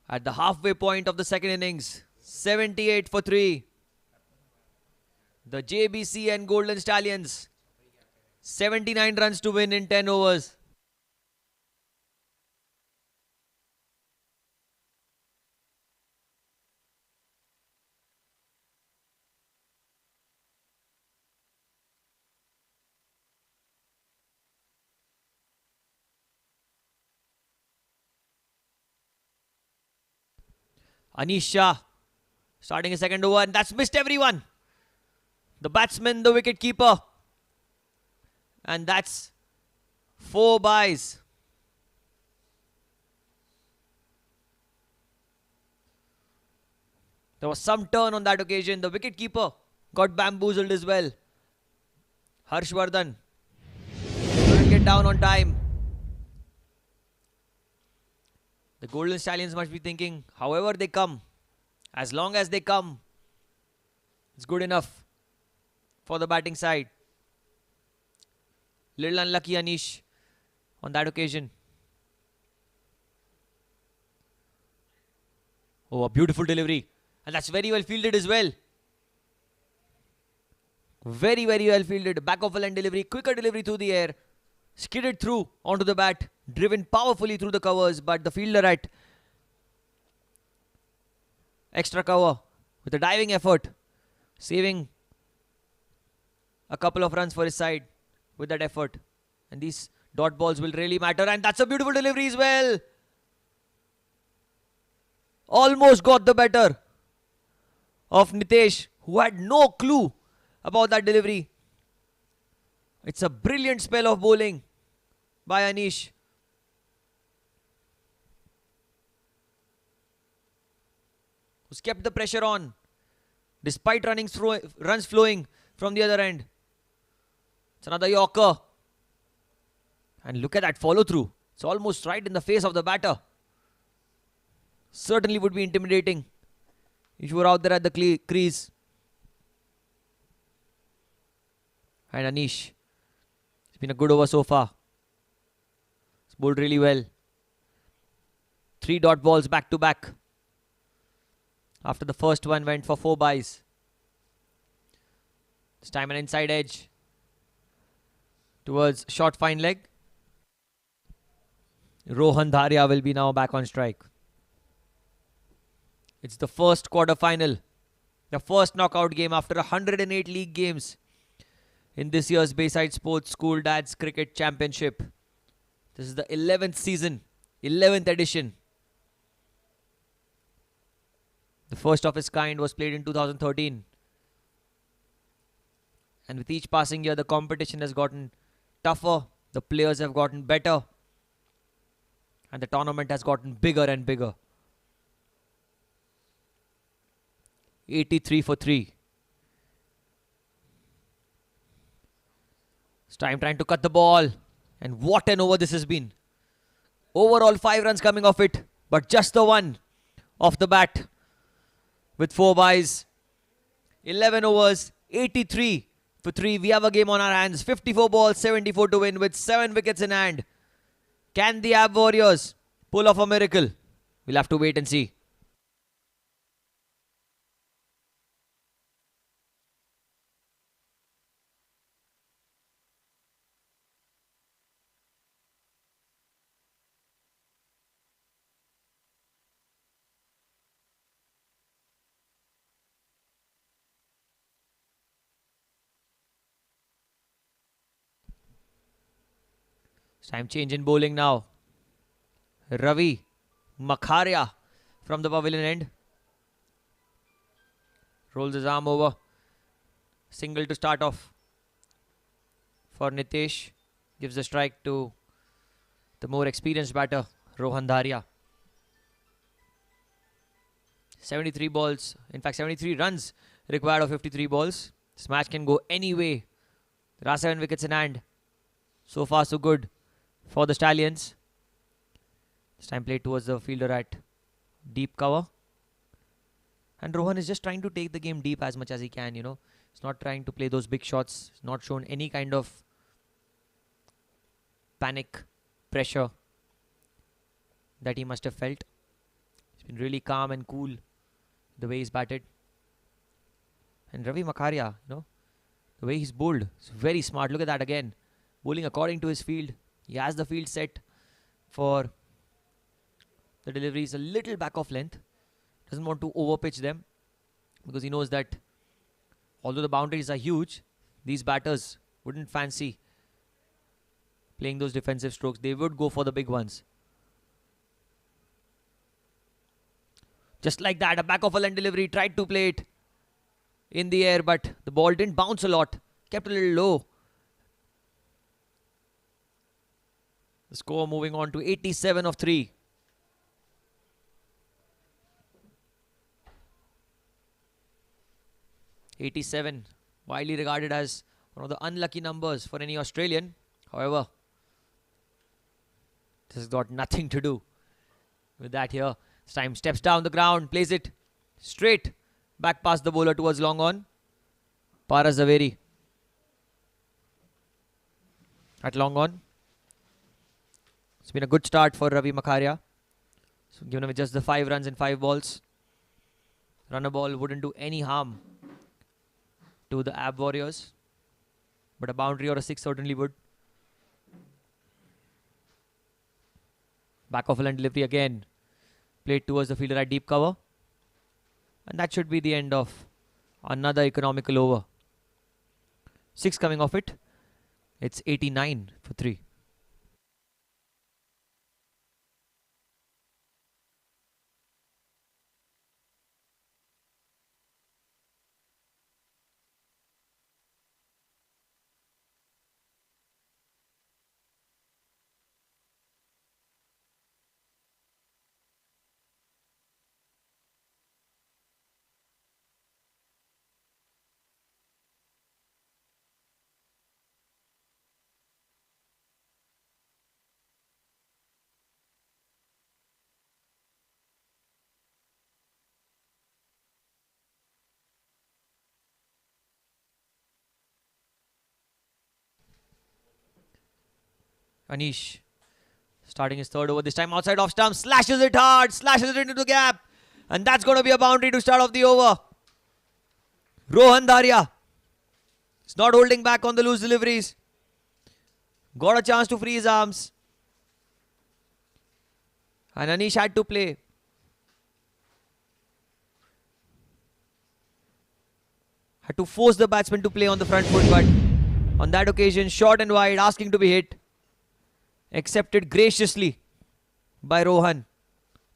At the halfway point of the second innings, 78 for 3. The Jbcn Golden Stallions, 79 runs to win in 10 overs. Anish Shah starting a second over, and that's missed everyone. The batsman, the wicket keeper. And that's 4 byes. There was some turn on that occasion. The wicket keeper got bamboozled as well. Harshvardhan couldn't get down on time. The Golden Stallions must be thinking, however they come, as long as they come, it's good enough for the batting side. Little unlucky Anish on that occasion. Oh, a beautiful delivery. And that's very well fielded as well. Very, very well fielded. Back of a line delivery. Quicker delivery through the air. Skidded through onto the bat. Driven powerfully through the covers. But the fielder at extra cover with a diving effort. Saving a couple of runs for his side with that effort. And these dot balls will really matter. And that's a beautiful delivery as well. Almost got the better of Nitesh, who had no clue about that delivery. It's a brilliant spell of bowling by Anish. Who's kept the pressure on despite runs flowing from the other end. It's another Yorker. And look at that follow through. It's almost right in the face of the batter. Certainly would be intimidating if you were out there at the crease. And Anish, it's been a good over so far. It's bowled really well. 3 dot balls back to back. After the first one went for 4 byes. This time an inside edge towards short fine leg. Rohan Dharia will be now back on strike. It's the first quarter-final. The first knockout game after 108 league games in this year's Bayside Sports School Dads Cricket Championship. This is the 11th season, 11th edition. The first of its kind was played in 2013. And with each passing year, the competition has gotten tougher. The players have gotten better. And the tournament has gotten bigger and bigger. 83 for 3. It's time trying to cut the ball. And what an over this has been. Overall 5 runs coming off it. But just the one off the bat. With 4 byes. 11 overs. 83 for 3. We have a game on our hands. 54 balls, 74 to win with 7 wickets in hand. Can the Ab Warriors pull off a miracle? We'll have to wait and see. Time change in bowling now. Ravi Makharia from the pavilion end. Rolls his arm over. Single to start off for Nitesh. Gives the strike to the more experienced batter, Rohan Dharia. 73 balls. In fact, 73 runs required of 53 balls. This match can go any way. There are 7 wickets in hand. So far, so good for the Stallions. This time played towards the fielder at deep cover. And Rohan is just trying to take the game deep as much as he can, you know. He's not trying to play those big shots. He's not shown any kind of panic, pressure that he must have felt. He's Been really calm and cool the way he's batted. And Ravi Makharia, the way he's bowled, it's very smart. Look at that again. Bowling according to his field. He has the field set for the deliveries a little back off length. Doesn't want to overpitch them because he knows that although the boundaries are huge, these batters wouldn't fancy playing those defensive strokes. They would go for the big ones. Just like that, a back of a length delivery. Tried to play it in the air, but the ball didn't bounce a lot. Kept a little low. The score moving on to 87 of 3. '87, widely regarded as one of the unlucky numbers for any Australian. However, this has got nothing to do with that here. This time steps down the ground, plays it straight back past the bowler towards long on. Paras Zaveri at long on. It's been a good start for Ravi Makharia. So given him just the 5 runs in 5 balls. Runner ball wouldn't do any harm to the Ab Warriors, but a boundary or a 6 certainly would. Back of a length delivery again. Played towards the fielder at deep cover. And that should be the end of another economical over. 6 coming off it. It's 89 for 3. Anish starting his third over. This time outside off stump. Slashes it hard. Slashes it into the gap. And that's going to be a boundary to start off the over. Rohan Dharia is not holding back on the loose deliveries. Got a chance to free his arms. And Anish had to play. Had to force the batsman to play on the front foot. But on that occasion, short and wide, asking to be hit. Accepted graciously by Rohan.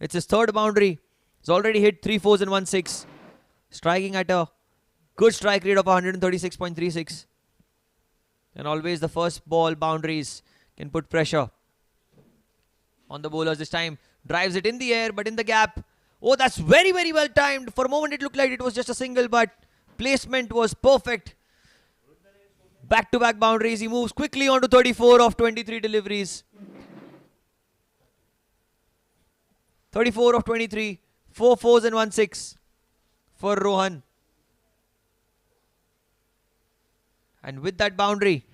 It's his third boundary. He's already hit 3 4s and 1 6. Striking at a good strike rate of 136.36. And always the first ball boundaries can put pressure on the bowlers. This time drives it in the air but in the gap. Oh, that's very, very well timed. For a moment it looked like it was just a single, but placement was perfect. Back-to-back boundaries. He moves quickly on to 34 of 23 deliveries. 34 of 23. 4 4s and 1 6 for Rohan. And with that boundary,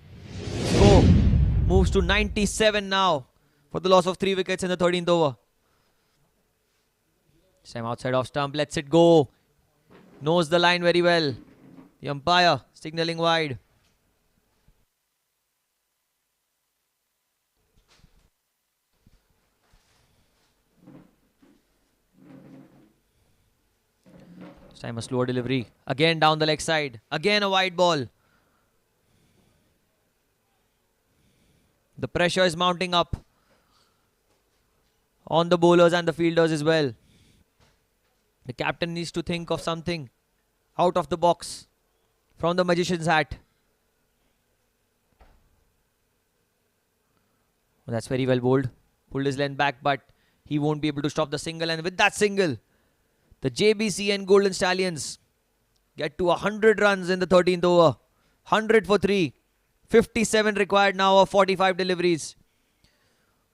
score moves to 97 now for the loss of 3 wickets in the 13th over. This time outside off stump. Lets it go. Knows the line very well. The umpire signalling wide. This time a slower delivery. Again down the leg side. Again a wide ball. The pressure is mounting up on the bowlers and the fielders as well. The captain needs to think of something out of the box from the magician's hat. Well, that's very well bowled. Pulled his length back, but he won't be able to stop the single. And with that single, the Jbcn Golden Stallions get to 100 runs in the 13th over. 100 for 3. 57 required now of 45 deliveries.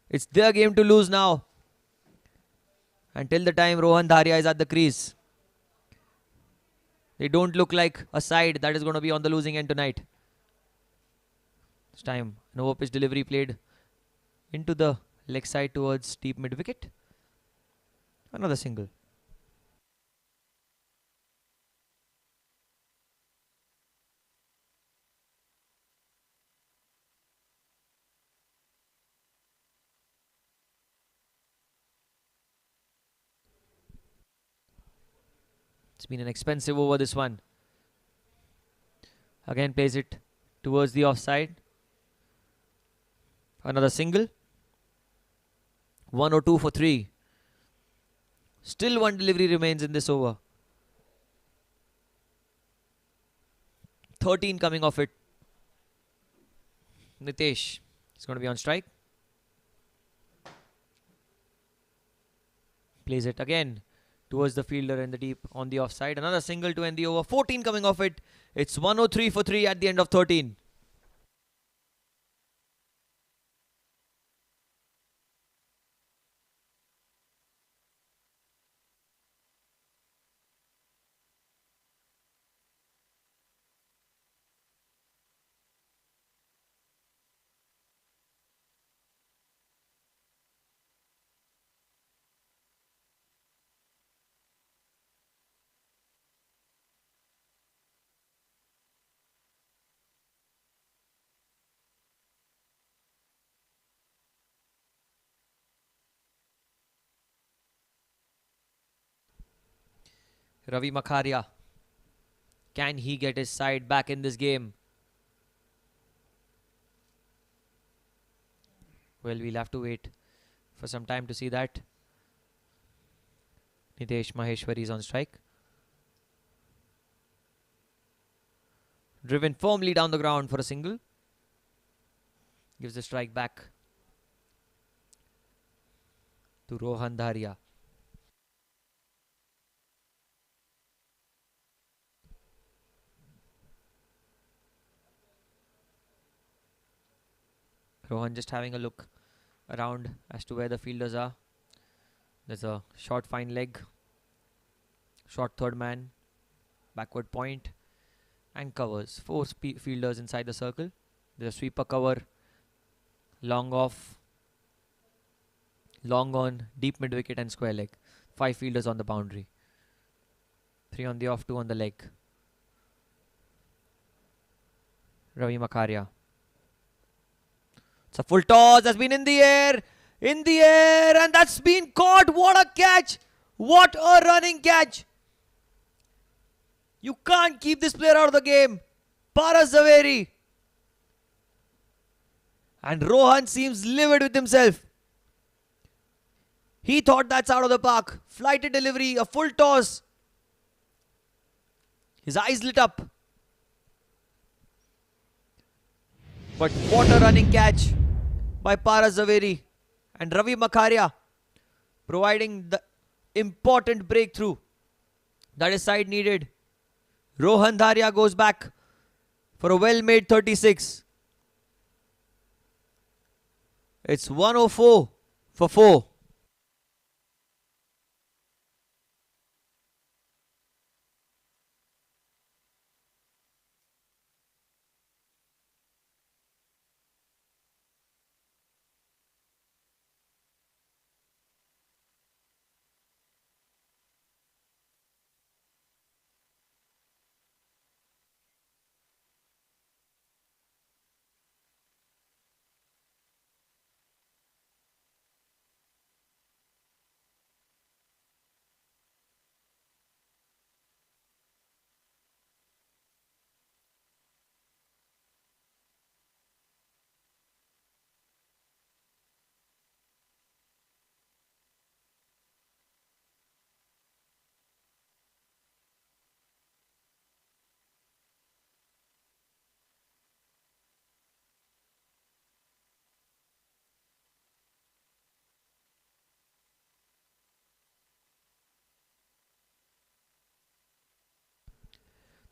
It's their game to lose now. Until the time Rohan Dharia is at the crease. They don't look like a side that is going to be on the losing end tonight. This time an over pitch delivery played into the leg side towards deep mid wicket. Another single. It's been an expensive over, this one. Again plays it towards the offside. Another single. 102 for 3. Still one delivery remains in this over. 13 coming off it. Nitesh is going to be on strike. Plays it again towards the fielder in the deep on the offside. Another single to end the over. 14 coming off it. It's 103 for 3 at the end of 13. Ravi Makharia. Can he get his side back in this game? Well, we'll have to wait for some time to see that. Nitesh Maheshwari is on strike. Driven firmly down the ground for a single. Gives the strike back to Rohan Dharia. Rohan just having a look around as to where the fielders are. There's a short fine leg, short third man, backward point, and covers. 4 fielders inside the circle. There's a sweeper cover, long off, long on, deep mid wicket and square leg. 5 fielders on the boundary. 3 on the off, 2 on the leg. Ravi Makharia. It's a full toss, that's been in the air, and that's been caught. What a catch! What a running catch! You can't keep this player out of the game. Paras Zaveri. And Rohan seems livid with himself. He thought that's out of the park. Flighted delivery, a full toss. His eyes lit up. But what a running catch by Paras Zaveri. And Ravi Makharia providing the important breakthrough that his side needed. Rohan Dharia goes back for a well-made 36. It's 104 for 4.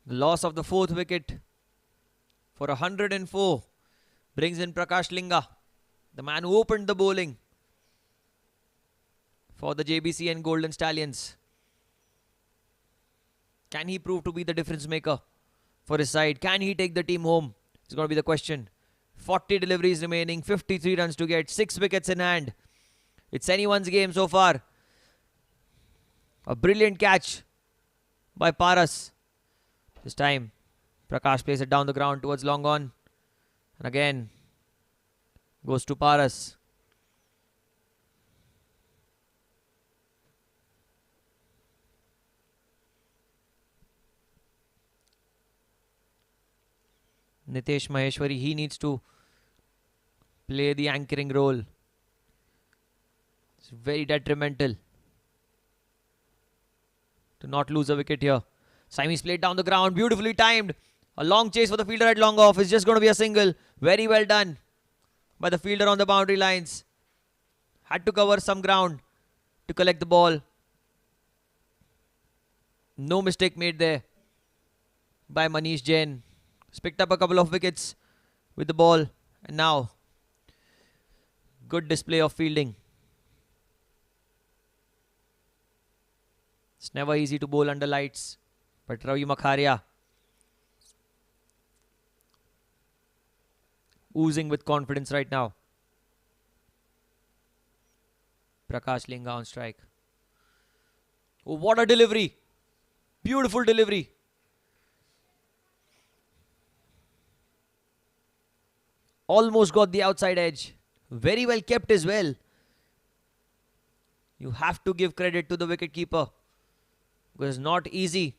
The loss of the 4th wicket for 104 brings in Prakash Linga, the man who opened the bowling for the Jbcn Golden Stallions. Can he prove to be the difference maker for his side? Can he take the team home? It's going to be the question. 40 deliveries remaining, 53 runs to get, 6 wickets in hand. It's anyone's game so far. A brilliant catch by Paras. This time, Prakash plays it down the ground towards long on. And again, goes to Paras. Nitesh Maheshwari, he needs to play the anchoring role. It's very detrimental to not lose a wicket here. Saimi's played down the ground, beautifully timed. A long chase for the fielder at long off. It's just going to be a single. Very well done by the fielder on the boundary lines. Had to cover some ground to collect the ball. No mistake made there by Manish Jain. He's picked up a couple of wickets with the ball. And now, good display of fielding. It's never easy to bowl under lights. But Ravi Makharia, oozing with confidence right now. Prakash Linga on strike. Oh, what a delivery. Beautiful delivery. Almost got the outside edge. Very well kept as well. You have to give credit to the wicketkeeper. Because it's not easy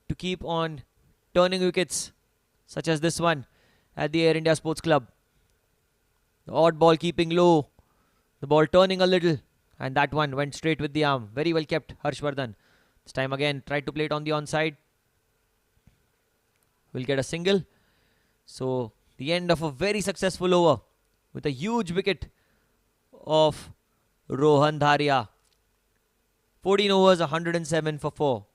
to keep on turning wickets such as this one at the Air India Sports Club. The odd ball keeping low. The ball turning a little. And that one went straight with the arm. Very well kept, Harshvardhan. This time again, tried to play it on the onside. Will get a single. So, the end of a very successful over with a huge wicket of Rohan Dharia. 14 overs, 107 for 4.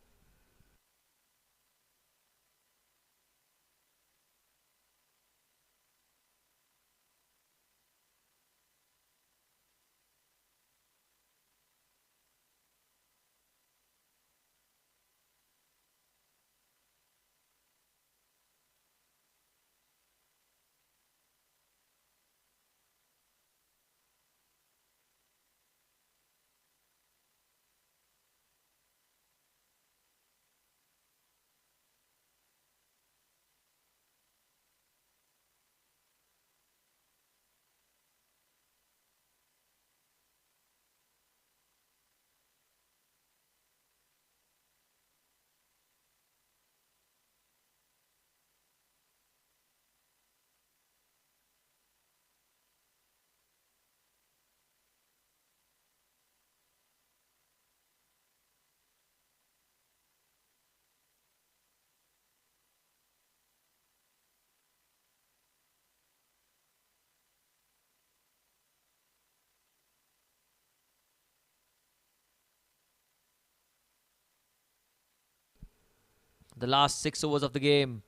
The last 6 overs of the game.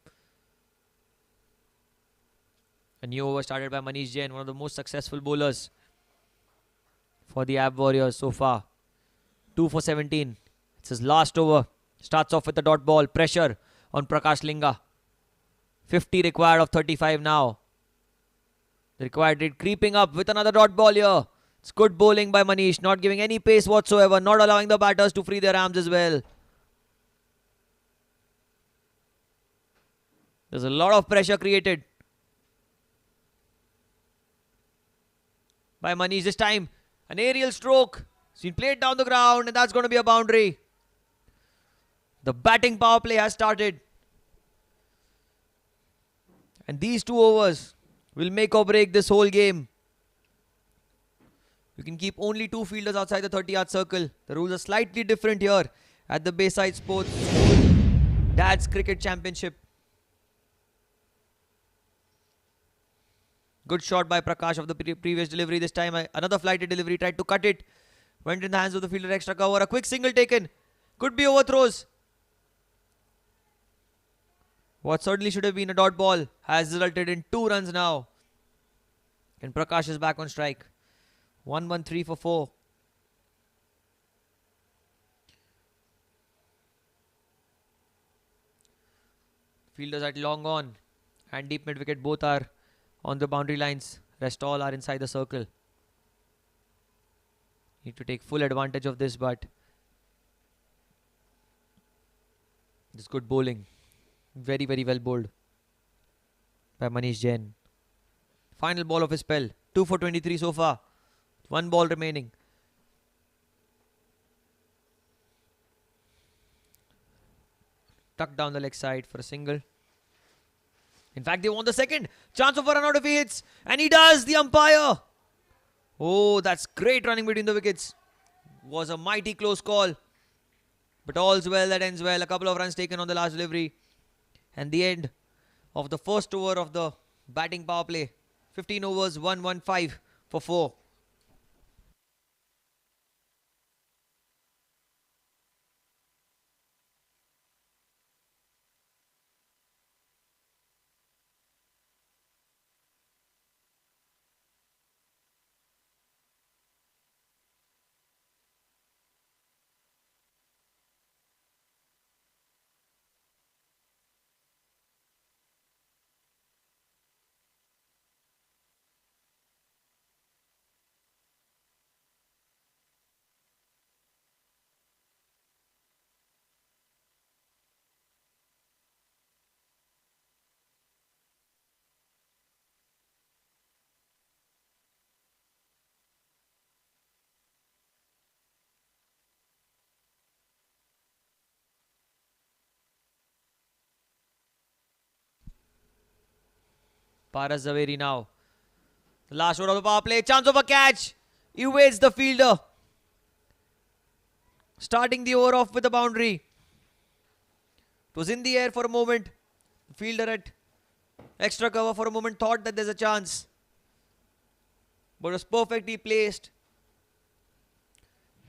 A new over started by Manish Jain, one of the most successful bowlers for the Ab Warriors so far. 2 for 17. It's his last over. Starts off with the dot ball. Pressure on Prakash Linga. 50 required of 35 now. The required rate creeping up with another dot ball here. It's good bowling by Manish. Not giving any pace whatsoever. Not allowing the batters to free their arms as well. There's a lot of pressure created by Manish this time. An aerial stroke. It's been played down the ground and that's going to be a boundary. The batting power play has started. And these 2 overs will make or break this whole game. You can keep only 2 fielders outside the 30-yard circle. The rules are slightly different here at the Bayside Sports Dad's Cricket Championship. Good shot by Prakash of the previous delivery. This time another flighted delivery. Tried to cut it. Went in the hands of the fielder. Extra cover. A quick single taken. Could be overthrows. What certainly should have been a dot ball has resulted in 2 runs now. And Prakash is back on strike. 1-1-3 for 4. Fielders at long on and deep mid wicket both are on the boundary lines. Rest all are inside the circle. Need to take full advantage of this, but it's good bowling. Very, very well bowled by Manish Jain. Final ball of his spell. 2 for 23 so far. One ball remaining. Tucked down the leg side for a single. In fact, they want the second. Chance of a run out if he hits. And he does. The umpire. Oh, that's great running between the wickets. Was a mighty close call. But all's well that ends well. A couple of runs taken on the last delivery. And the end of the first over of the batting power play. 15 overs, 115 for 4. Paras Zaveri now. The last over of the power play. Chance of a catch. Evades the fielder. Starting the over off with a boundary. It was in the air for a moment. The fielder at extra cover for a moment thought that there's a chance. But it was perfectly placed.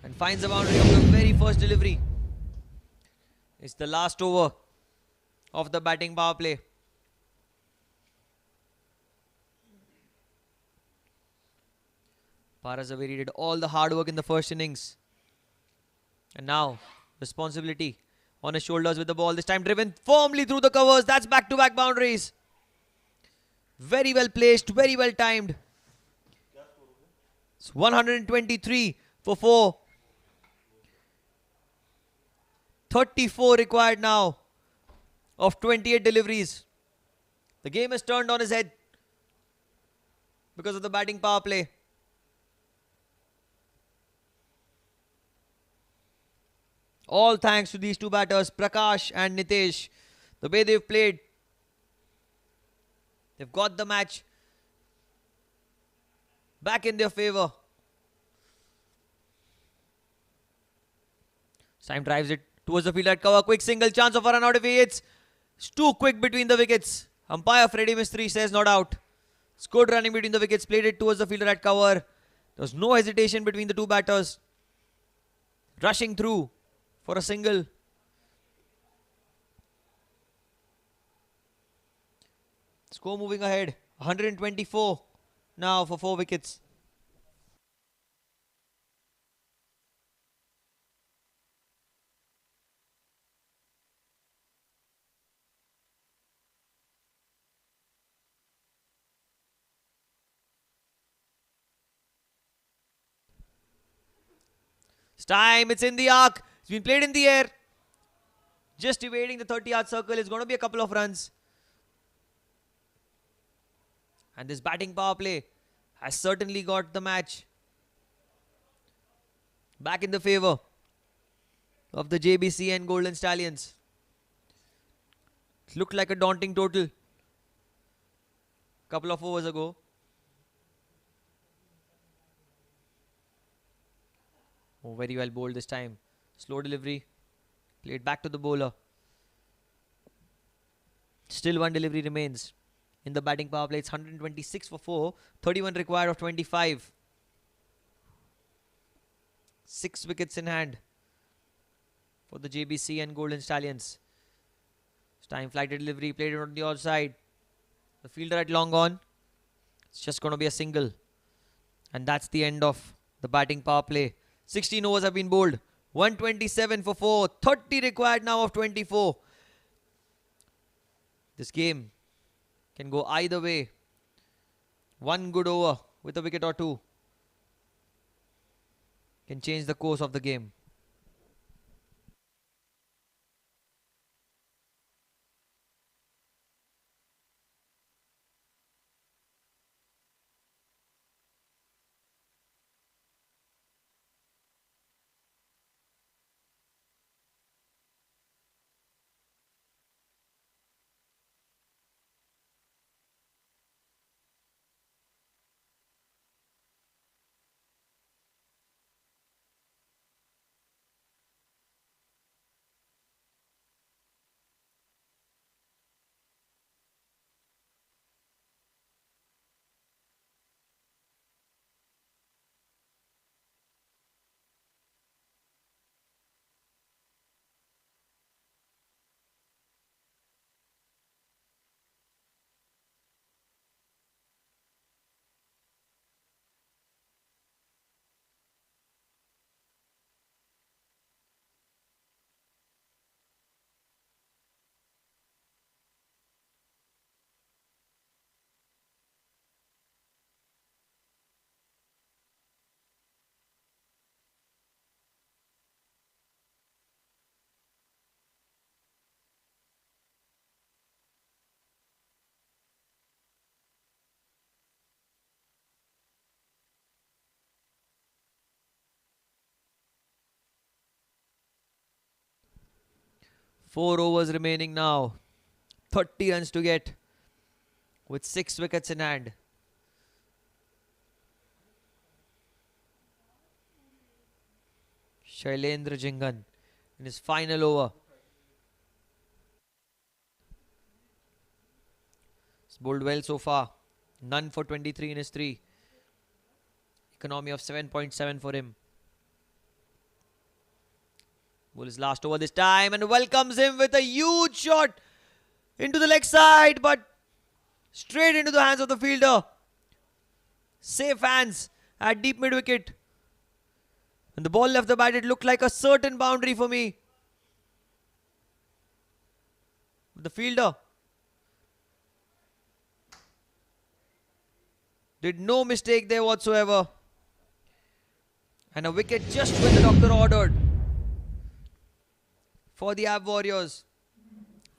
And finds the boundary of the very first delivery. It's the last over of the batting power play. Paras Zaveri did all the hard work in the first innings. And now, responsibility on his shoulders with the ball. This time driven firmly through the covers. That's back-to-back boundaries. Very well placed, very well timed. It's 123 for 4. 34 required now of 28 deliveries. The game has turned on his head because of the batting power play. All thanks to these two batters, Prakash and Nitesh. The way they've played. They've got the match back in their favour. Syme drives it towards the field at cover. Quick single, chance of a run out if he hits. It's too quick between the wickets. Umpire Freddie Mistry says not out. It's good running between the wickets. Played it towards the fielder at cover. There was no hesitation between the two batters. Rushing through for a single. Score moving ahead. 124 now for 4 wickets. It's time. It's in the arc. It's been played in the air. Just evading the 30-yard circle. It's going to be a couple of runs. And this batting power play has certainly got the match back in the favour of the Jbcn Golden Stallions. It looked like a daunting total couple of overs ago. Oh, very well bowled this time. Slow delivery. Played back to the bowler. Still one delivery remains in the batting power play. It's 126 for 4. 31 required of 25. 6 wickets in hand for the JBC and Golden Stallions. It's time flighted delivery. Played it on the outside. The fielder at long on. It's just going to be a single. And that's the end of the batting power play. 16 overs have been bowled. 127 for 4. 30 required now of 24. This game can go either way. One good over with a wicket or two can change the course of the game. Four overs remaining now. 30 runs to get with 6 wickets in hand. Shailendra Jingan in his final over. He's bowled well so far. None for 23 in his 3. Economy of 7.7 for him. Ball is last over this time and welcomes him with a huge shot into the leg side, but straight into the hands of the fielder. Safe hands at deep mid wicket. When the ball left the bat, it looked like a certain boundary for me. But the fielder did no mistake there whatsoever. And a wicket just when the doctor ordered for the Ab Warriors.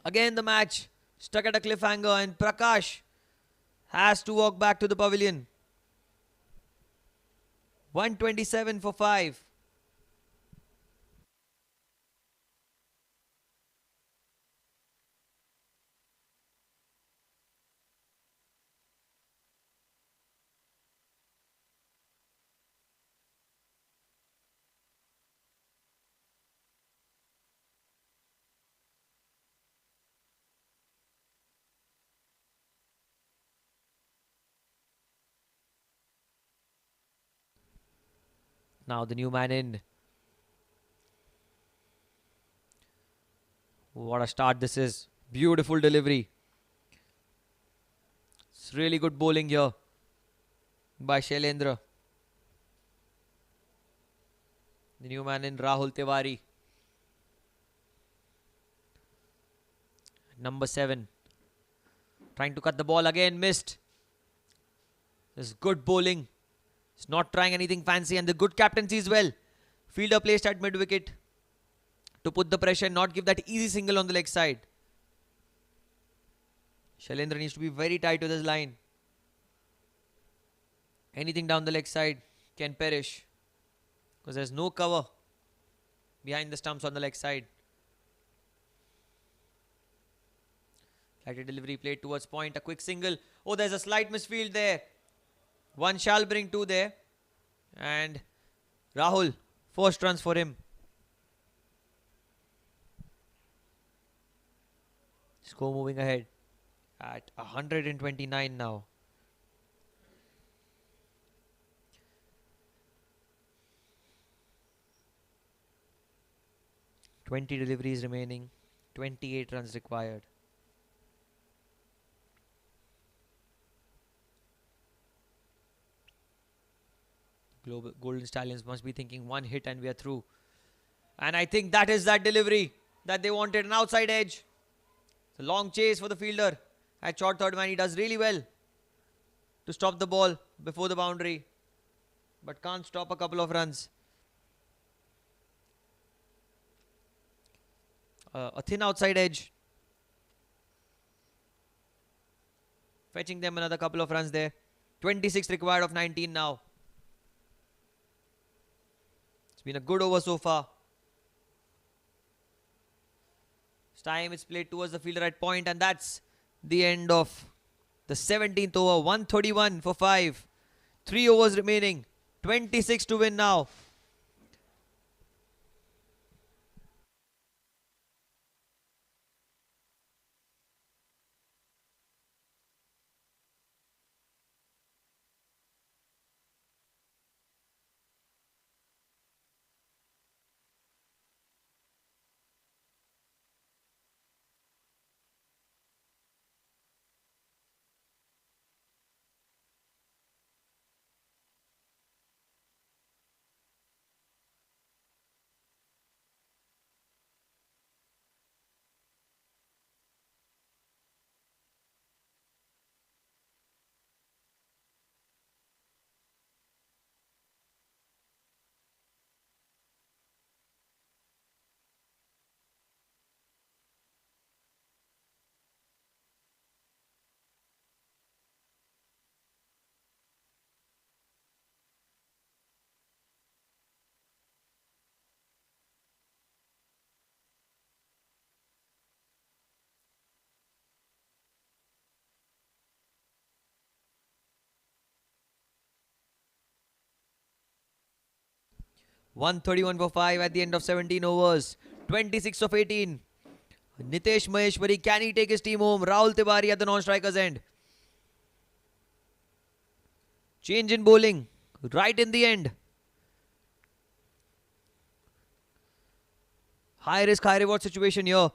Again the match stuck at a cliffhanger and Prakash has to walk back to the pavilion. 127 for 5. Now the new man in. What a start this is. Beautiful delivery. It's really good bowling here by Shailendra. The new man in, Rahul Tiwari. Number 7. Trying to cut the ball again. Missed. This is good bowling. He's not trying anything fancy and the good captaincy as well. Fielder placed at mid wicket to put the pressure and not give that easy single on the leg side. Shailendra needs to be very tight with his line. Anything down the leg side can perish because there's no cover behind the stumps on the leg side. Lighted delivery played towards point. A quick single. Oh, there's a slight misfield there. One shall bring 2 there. And Rahul, first runs for him. Score moving ahead at 129 now. Twenty deliveries remaining. 28 runs required. Golden Stallions must be thinking one hit and we are through. And I think that is that delivery that they wanted. An outside edge. It's a long chase for the fielder. At short third man, he does really well to stop the ball before the boundary. But can't stop a couple of runs. a thin outside edge. Fetching them another couple of runs there. 26 required of 19 now. It's been a good over so far. This time it's played towards the fielder at point, and that's the end of the 17th over. 131 for 5. 3 overs remaining. 26 to win now. .131 for 5 at the end of 17 overs. 26 of 18. Nitesh Maheshwari, can he take his team home? Rahul Tiwari at the non-striker's end. Change in bowling right in the end. High risk, high reward situation here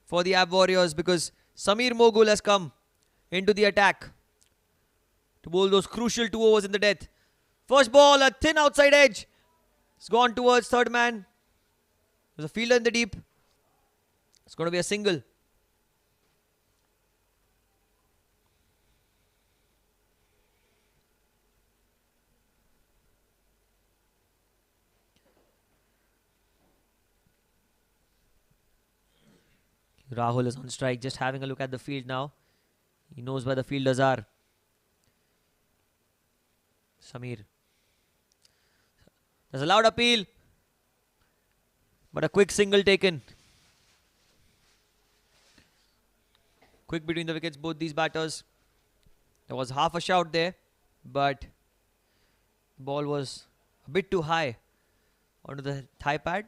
for the Ab Warriors, because Samir Mogul has come into the attack to bowl those crucial 2 overs in the death. First ball, a thin outside edge. It's gone towards third man. There's a fielder in the deep. It's going to be a single. Rahul is on strike, just having a look at the field now. He knows where the fielders are. Samir. There's a loud appeal, but a quick single taken. Quick between the wickets, both these batters. There was half a shout there, but the ball was a bit too high onto the thigh pad.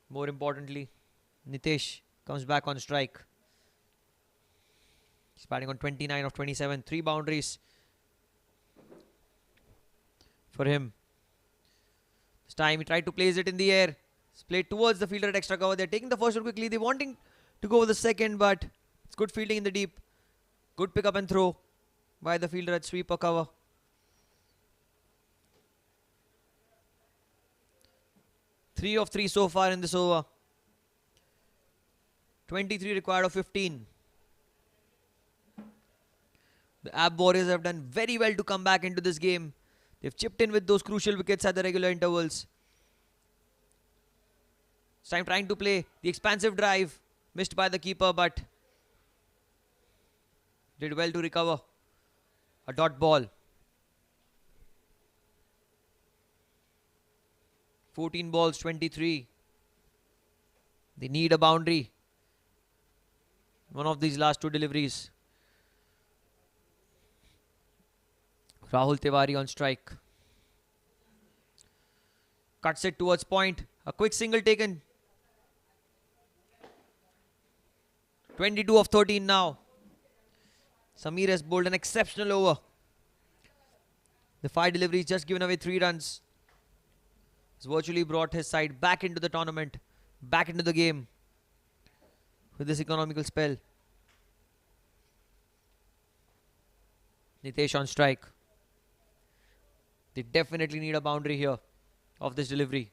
More importantly, Nitesh comes back on strike. He's batting on 29 of 27. 3 boundaries for him. This time he tried to place it in the air. It's played towards the fielder at extra cover. They're taking the first one quickly. They're wanting to go with the second, but it's good fielding in the deep. Good pick up and throw by the fielder at sweeper cover. Three of 3 so far in this over. 23 required of 15. The Ab Warriors have done very well to come back into this game. They've chipped in with those crucial wickets at the regular intervals. This time trying to play the expansive drive. Missed by the keeper, but did well to recover. A dot ball. 14 balls, 23. They need a boundary. One of these last 2 deliveries. Rahul Tiwari on strike. Cuts it towards point. A quick single taken. 22 of 13 now. Samir has bowled an exceptional over. The 5 deliveries just given away 3 runs. He's virtually brought his side back into the tournament, back into the game with this economical spell. Nitesh on strike. They definitely need a boundary here of this delivery.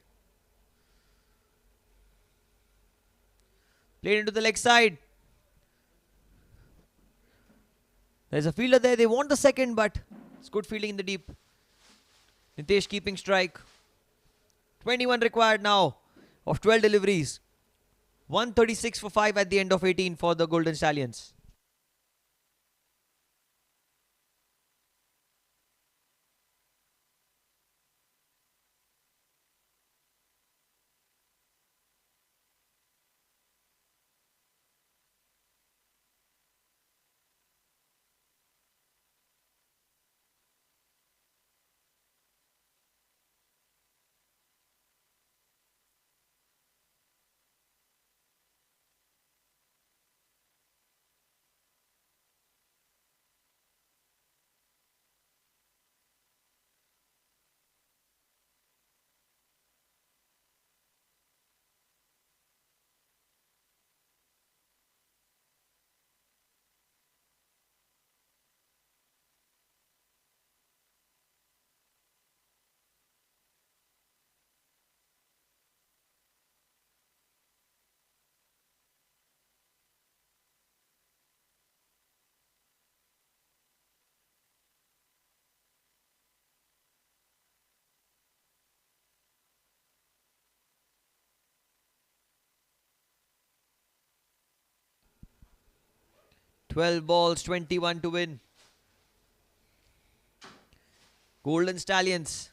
Played into the leg side. There's a fielder there. They want the second, but it's good fielding in the deep. Nitesh keeping strike. 21 required now of 12 deliveries. 136 for 5 at the end of 18 for the Golden Stallions. Twelve balls, 21 to win. Golden Stallions.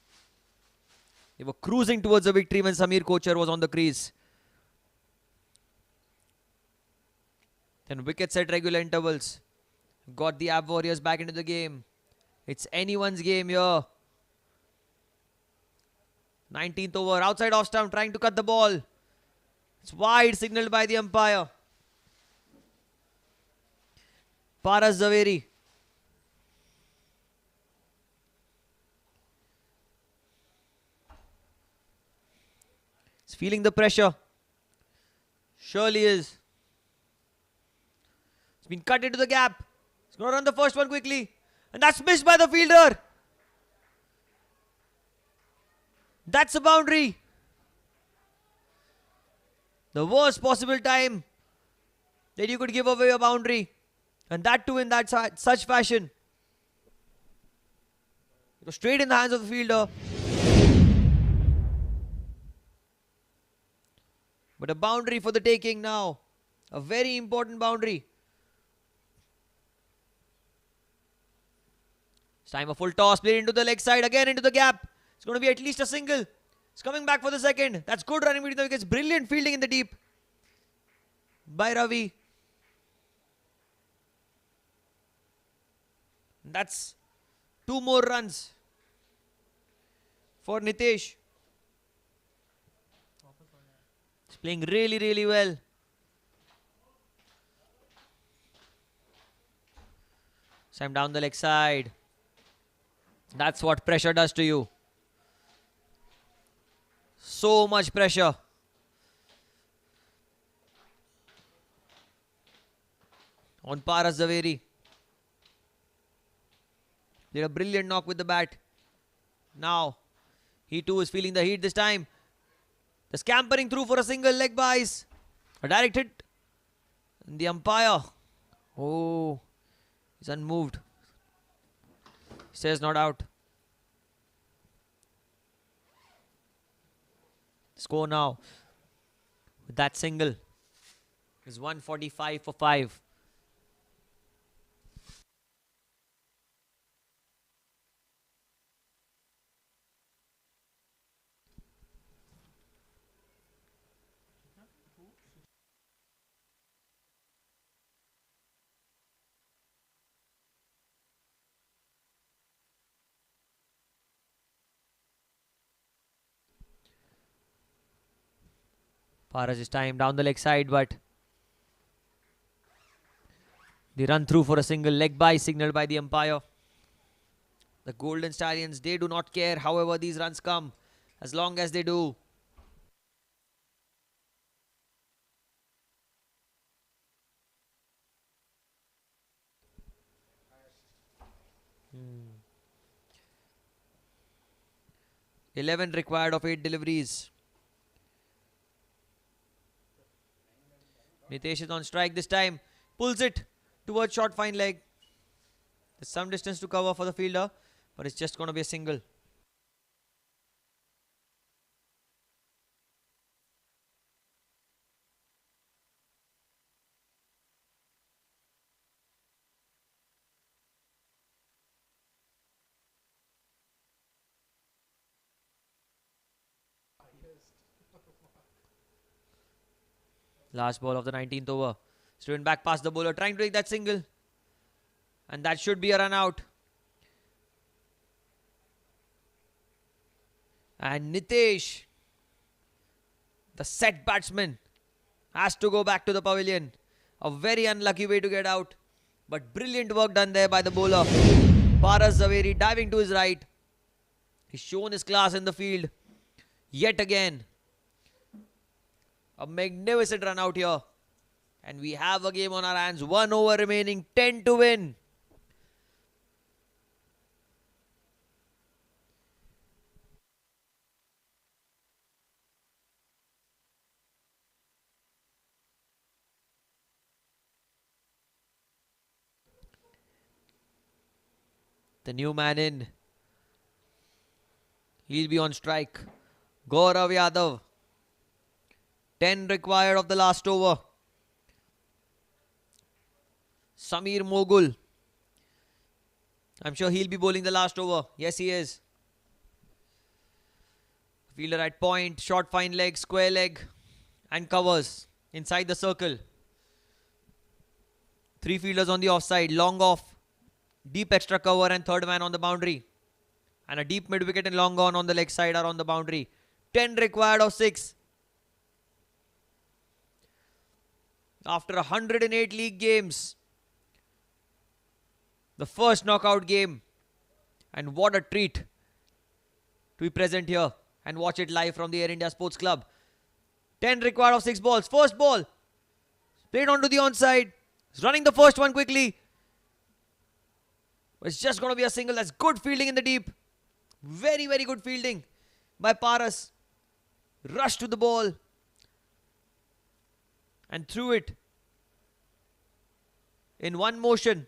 They were cruising towards a victory when Samir Kochar was on the crease. Then wickets at regular intervals. Got the Ab Warriors back into the game. It's anyone's game here. 19th over, outside off stump, trying to cut the ball. It's wide, signalled by the umpire. Paras Zaveri. He's feeling the pressure. Surely is. It's been cut into the gap. He's going to run the first one quickly. And that's missed by the fielder. That's a boundary. The worst possible time that you could give away a boundary. And that too in that such fashion. It was straight in the hands of the fielder. But a boundary for the taking now. A very important boundary. It's time a full toss. Played into the leg side. Again into the gap. It's going to be at least a single. It's coming back for the second. That's good running between the wickets. Brilliant fielding in the deep by Ravi. That's 2 more runs for Nitesh. He's playing really, really well. Sam down the leg side. That's what pressure does to you. So much pressure. On Paras Zaveri. Did a brilliant knock with the bat. Now, he too is feeling the heat this time. The scampering through for a single leg byes. A direct hit. And the umpire. Oh, he's unmoved. He says not out. Score now with that single is 145 for 5. Paras this time down the leg side, but the run through for a single leg by signaled by the umpire. The Golden Stallions, they do not care however these runs come, as long as they do. Hmm. 11 required of 8 deliveries. Nitesh is on strike this time. Pulls it towards short fine leg. There's some distance to cover for the fielder, but it's just going to be a single. Last ball of the 19th over. Driven back past the bowler, trying to take that single. And that should be a run out. And Nitesh, the set batsman, has to go back to the pavilion. A very unlucky way to get out. But brilliant work done there by the bowler. Paras Zaveri diving to his right. He's shown his class in the field. Yet again. A magnificent run out here. And we have a game on our hands. 1 over remaining. 10 to win. The new man in. He'll be on strike. Gaurav Yadav. 10 required of the last over. Samir Mogul. I'm sure he'll be bowling the last over. Yes, he is. Fielder at point. Short fine leg, square leg. And covers inside the circle. 3 fielders on the offside. Long off. Deep extra cover and third man on the boundary. And a deep mid wicket and long on the leg side are on the boundary. 10 required of 6. After 108 league games. The first knockout game. And what a treat to be present here and watch it live from the Air India Sports Club. 10 required of 6 balls. First ball. Played onto the onside. He's running the first one quickly. It's just going to be a single. That's good fielding in the deep. Very, very good fielding by Paras. Rushed to the ball. And threw it in one motion.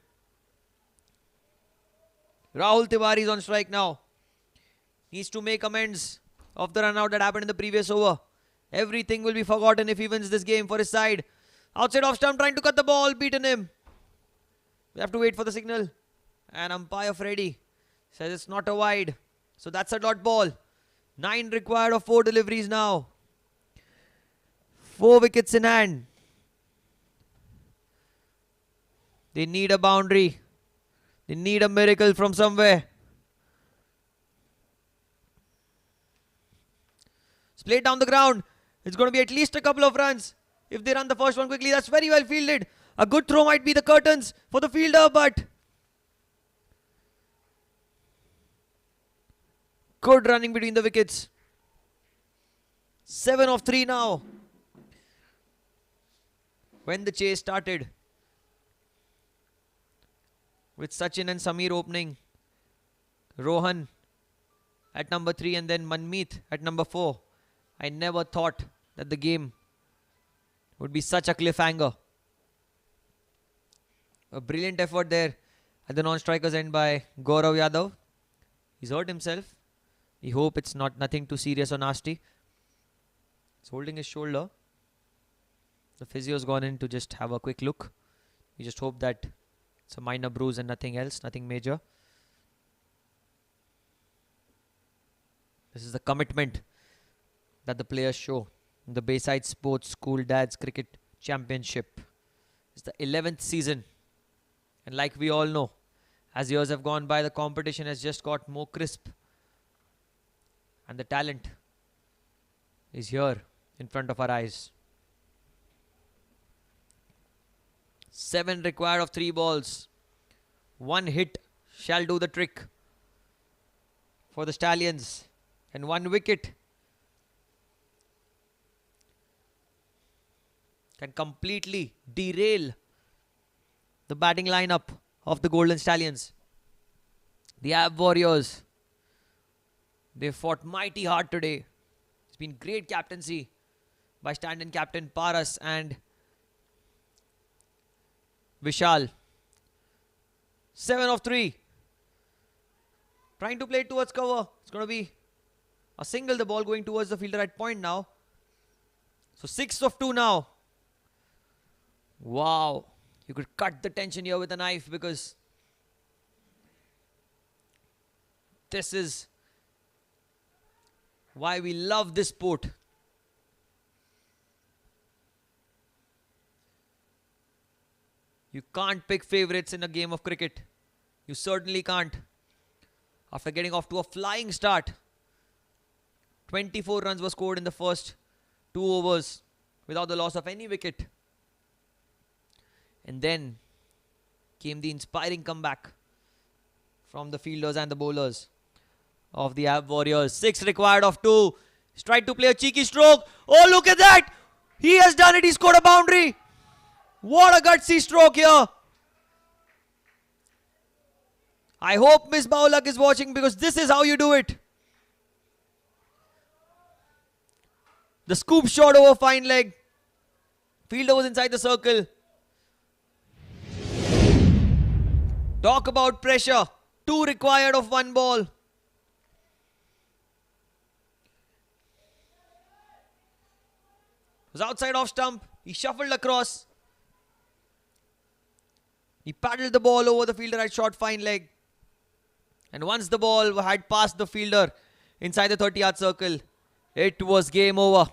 Rahul Tiwari is on strike now. Needs to make amends of the run out that happened in the previous over. Everything will be forgotten if he wins this game for his side. Outside off stump, trying to cut the ball. Beaten him. We have to wait for the signal. And umpire Freddy says it's not a wide. So that's a dot ball. 9 required of 4 deliveries now. 4 wickets in hand. They need a boundary. They need a miracle from somewhere. It's played down the ground. It's going to be at least a couple of runs. If they run the first one quickly, that's very well fielded. A good throw might be the curtains for the fielder, but good running between the wickets. 7 of 3 now. When the chase started, with Sachin and Samir opening, Rohan at number 3 and then Manmeet at number 4, I never thought that the game would be such a cliffhanger. A brilliant effort there at the non-strikers end by Gaurav Yadav. He's hurt himself. We hope it's nothing too serious or nasty. He's holding his shoulder. The physio's gone in to just have a quick look. We just hope that it's a minor bruise and nothing else, nothing major. This is the commitment that the players show in the Bayside Sports School Dads Cricket Championship. It's the 11th season. And like we all know, as years have gone by, the competition has just got more crisp. And the talent is here in front of our eyes. 7 required of 3 balls. 1 hit shall do the trick for the Stallions. And 1 wicket can completely derail the batting lineup of the Golden Stallions. The Ab Warriors, they fought mighty hard today. It's been great captaincy by stand-in captain Paras and Vishal. 7 of 3. Trying to play it towards cover. It's going to be a single, the ball going towards the fielder at point now. So 6 of 2 now. Wow. You could cut the tension here with a knife because this is why we love this sport. You can't pick favourites in a game of cricket. You certainly can't. After getting off to a flying start, 24 runs were scored in the first 2 overs without the loss of any wicket. And then came the inspiring comeback from the fielders and the bowlers of the Ab Warriors. 6 required of 2. He's tried to play a cheeky stroke. Oh, look at that! He has done it. He scored a boundary. What a gutsy stroke here. I hope Miss Baulak is watching, because this is how you do it. The scoop shot over fine leg. Fielder was inside the circle. Talk about pressure. 2 required of 1 ball. Was outside off stump. He shuffled across. He paddled the ball over the fielder at short fine leg. And once the ball had passed the fielder inside the 30-yard circle, it was game over.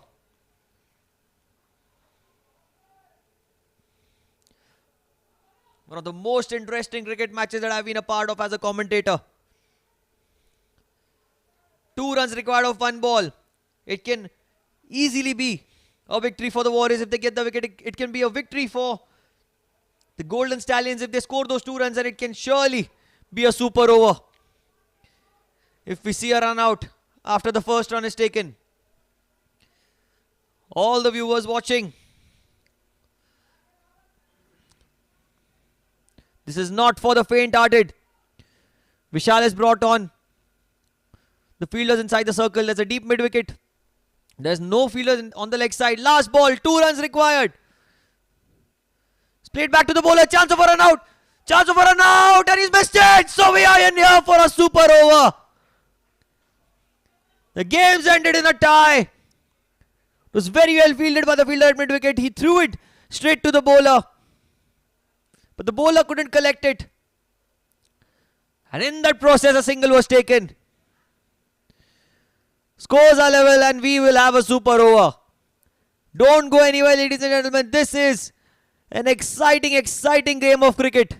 One of the most interesting cricket matches that I've been a part of as a commentator. 2 runs required of 1 ball. It can easily be a victory for the Warriors if they get the wicket. It can be a victory for the Golden Stallions if they score those 2 runs, and it can surely be a super over if we see a run out after the first run is taken. All the viewers watching, this is not for the faint-hearted. Vishal is brought on. The fielders inside the circle. There's a deep mid-wicket. There's no fielders on the leg side. Last ball, 2 runs required. It's played back to the bowler. Chance of a run out. Chance of a run out, and he's missed it. So we are in here for a super over. The game's ended in a tie. It was very well fielded by the fielder at mid-wicket. He threw it straight to the bowler, but the bowler couldn't collect it. And in that process, a single was taken. Scores are level, and we will have a super over. Don't go anywhere, ladies and gentlemen. This is an exciting, exciting game of cricket.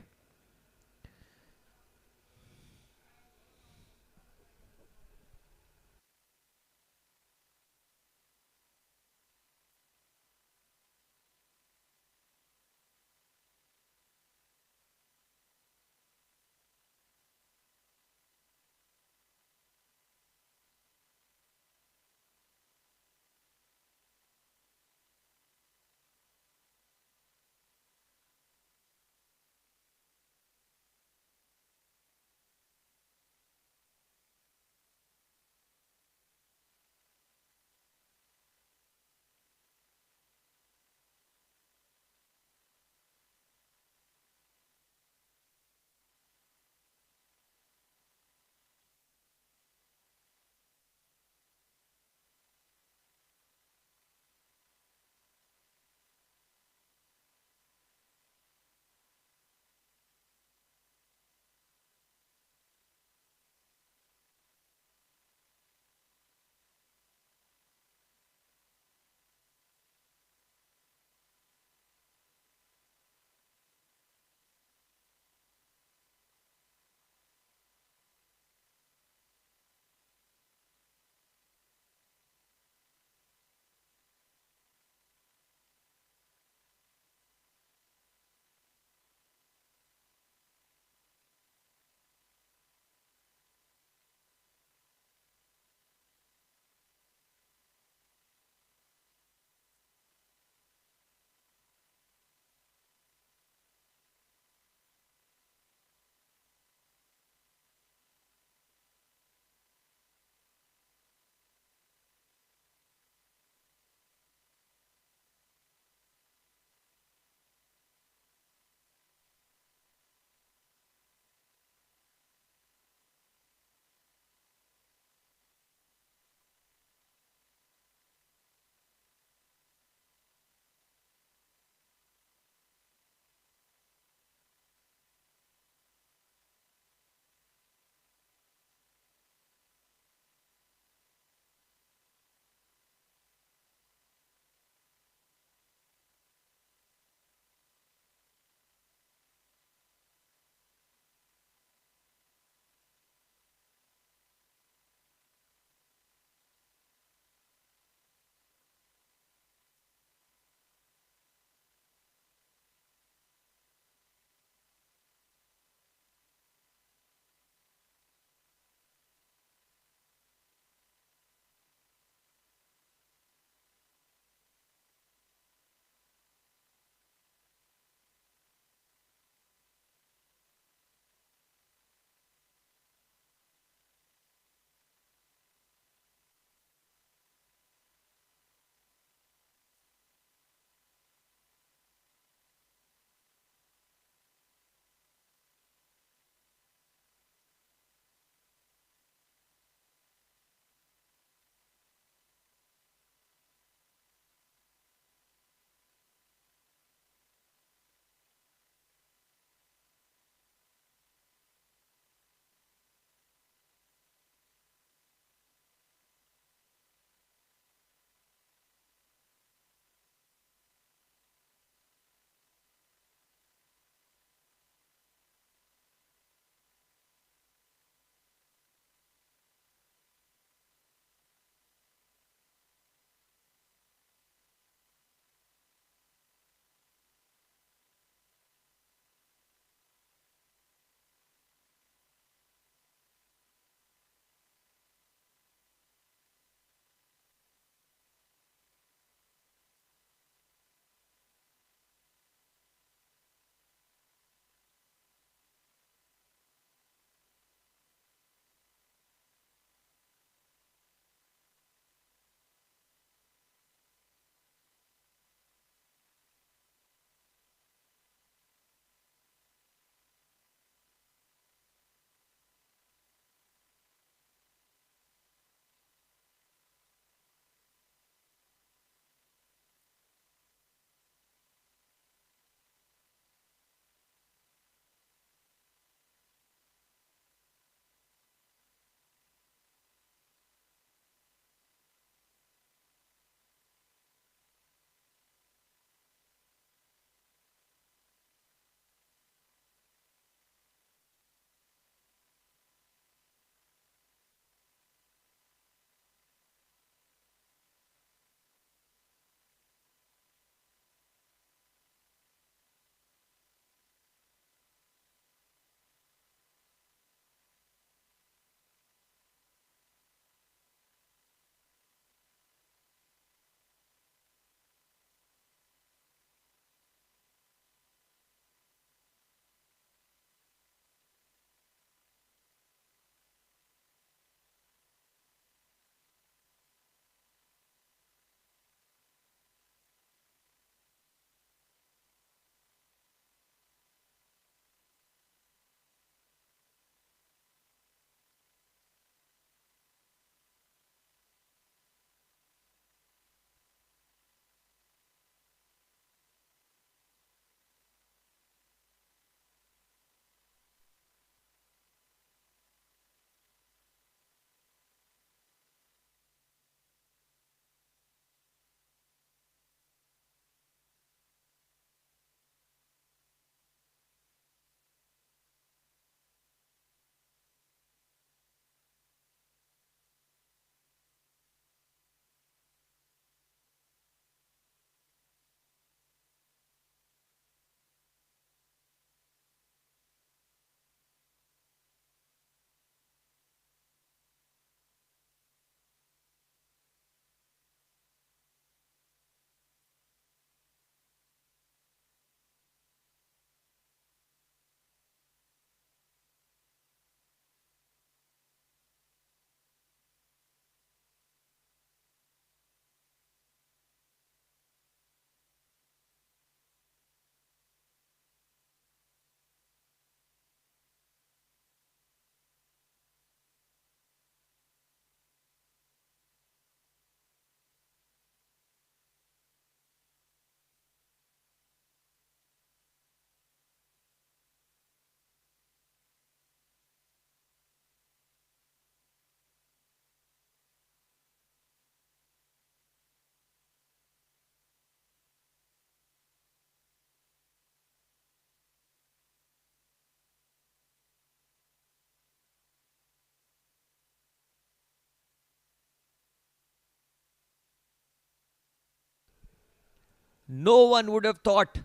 No one would have thought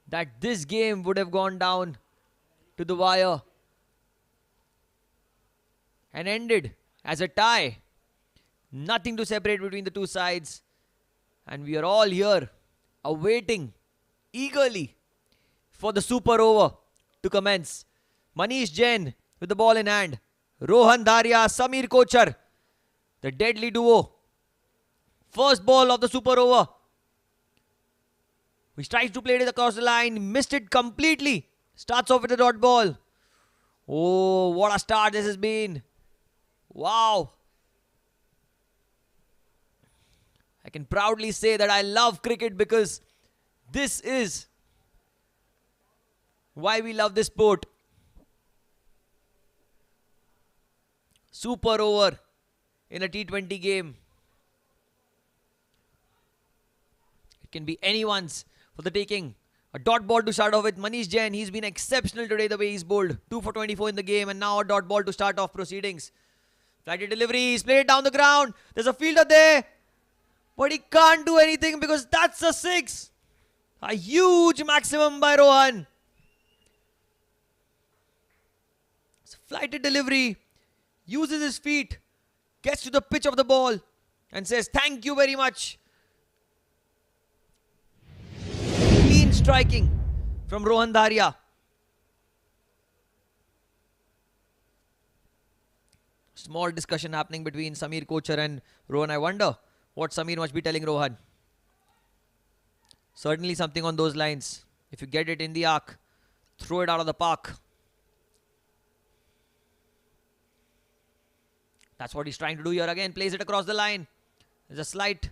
that this game would have gone down to the wire and ended as a tie. Nothing to separate between the two sides. And we are all here awaiting eagerly for the super over to commence. Manish Jain with the ball in hand. Rohan Dharia, Samir Kochar, the deadly duo. First ball of the super over. He tries to play it across the line, missed it completely. Starts off with a dot ball. Oh, what a start this has been. Wow. I can proudly say that I love cricket because this is why we love this sport. Super over in a T20 game. It can be anyone's for the taking. A dot ball to start off with. Manish Jain, he's been exceptional today the way he's bowled. 2 for 24 in the game and now a dot ball to start off proceedings. Flighted delivery, he's played it down the ground. There's a fielder there. But he can't do anything because that's a 6. A huge maximum by Rohan. It's a flighted delivery. Uses his feet. Gets to the pitch of the ball. And says, thank you very much. Clean striking from Rohan Dharia. Small discussion happening between Samir Kochar and Rohan. I wonder what Samir must be telling Rohan. Certainly something on those lines. If you get it in the arc, throw it out of the park. That's what he's trying to do here again. Plays it across the line. There's a slight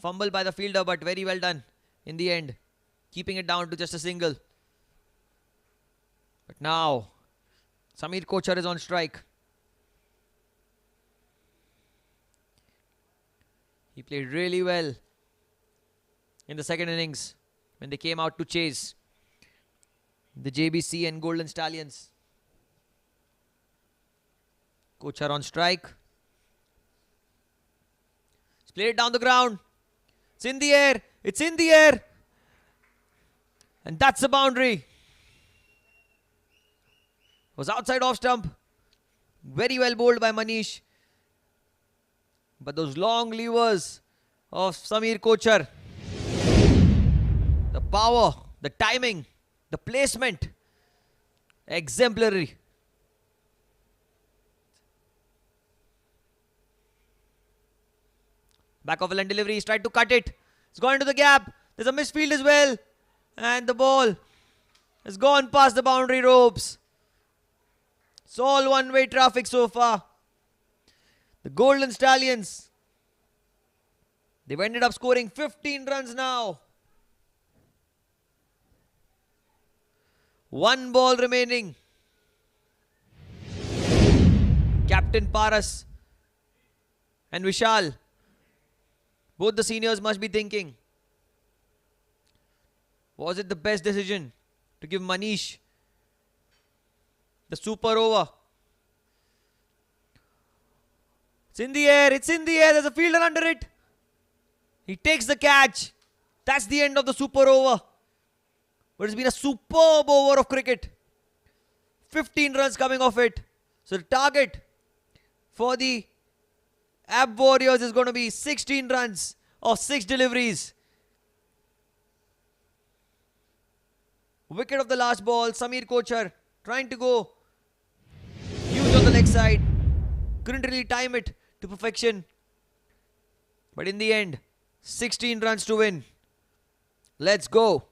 fumble by the fielder, but very well done in the end. Keeping it down to just a single. But now, Samir Kochar is on strike. He played really well in the second innings when they came out to chase the Jbcn Golden Stallions. Kochar on strike. He's played it down the ground. It's in the air. It's in the air. And that's a boundary. Was outside off stump. Very well bowled by Manish. But those long levers of Samir Kochar, the power, the timing, the placement, exemplary. Back of a line delivery, he's tried to cut it. It's gone into the gap. There's a misfield as well. And the ball has gone past the boundary ropes. It's all one-way traffic so far. The Golden Stallions, they've ended up scoring 15 runs now. 1 ball remaining. Captain Paras and Vishal, both the seniors must be thinking, was it the best decision to give Manish the super over? It's in the air. It's in the air. There's a fielder under it. He takes the catch. That's the end of the super over. But it's been a superb over of cricket. 15 runs coming off it. So the target for the Ab Warriors is going to be 16 runs of 6 deliveries. Wicket of the last ball. Samir Kochar trying to go huge on the leg side. Couldn't really time it to perfection. But in the end, 16 runs to win. Let's go.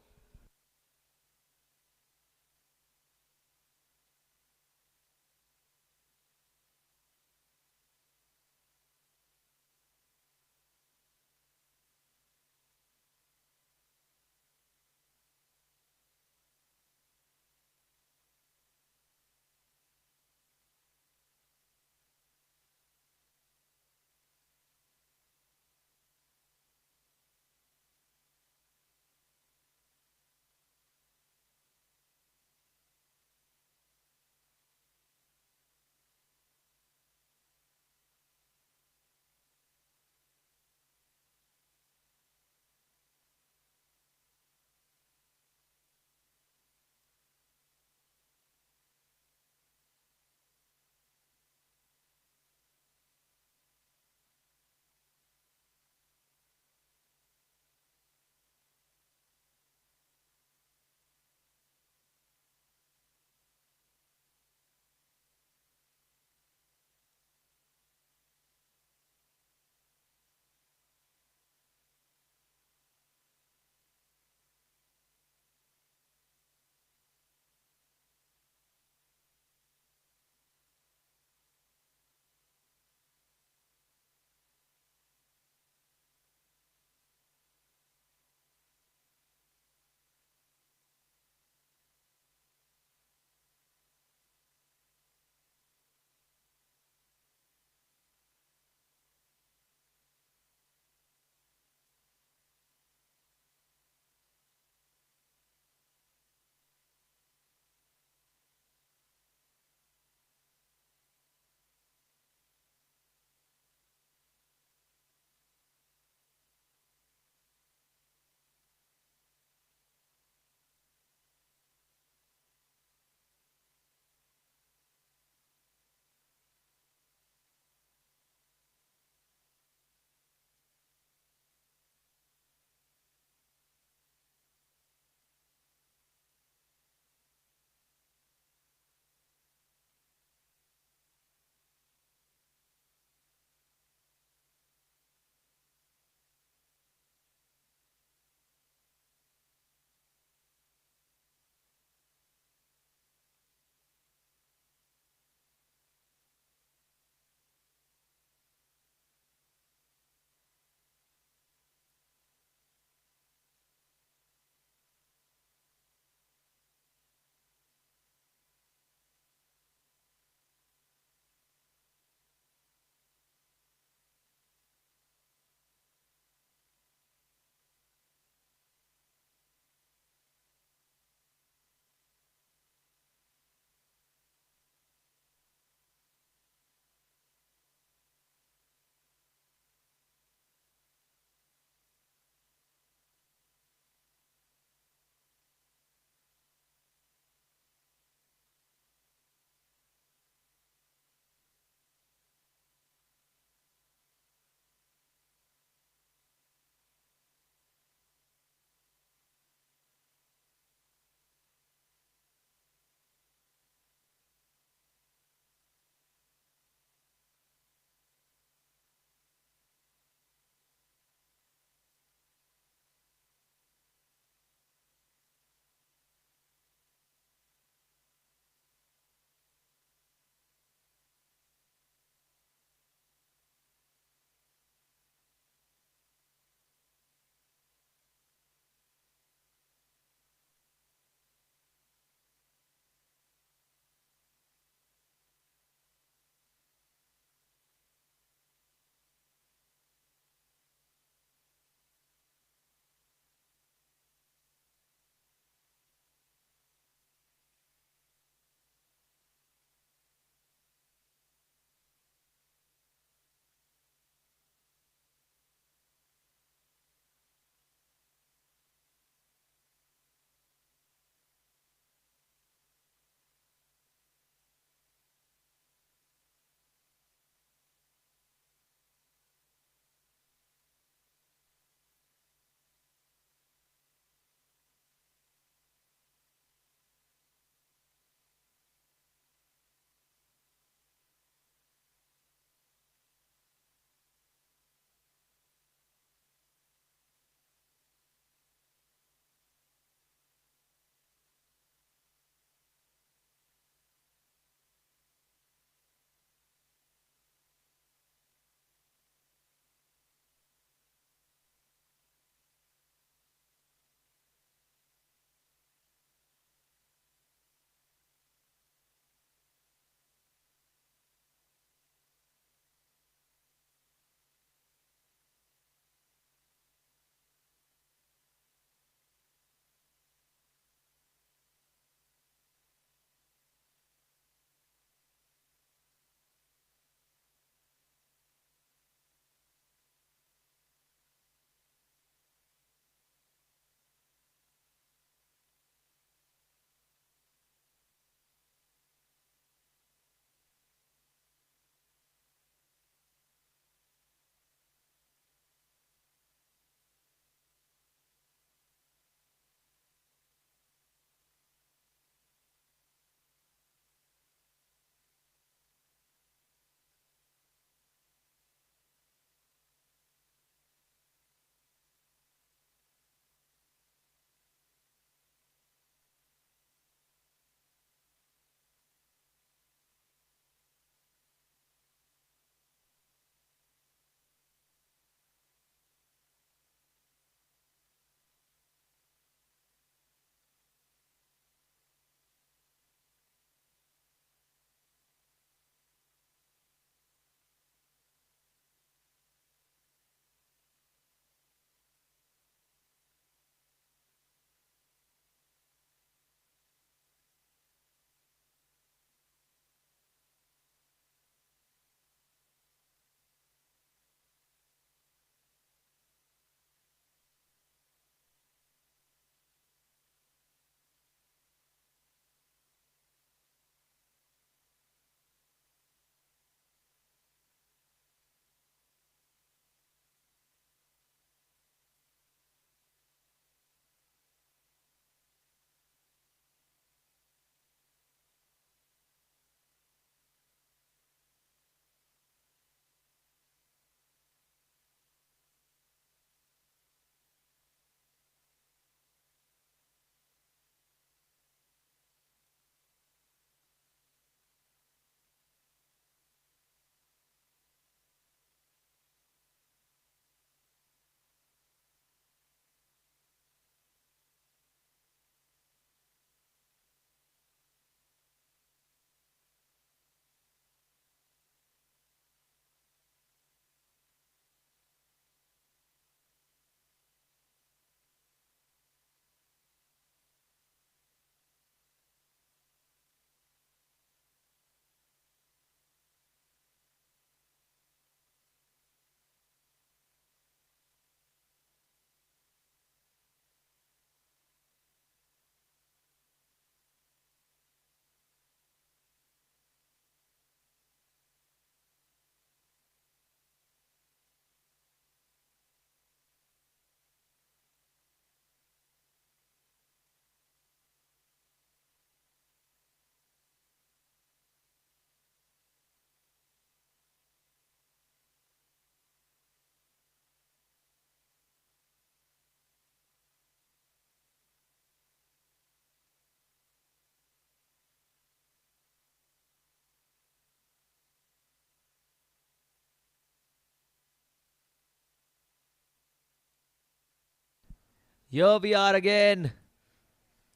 Here we are again.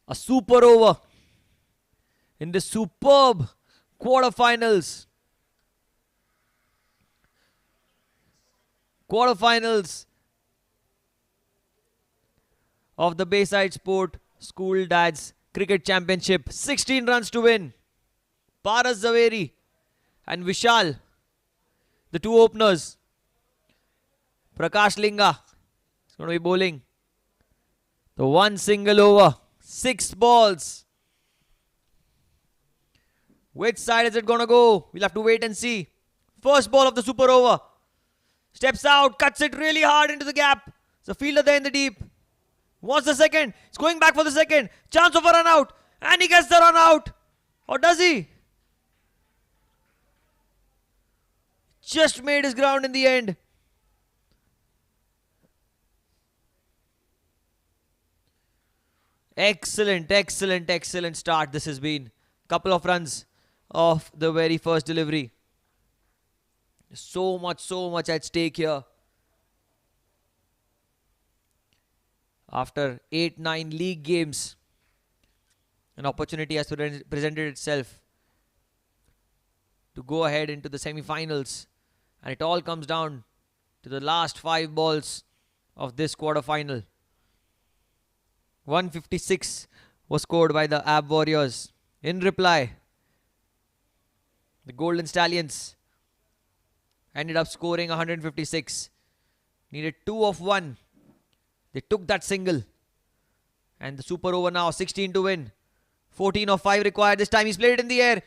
A super over in the superb quarterfinals. Quarterfinals of the Bayside Sport School Dads Cricket Championship. 16 runs to win. Paras Zaveri and Vishal, the two openers. Prakash Linga is going to be bowling. The one single over. 6 balls. Which side is it going to go? We'll have to wait and see. First ball of the super over. Steps out, cuts it really hard into the gap. There's a fielder there in the deep. Wants the second. He's going back for the second. Chance of a run out. And he gets the run out. Or does he? Just made his ground in the end. Excellent, excellent, excellent start this has been. Couple of runs of the very first delivery. So much at stake here. After 8-9 league games, an opportunity has presented itself to go ahead into the semi-finals. And it all comes down to the last 5 balls of this quarter-final. 156 was scored by the AB Warriors. In reply, the Golden Stallions ended up scoring 156. Needed 2 of 1. They took that single. And the super over now, 16 to win. 14 of 5 required. This time he's played it in the air.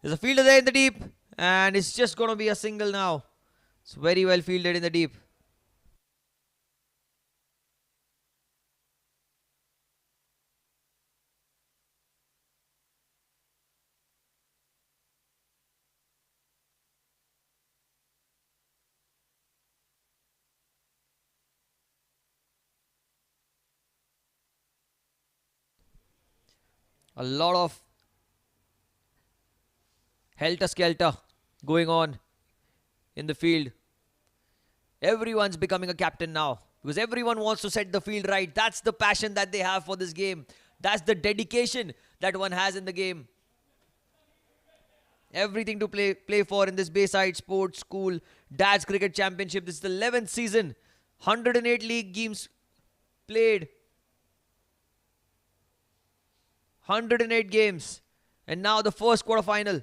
There's a fielder there in the deep. And it's just going to be a single now. It's very well fielded in the deep. A lot of helter-skelter going on in the field. Everyone's becoming a captain now because everyone wants to set the field right. That's the passion that they have for this game. That's the dedication that one has in the game. Everything to play for in this Bayside Sports School Dads Cricket Championship. This is the 11th season. 108 league games played. 108 games. And now the first quarter final.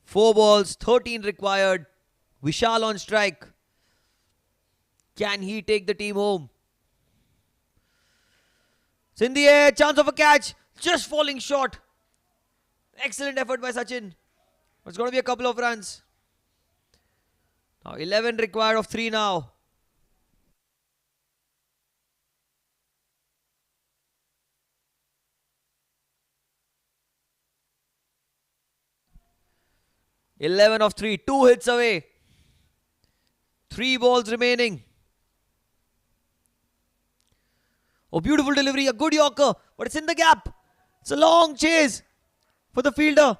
Four balls, 13 required. Vishal on strike. Can he take the team home? It's in the air. Chance of a catch. Just falling short. Excellent effort by Sachin. It's going to be a couple of runs. Now 11 required of 3 now. "11 of 3, 2 hits away. 3 balls remaining. Oh, beautiful delivery, a good Yorker, but it's in the gap. It's a long chase for the fielder.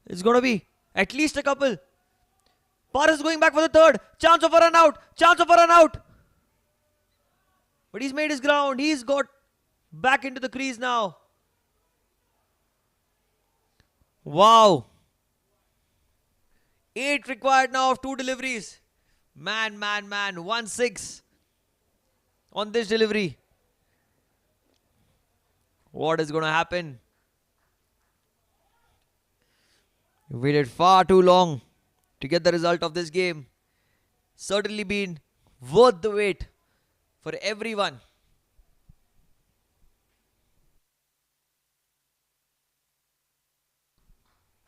It's going to be at least a couple. Paras going back for the third. Chance of a run out. Chance of a run out. But he's made his ground. He's got back into the crease now. Wow. 8 required now of 2 deliveries. Man. 1-6 on this delivery. What is going to happen? We waited far too long to get the result of this game. Certainly been worth the wait for everyone.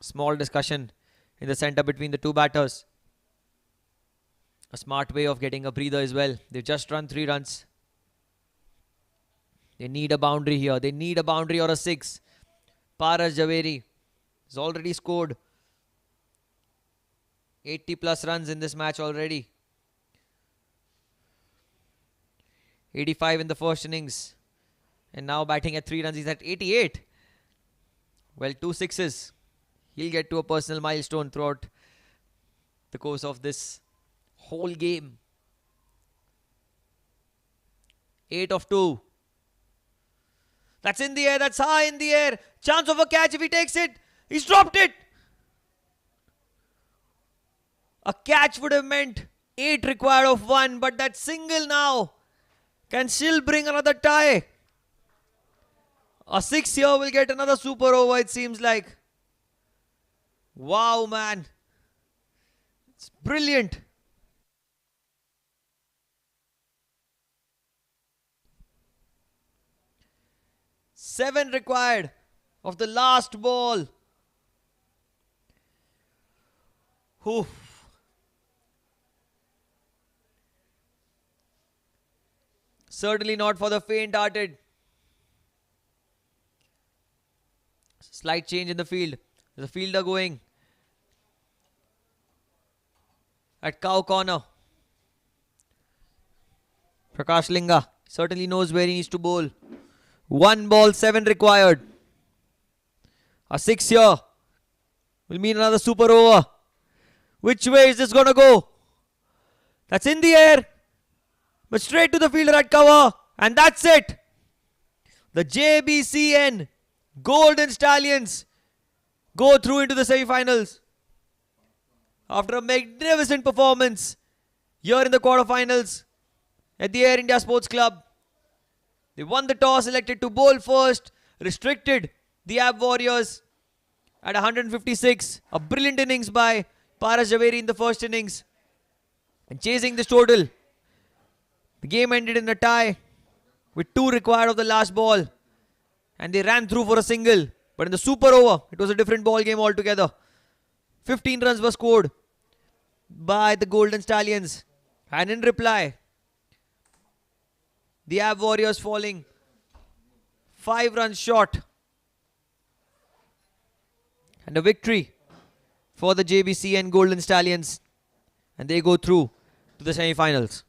Small discussion in the center between the two batters. A smart way of getting a breather as well. They've just run 3 runs. They need a boundary here. They need a boundary or a 6. Paras Zaveri has already scored 80 plus runs in this match already. 85 in the first innings. And now batting at 3 runs, he's at 88. Well, 2 sixes. He'll get to a personal milestone throughout the course of this whole game. 8 of 2. That's in the air. That's high in the air. Chance of a catch if he takes it. He's dropped it. A catch would have meant 8 required of 1. But that single now can still bring another tie. A 6 here will get another super over, it seems like. Wow, man. It's brilliant. Seven required of the last ball. Oof. Certainly not for the faint-hearted. Slight change in the field. There's a fielder going at cow corner. Prakash Linga certainly knows where he needs to bowl. 1 ball, 7 required. A 6 here will mean another super over. Which way is this going to go? That's in the air. But straight to the fielder at cover. And that's it. The Jbcn Golden Stallions go through into the semi-finals. After a magnificent performance here in the quarterfinals at the Air India Sports Club. They won the toss, elected to bowl first, restricted the Ab Warriors at 156. A brilliant innings by Paras Javeri in the first innings. And chasing this total, the game ended in a tie with 2 required of the last ball. And they ran through for a single. But in the super over, it was a different ball game altogether. 15 runs were scored by the Golden Stallions. And in reply, the Ab Warriors falling 5 runs short. And a victory for the Jbcn Golden Stallions. And they go through to the semi-finals.